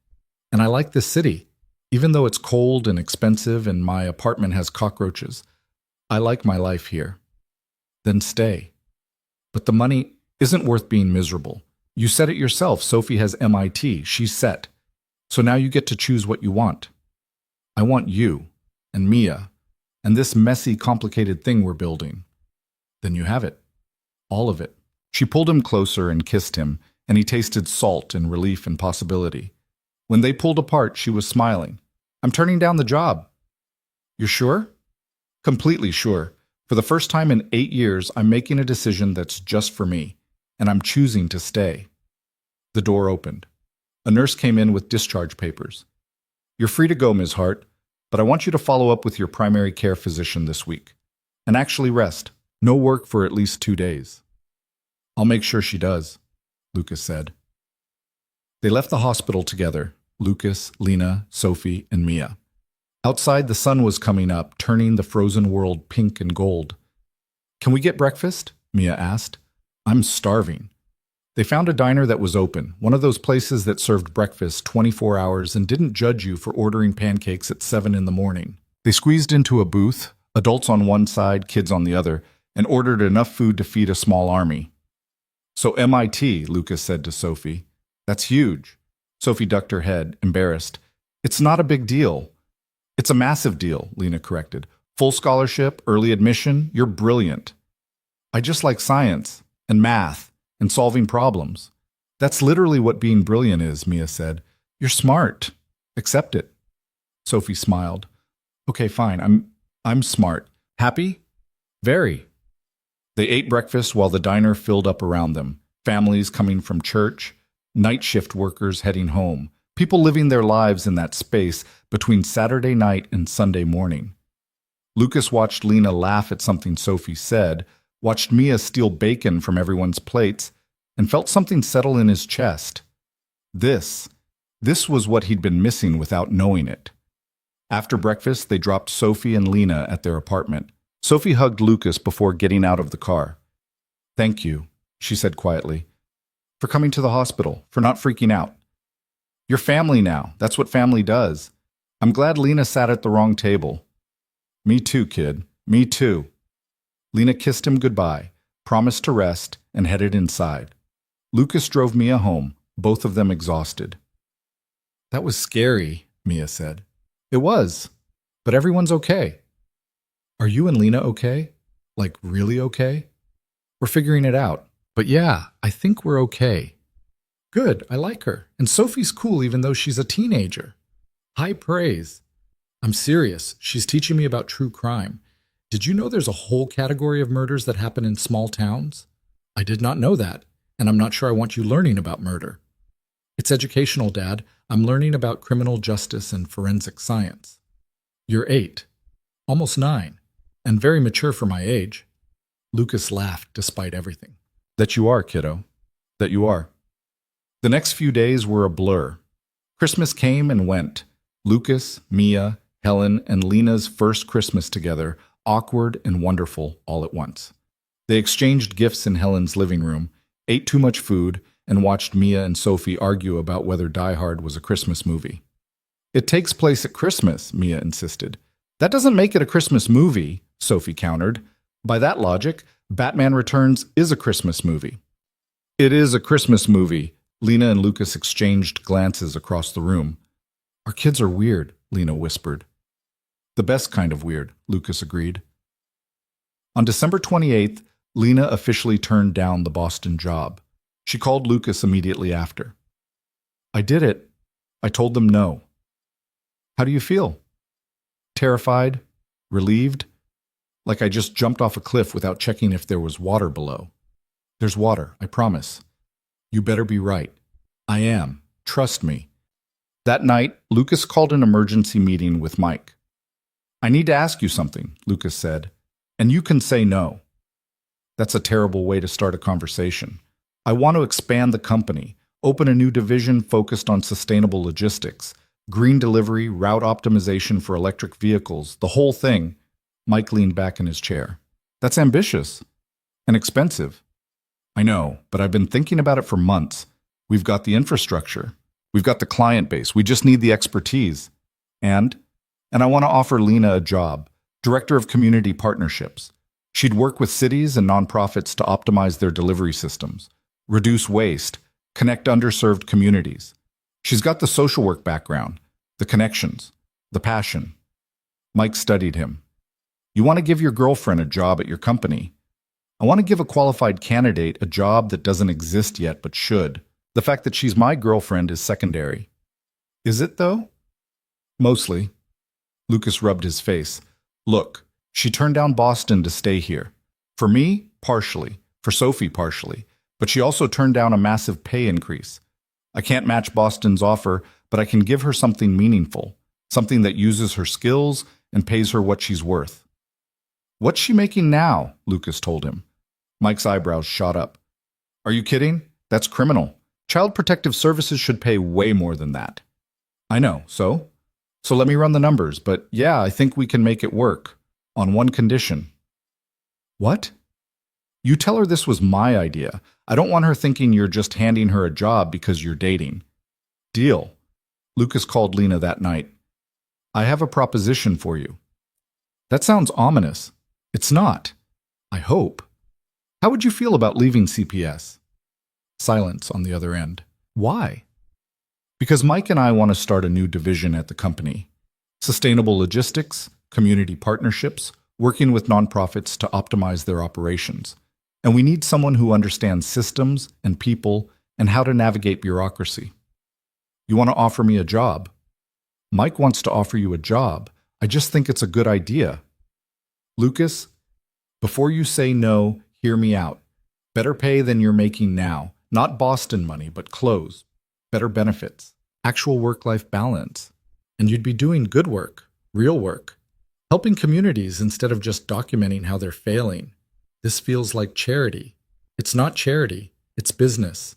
And I like this city. Even though it's cold and expensive and my apartment has cockroaches, I like my life here. Then stay. But the money isn't worth being miserable. You said it yourself, Sophie has MIT. She's set. So now you get to choose what you want. I want you and Mia and this messy, complicated thing we're building. Then you have it. All of it. She pulled him closer and kissed him, and he tasted salt and relief and possibility. When they pulled apart, she was smiling. I'm turning down the job. You're sure? Completely sure. For the first time in 8 years, I'm making a decision that's just for me, and I'm choosing to stay. The door opened. A nurse came in with discharge papers. You're free to go, Ms. Hart, but I want you to follow up with your primary care physician this week. And actually rest. No work for at least 2 days. I'll make sure she does, Lucas said. They left the hospital together, Lucas, Lena, Sophie, and Mia. Outside, the sun was coming up, turning the frozen world pink and gold. Can we get breakfast? Mia asked. I'm starving. They found a diner that was open, one of those places that served breakfast 24 hours and didn't judge you for ordering pancakes at 7 in the morning. They squeezed into a booth, adults on one side, kids on the other, and ordered enough food to feed a small army. So MIT, Lucas said to Sophie. That's huge. Sophie ducked her head, embarrassed. It's not a big deal. It's a massive deal, Lena corrected. Full scholarship, early admission, you're brilliant. I just like science and math and solving problems. That's literally what being brilliant is, Mia said. You're smart. Accept it. Sophie smiled. Okay, fine. I'm smart. Happy? Very. They ate breakfast while the diner filled up around them. Families coming from church, night shift workers heading home, people living their lives in that space between Saturday night and Sunday morning. Lucas watched Lena laugh at something Sophie said, watched Mia steal bacon from everyone's plates, and felt something settle in his chest. This was what he'd been missing without knowing it. After breakfast, they dropped Sophie and Lena at their apartment. Sophie hugged Lucas before getting out of the car. Thank you, she said quietly, for coming to the hospital, for not freaking out. You're family now. That's what family does. I'm glad Lena sat at the wrong table. Me too, kid. Me too. Lena kissed him goodbye, promised to rest, and headed inside. Lucas drove Mia home, both of them exhausted. That was scary, Mia said. It was, but everyone's okay. Are you and Lena okay? Like, really okay? We're figuring it out. But yeah, I think we're okay. Good, I like her. And Sophie's cool even though she's a teenager. High praise. I'm serious. She's teaching me about true crime. Did you know there's a whole category of murders that happen in small towns? I did not know that, and I'm not sure I want you learning about murder. It's educational, Dad. I'm learning about criminal justice and forensic science. You're 8, almost 9, and very mature for my age. Lucas laughed despite everything. That you are, kiddo. That you are. The next few days were a blur. Christmas came and went. Lucas, Mia, Helen, and Lena's first Christmas together, awkward and wonderful all at once. They exchanged gifts in Helen's living room, ate too much food, and watched Mia and Sophie argue about whether Die Hard was a Christmas movie. It takes place at Christmas, Mia insisted. That doesn't make it a Christmas movie, Sophie countered. By that logic, Batman Returns is a Christmas movie. It is a Christmas movie. Lena and Lucas exchanged glances across the room. Our kids are weird, Lena whispered. The best kind of weird, Lucas agreed. On December 28th, Lena officially turned down the Boston job. She called Lucas immediately after. I did it. I told them no. How do you feel? Terrified? Relieved? Like I just jumped off a cliff without checking if there was water below. There's water, I promise. You better be right. I am. Trust me. That night, Lucas called an emergency meeting with Mike. I need to ask you something, Lucas said, and you can say no. That's a terrible way to start a conversation. I want to expand the company, open a new division focused on sustainable logistics, green delivery, route optimization for electric vehicles, the whole thing. Mike leaned back in his chair. That's ambitious and expensive. I know, but I've been thinking about it for months. We've got the infrastructure. We've got the client base. We just need the expertise. And I want to offer Lena a job, Director of Community Partnerships. She'd work with cities and nonprofits to optimize their delivery systems, reduce waste, connect underserved communities. She's got the social work background, the connections, the passion. Mike studied him. You want to give your girlfriend a job at your company. I want to give a qualified candidate a job that doesn't exist yet but should. The fact that she's my girlfriend is secondary. Is it, though? Mostly. Lucas rubbed his face. Look, she turned down Boston to stay here. For me, partially. For Sophie, partially. But she also turned down a massive pay increase. I can't match Boston's offer, but I can give her something meaningful, something that uses her skills and pays her what she's worth. What's she making now? Lucas told him. Mike's eyebrows shot up. Are you kidding? That's criminal. Child Protective Services should pay way more than that. I know, so? So let me run the numbers, but yeah, I think we can make it work. On one condition. What? You tell her this was my idea. I don't want her thinking you're just handing her a job because you're dating. Deal. Lucas called Lena that night. I have a proposition for you. That sounds ominous. It's not. I hope. How would you feel about leaving CPS? Silence on the other end. Why? Because Mike and I want to start a new division at the company. Sustainable logistics, community partnerships, working with nonprofits to optimize their operations. And we need someone who understands systems and people and how to navigate bureaucracy. You want to offer me a job? Mike wants to offer you a job. I just think it's a good idea. Lucas, before you say no, hear me out. Better pay than you're making now. Not Boston money, but clothes. Better benefits. Actual work-life balance. And you'd be doing good work, real work. Helping communities instead of just documenting how they're failing. This feels like charity. It's not charity. It's business.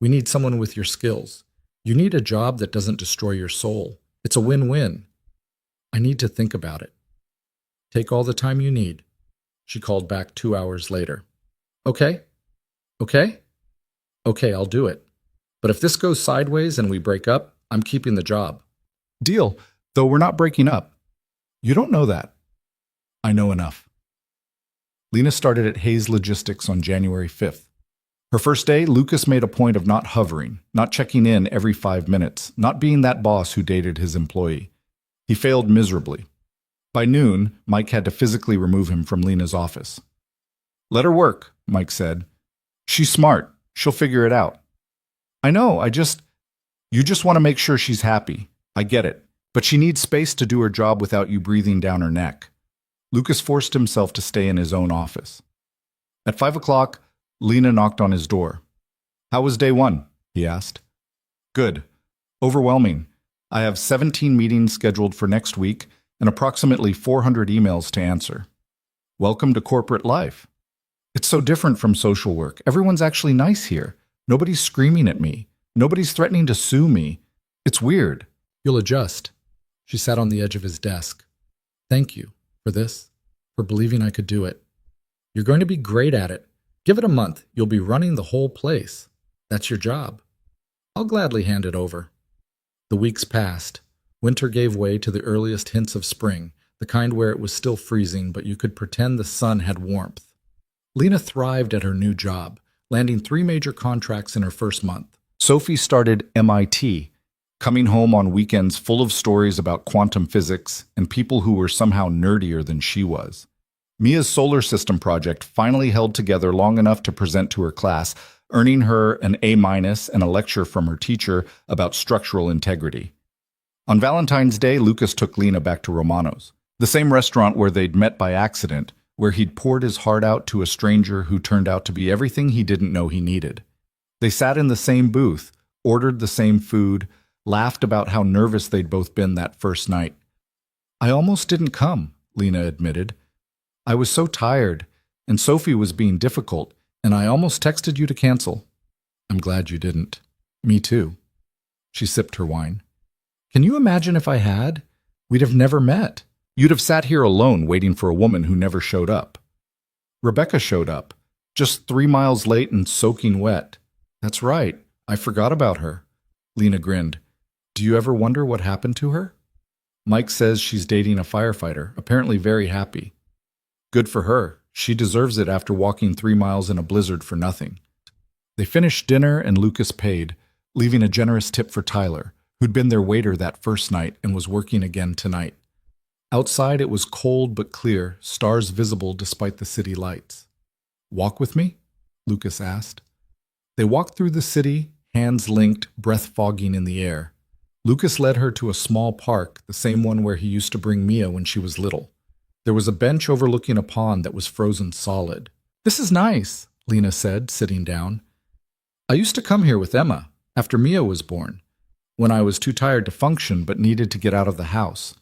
We need someone with your skills. You need a job that doesn't destroy your soul. It's a win-win. I need to think about it. Take all the time you need. She called back 2 hours later. Okay? Okay? Okay, I'll do it. But if this goes sideways and we break up, I'm keeping the job. Deal, though we're not breaking up. You don't know that. I know enough. Lena started at Hayes Logistics on January 5th. Her first day, Lucas made a point of not hovering, not checking in every 5 minutes, not being that boss who dated his employee. He failed miserably. By noon, Mike had to physically remove him from Lena's office. Let her work, Mike said. She's smart. She'll figure it out. I know, you just want to make sure she's happy. I get it. But she needs space to do her job without you breathing down her neck. Lucas forced himself to stay in his own office. At 5 o'clock, Lena knocked on his door. "How was day one?" he asked. "Good. Overwhelming. I have 17 meetings scheduled for next week and approximately 400 emails to answer. Welcome to corporate life. It's so different from social work. Everyone's actually nice here. Nobody's screaming at me. Nobody's threatening to sue me. It's weird." You'll adjust. She sat on the edge of his desk. Thank you for this, for believing I could do it. You're going to be great at it. Give it a month. You'll be running the whole place. That's your job. I'll gladly hand it over. The weeks passed. Winter gave way to the earliest hints of spring, the kind where it was still freezing, but you could pretend the sun had warmth. Lena thrived at her new job, landing 3 major contracts in her first month. Sophie started MIT, coming home on weekends full of stories about quantum physics and people who were somehow nerdier than she was. Mia's solar system project finally held together long enough to present to her class, earning her an A- and a lecture from her teacher about structural integrity. On Valentine's Day, Lucas took Lena back to Romano's, the same restaurant where they'd met by accident, where he'd poured his heart out to a stranger who turned out to be everything he didn't know he needed. They sat in the same booth, ordered the same food, laughed about how nervous they'd both been that first night. "I almost didn't come," Lena admitted. "I was so tired, and Sophie was being difficult, and I almost texted you to cancel." "I'm glad you didn't." "Me too." She sipped her wine. "Can you imagine if I had? We'd have never met. You'd have sat here alone waiting for a woman who never showed up." "Rebecca showed up, just 3 miles late and soaking wet." "That's right. I forgot about her." Lena grinned. "Do you ever wonder what happened to her?" "Mike says she's dating a firefighter, apparently very happy." "Good for her. She deserves it after walking 3 miles in a blizzard for nothing." They finished dinner and Lucas paid, leaving a generous tip for Tyler, who'd been their waiter that first night and was working again tonight. Outside it was cold but clear, stars visible despite the city lights. "Walk with me?" Lucas asked. They walked through the city, hands linked, breath fogging in the air. Lucas led her to a small park, the same one where he used to bring Mia when she was little. There was a bench overlooking a pond that was frozen solid. "This is nice," Lena said, sitting down. "I used to come here with Emma, after Mia was born, when I was too tired to function but needed to get out of the house.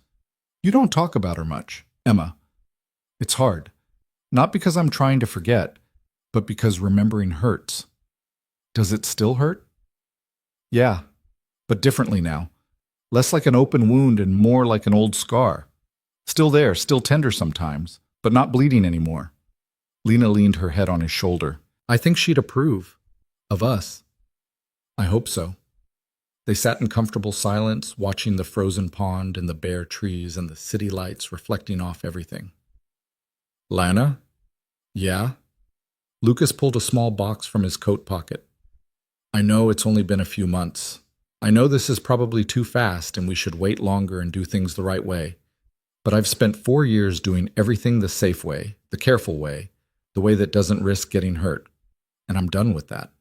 You don't talk about her much, Emma. It's hard. Not because I'm trying to forget, but because remembering hurts." "Does it still hurt?" "Yeah, but differently now. Less like an open wound and more like an old scar. Still there, still tender sometimes, but not bleeding anymore." Lena leaned her head on his shoulder. "I think she'd approve. Of us." "I hope so." They sat in comfortable silence, watching the frozen pond and the bare trees and the city lights reflecting off everything. "Lana?" "Yeah?" Lucas pulled a small box from his coat pocket. "I know it's only been a few months. I know this is probably too fast and we should wait longer and do things the right way. But I've spent 4 years doing everything the safe way, the careful way, the way that doesn't risk getting hurt. And I'm done with that."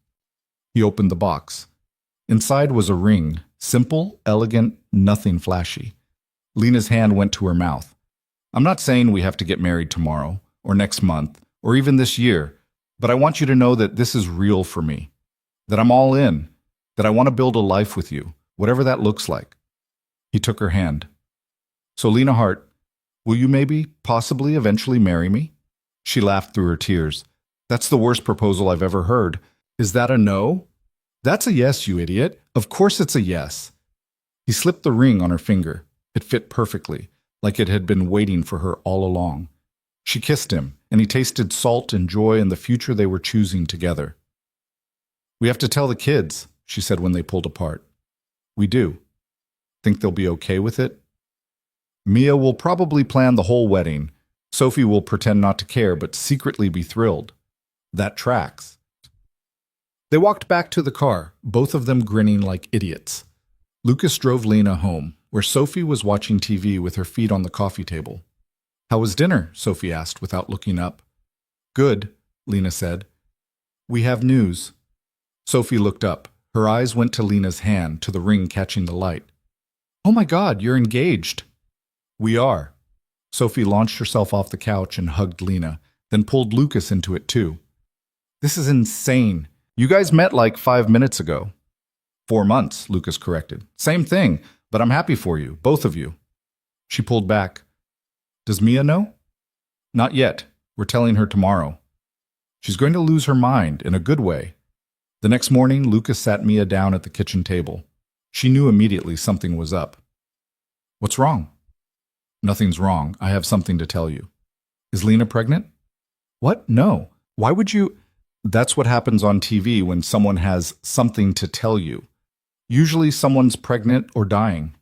He opened the box. Inside was a ring, simple, elegant, nothing flashy. Lena's hand went to her mouth. "I'm not saying we have to get married tomorrow, or next month, or even this year, but I want you to know that this is real for me. That I'm all in. That I want to build a life with you, whatever that looks like." He took her hand. "So Lena Hart, will you maybe, possibly, eventually marry me?" She laughed through her tears. "That's the worst proposal I've ever heard. Is that a no?" "That's a yes, you idiot. Of course it's a yes." He slipped the ring on her finger. It fit perfectly, like it had been waiting for her all along. She kissed him, and he tasted salt and joy in the future they were choosing together. "We have to tell the kids," she said when they pulled apart. "We do. Think they'll be okay with it?" "Mia will probably plan the whole wedding. Sophie will pretend not to care, but secretly be thrilled. That tracks." They walked back to the car, both of them grinning like idiots. Lucas drove Lena home, where Sophie was watching TV with her feet on the coffee table. "How was dinner?" Sophie asked without looking up. "Good," Lena said. "We have news." Sophie looked up. Her eyes went to Lena's hand, to the ring catching the light. Oh my God, you're engaged. We are. Sophie launched herself off the couch and hugged Lena, then pulled Lucas into it too. This is insane. You guys met like 5 minutes ago. 4 months, Lucas corrected. Same thing, but I'm happy for you, both of you. She pulled back. Does Mia know? Not yet. We're telling her tomorrow. She's going to lose her mind in a good way. The next morning, Lucas sat Mia down at the kitchen table. She knew immediately something was up. What's wrong? Nothing's wrong. I have something to tell you. Is Lena pregnant? What? No. Why would you? That's what happens on TV when someone has something to tell you. Usually someone's pregnant or dying.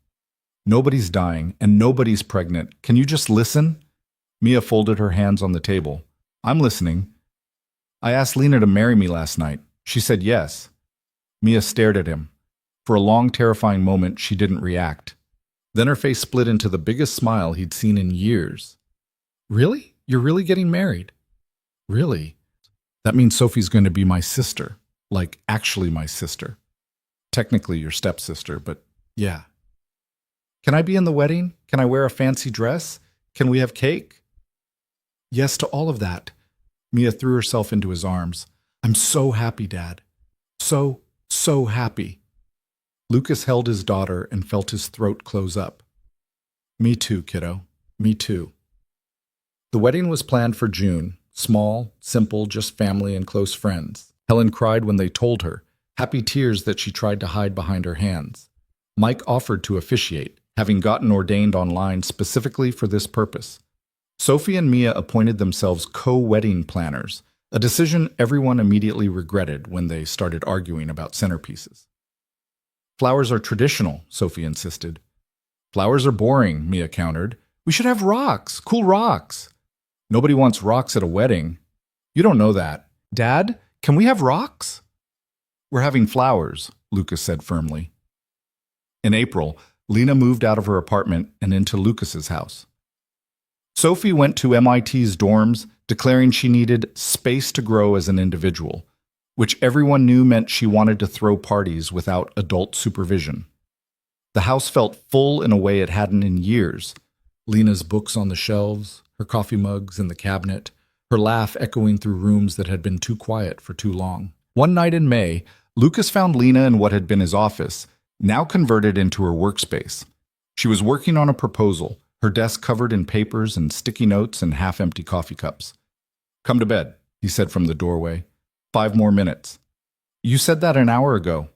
Nobody's dying and nobody's pregnant. Can you just listen? Mia folded her hands on the table. I'm listening. I asked Lena to marry me last night. She said yes. Mia stared at him. For a long, terrifying moment, she didn't react. Then her face split into the biggest smile he'd seen in years. Really? You're really getting married? Really? That means Sophie's going to be my sister. Like, actually my sister. Technically your stepsister, but yeah. Can I be in the wedding? Can I wear a fancy dress? Can we have cake? Yes to all of that. Mia threw herself into his arms. I'm so happy, Dad. So happy. Lucas held his daughter and felt his throat close up. Me too, kiddo. Me too. The wedding was planned for June. Small, simple, just family and close friends. Helen cried when they told her, happy tears that she tried to hide behind her hands. Mike offered to officiate, having gotten ordained online specifically for this purpose. Sophie and Mia appointed themselves co-wedding planners, a decision everyone immediately regretted when they started arguing about centerpieces. Flowers are traditional, Sophie insisted. Flowers are boring, Mia countered. We should have rocks, cool rocks. Nobody wants rocks at a wedding. You don't know that. Dad, can we have rocks? We're having flowers, Lucas said firmly. In April, Lena moved out of her apartment and into Lucas's house. Sophie went to MIT's dorms, declaring she needed space to grow as an individual, which everyone knew meant she wanted to throw parties without adult supervision. The house felt full in a way it hadn't in years. Lena's books on the shelves, her coffee mugs in the cabinet, her laugh echoing through rooms that had been too quiet for too long. One night in May, Lucas found Lena in what had been his office, now converted into her workspace. She was working on a proposal, her desk covered in papers and sticky notes and half-empty coffee cups. Come to bed, he said from the doorway. 5 more minutes. You said that an hour ago.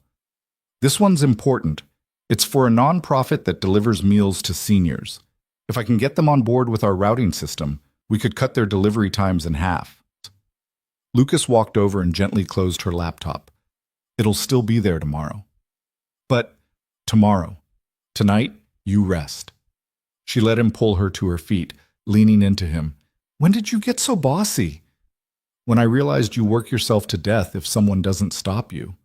This one's important. It's for a nonprofit that delivers meals to seniors. If I can get them on board with our routing system, we could cut their delivery times in half. Lucas walked over and gently closed her laptop. It'll still be there tomorrow. But tomorrow. Tonight, you rest. She let him pull her to her feet, leaning into him. When did you get so bossy? When I realized you work yourself to death if someone doesn't stop you.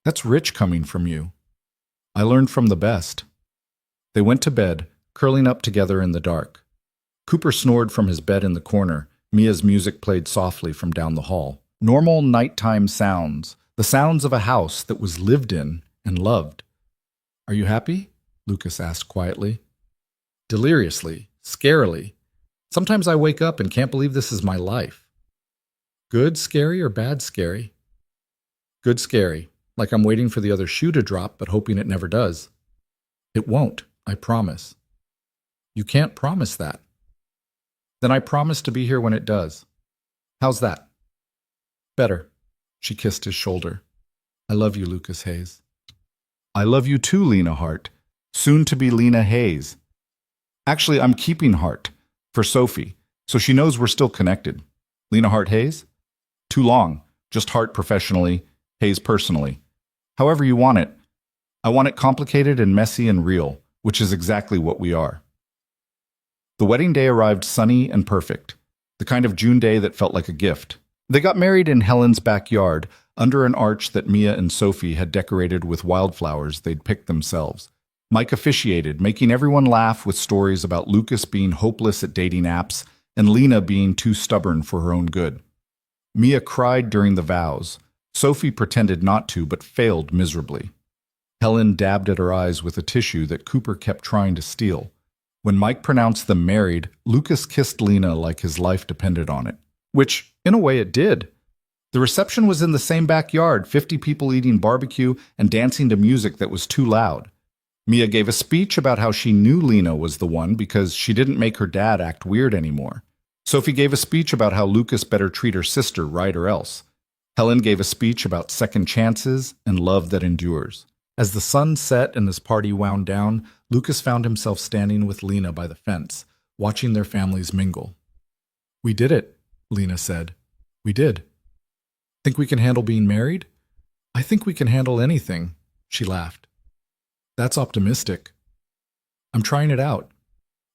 That's rich coming from you. I learned from the best. They went to bed, curling up together in the dark. Cooper snored from his bed in the corner. Mia's music played softly from down the hall. Normal nighttime sounds, the sounds of a house that was lived in and loved. Are you happy? Lucas asked quietly. Deliriously, scarily. Sometimes I wake up and can't believe this is my life. Good scary or bad scary? Good scary, like I'm waiting for the other shoe to drop but hoping it never does. It won't, I promise. You can't promise that. Then I promise to be here when it does. How's that? Better. She kissed his shoulder. I love you, Lucas Hayes. I love you too, Lena Hart. Soon to be Lena Hayes. Actually, I'm keeping Hart for Sophie, so she knows we're still connected. Lena Hart Hayes? Too long. Just Hart professionally, Hayes personally. However you want it. I want it complicated and messy and real, which is exactly what we are. The wedding day arrived sunny and perfect, the kind of June day that felt like a gift. They got married in Helen's backyard, under an arch that Mia and Sophie had decorated with wildflowers they'd picked themselves. Mike officiated, making everyone laugh with stories about Lucas being hopeless at dating apps and Lena being too stubborn for her own good. Mia cried during the vows. Sophie pretended not to, but failed miserably. Helen dabbed at her eyes with a tissue that Cooper kept trying to steal. When Mike pronounced them married, Lucas kissed Lena like his life depended on it. Which, in a way, it did. The reception was in the same backyard, 50 people eating barbecue and dancing to music that was too loud. Mia gave a speech about how she knew Lena was the one because she didn't make her dad act weird anymore. Sophie gave a speech about how Lucas better treat her sister right or else. Helen gave a speech about second chances and love that endures. As the sun set and his party wound down, Lucas found himself standing with Lena by the fence, watching their families mingle. "We did it," Lena said. "We did. Think we can handle being married?" "I think we can handle anything," she laughed. "That's optimistic." "I'm trying it out.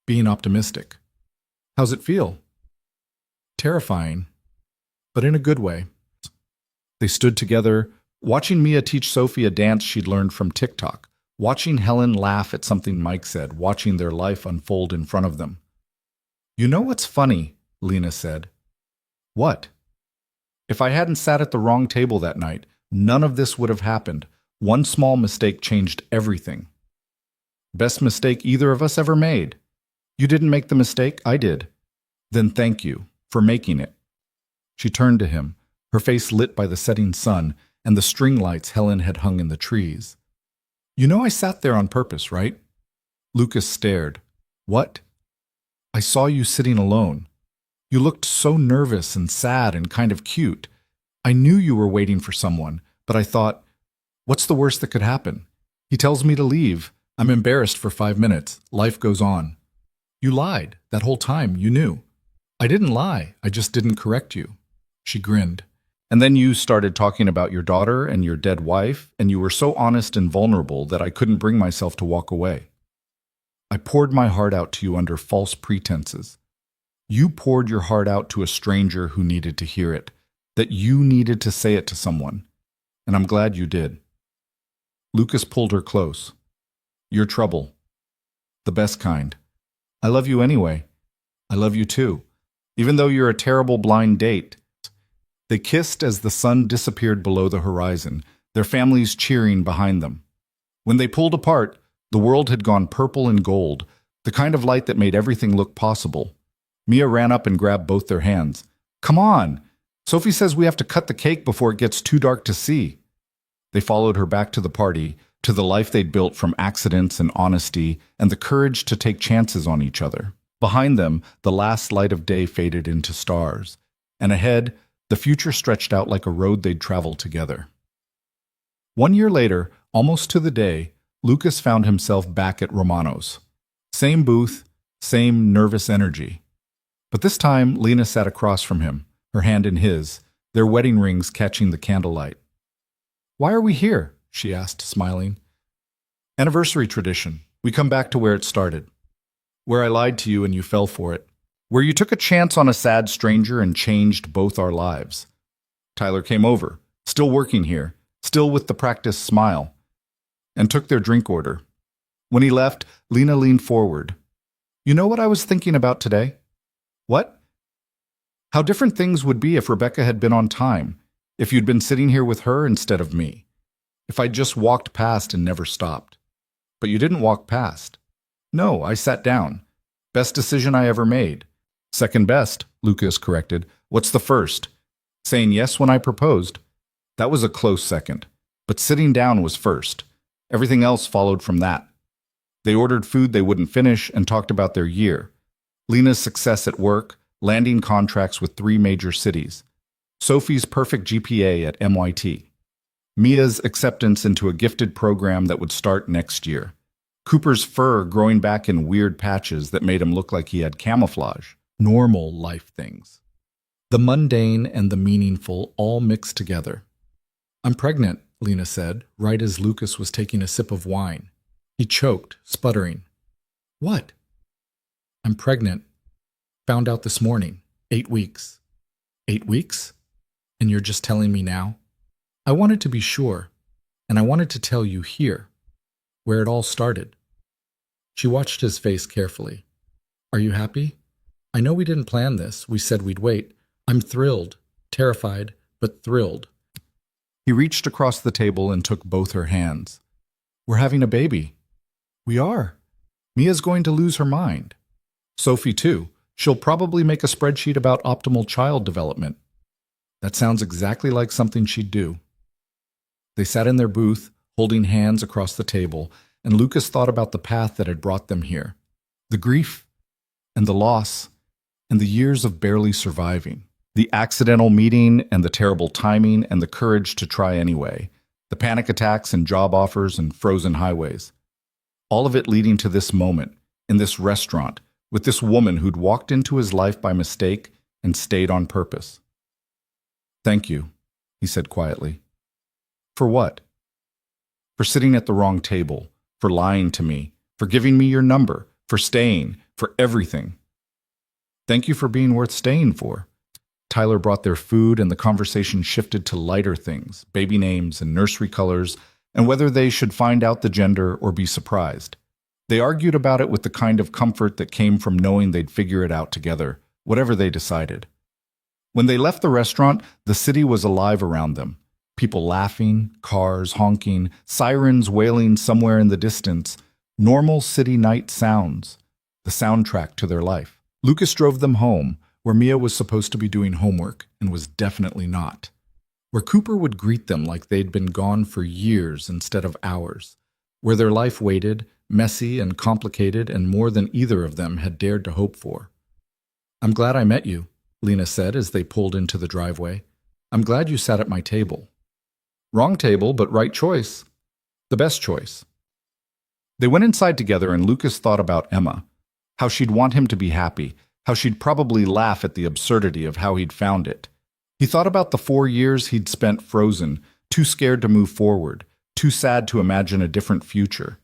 Being optimistic." "How's it feel?" "Terrifying, but in a good way." They stood together, watching Mia teach Sophie a dance she'd learned from TikTok, watching Helen laugh at something Mike said, watching their life unfold in front of them. "You know what's funny?" Lena said. "What?" "If I hadn't sat at the wrong table that night, none of this would have happened. One small mistake changed everything." "Best mistake either of us ever made." "You didn't make the mistake, I did." "Then thank you for making it." She turned to him, her face lit by the setting sun and the string lights Helen had hung in the trees. "You know I sat there on purpose, right?" Lucas stared. "What?" "I saw you sitting alone. You looked so nervous and sad and kind of cute. I knew you were waiting for someone, but I thought, what's the worst that could happen? He tells me to leave. I'm embarrassed for 5 minutes. Life goes on. You lied. That whole time, you knew." "I didn't lie. I just didn't correct you." She grinned. "And then you started talking about your daughter and your dead wife, and you were so honest and vulnerable that I couldn't bring myself to walk away. I poured my heart out to you under false pretenses. You poured your heart out to a stranger who needed to hear it, that you needed to say it to someone, and I'm glad you did." Lucas pulled her close. "You're trouble. The best kind. I love you anyway. I love you too, even though you're a terrible blind date." They kissed as the sun disappeared below the horizon, their families cheering behind them. When they pulled apart, the world had gone purple and gold, the kind of light that made everything look possible. Mia ran up and grabbed both their hands. "Come on! Sophie says we have to cut the cake before it gets too dark to see." They followed her back to the party, to the life they'd built from accidents and honesty and the courage to take chances on each other. Behind them, the last light of day faded into stars, and ahead, the future stretched out like a road they'd traveled together. 1 year later, almost to the day, Lucas found himself back at Romano's. Same booth, same nervous energy. But this time, Lena sat across from him, her hand in his, their wedding rings catching the candlelight. "Why are we here?" she asked, smiling. "Anniversary tradition. We come back to where it started. Where I lied to you and you fell for it. Where you took a chance on a sad stranger and changed both our lives." Tyler came over, still working here, still with the practiced smile, and took their drink order. When he left, Lena leaned forward. "You know what I was thinking about today?" "What?" "How different things would be if Rebecca had been on time, if you'd been sitting here with her instead of me, if I'd just walked past and never stopped. But you didn't walk past." "No, I sat down. Best decision I ever made." "Second best," Lucas corrected. "What's the first?" "Saying yes when I proposed. That was a close second. But sitting down was first. Everything else followed from that." They ordered food they wouldn't finish and talked about their year. Lena's success at work, landing contracts with 3 major cities. Sophie's perfect GPA at MIT. Mia's acceptance into a gifted program that would start next year. Cooper's fur growing back in weird patches that made him look like he had camouflage. Normal life things. The mundane and the meaningful all mixed together. "I'm pregnant," Lena said, right as Lucas was taking a sip of wine. He choked, sputtering. "What?" "I'm pregnant. Found out this morning. 8 weeks." "8 weeks? And you're just telling me now?" "I wanted to be sure, and I wanted to tell you here, where it all started." She watched his face carefully. "Are you happy? I know we didn't plan this. We said we'd wait. I'm thrilled, terrified, but thrilled." He reached across the table and took both her hands. We're having a baby. We are. Mia's going to lose her mind. Sophie, too. She'll probably make a spreadsheet about optimal child development. That sounds exactly like something she'd do. They sat in their booth, holding hands across the table, and Lucas thought about the path that had brought them here. The grief, and the loss, and the years of barely surviving. The accidental meeting, and the terrible timing, and the courage to try anyway. The panic attacks and job offers and frozen highways. All of it leading to this moment, in this restaurant, with this woman who'd walked into his life by mistake and stayed on purpose. "Thank you," he said quietly. "For what?" "For sitting at the wrong table, for lying to me, for giving me your number, for staying, for everything." "Thank you for being worth staying for." Tyler brought their food, and the conversation shifted to lighter things, baby names and nursery colors, and whether they should find out the gender or be surprised. They argued about it with the kind of comfort that came from knowing they'd figure it out together, whatever they decided. When they left the restaurant, the city was alive around them. People laughing, cars honking, sirens wailing somewhere in the distance, normal city night sounds, the soundtrack to their life. Lucas drove them home, where Mia was supposed to be doing homework and was definitely not. Where Cooper would greet them like they'd been gone for years instead of hours. Where their life waited, messy and complicated and more than either of them had dared to hope for. "I'm glad I met you," Lena said as they pulled into the driveway. "I'm glad you sat at my table." "Wrong table, but right choice. The best choice." They went inside together, and Lucas thought about Emma, how she'd want him to be happy, how she'd probably laugh at the absurdity of how he'd found it. He thought about the 4 years he'd spent frozen, too scared to move forward, too sad to imagine a different future.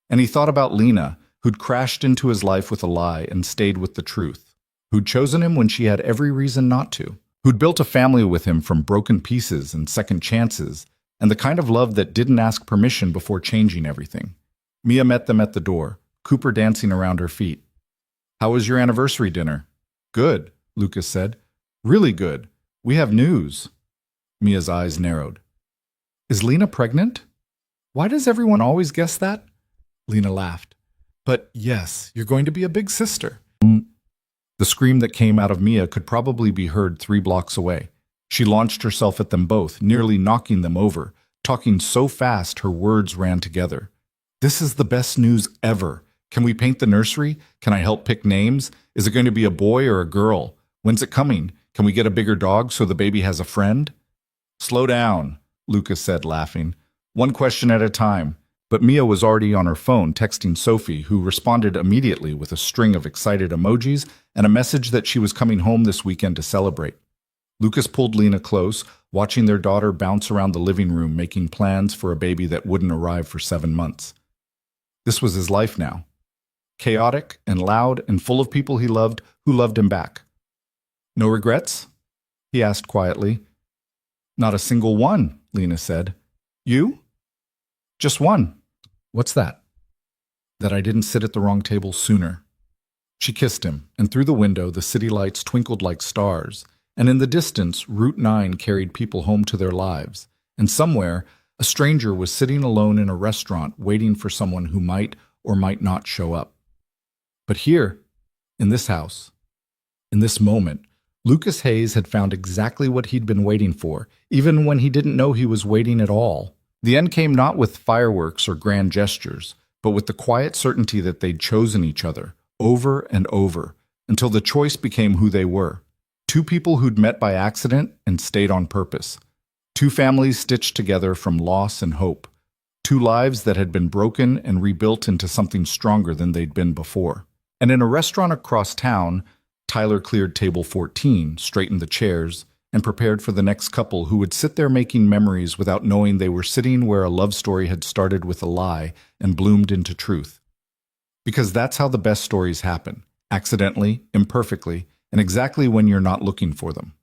And he thought about Lena, who'd crashed into his life with a lie and stayed with the truth, who'd chosen him when she had every reason not to, who'd built a family with him from broken pieces and second chances, and the kind of love that didn't ask permission before changing everything. Mia met them at the door, Cooper dancing around her feet. "How was your anniversary dinner?" "Good," Lucas said. "Really good. We have news." Mia's eyes narrowed. "Is Lena pregnant? Why does everyone always guess that?" Lena laughed. "But yes, you're going to be a big sister." The scream that came out of Mia could probably be heard 3 blocks away. She launched herself at them both, nearly knocking them over, talking so fast her words ran together. "This is the best news ever. Can we paint the nursery? Can I help pick names? Is it going to be a boy or a girl? When's it coming? Can we get a bigger dog so the baby has a friend?" "Slow down," Lucas said, laughing. "One question at a time." But Mia was already on her phone texting Sophie, who responded immediately with a string of excited emojis and a message that she was coming home this weekend to celebrate. Lucas pulled Lena close, watching their daughter bounce around the living room, making plans for a baby that wouldn't arrive for 7 months. This was his life now. Chaotic and loud and full of people he loved who loved him back. "No regrets?" he asked quietly. "Not a single one," Lena said. "You?" "Just one." "What's that?" "That I didn't sit at the wrong table sooner." She kissed him, and through the window the city lights twinkled like stars, and in the distance Route 9 carried people home to their lives, and somewhere a stranger was sitting alone in a restaurant waiting for someone who might or might not show up. But here, in this house, in this moment, Lucas Hayes had found exactly what he'd been waiting for, even when he didn't know he was waiting at all. The end came not with fireworks or grand gestures, but with the quiet certainty that they'd chosen each other, over and over, until the choice became who they were. 2 people who'd met by accident and stayed on purpose. 2 families stitched together from loss and hope. 2 lives that had been broken and rebuilt into something stronger than they'd been before. And in a restaurant across town, Tyler cleared table 14, straightened the chairs, and prepared for the next couple who would sit there making memories without knowing they were sitting where a love story had started with a lie and bloomed into truth. Because that's how the best stories happen, accidentally, imperfectly, and exactly when you're not looking for them.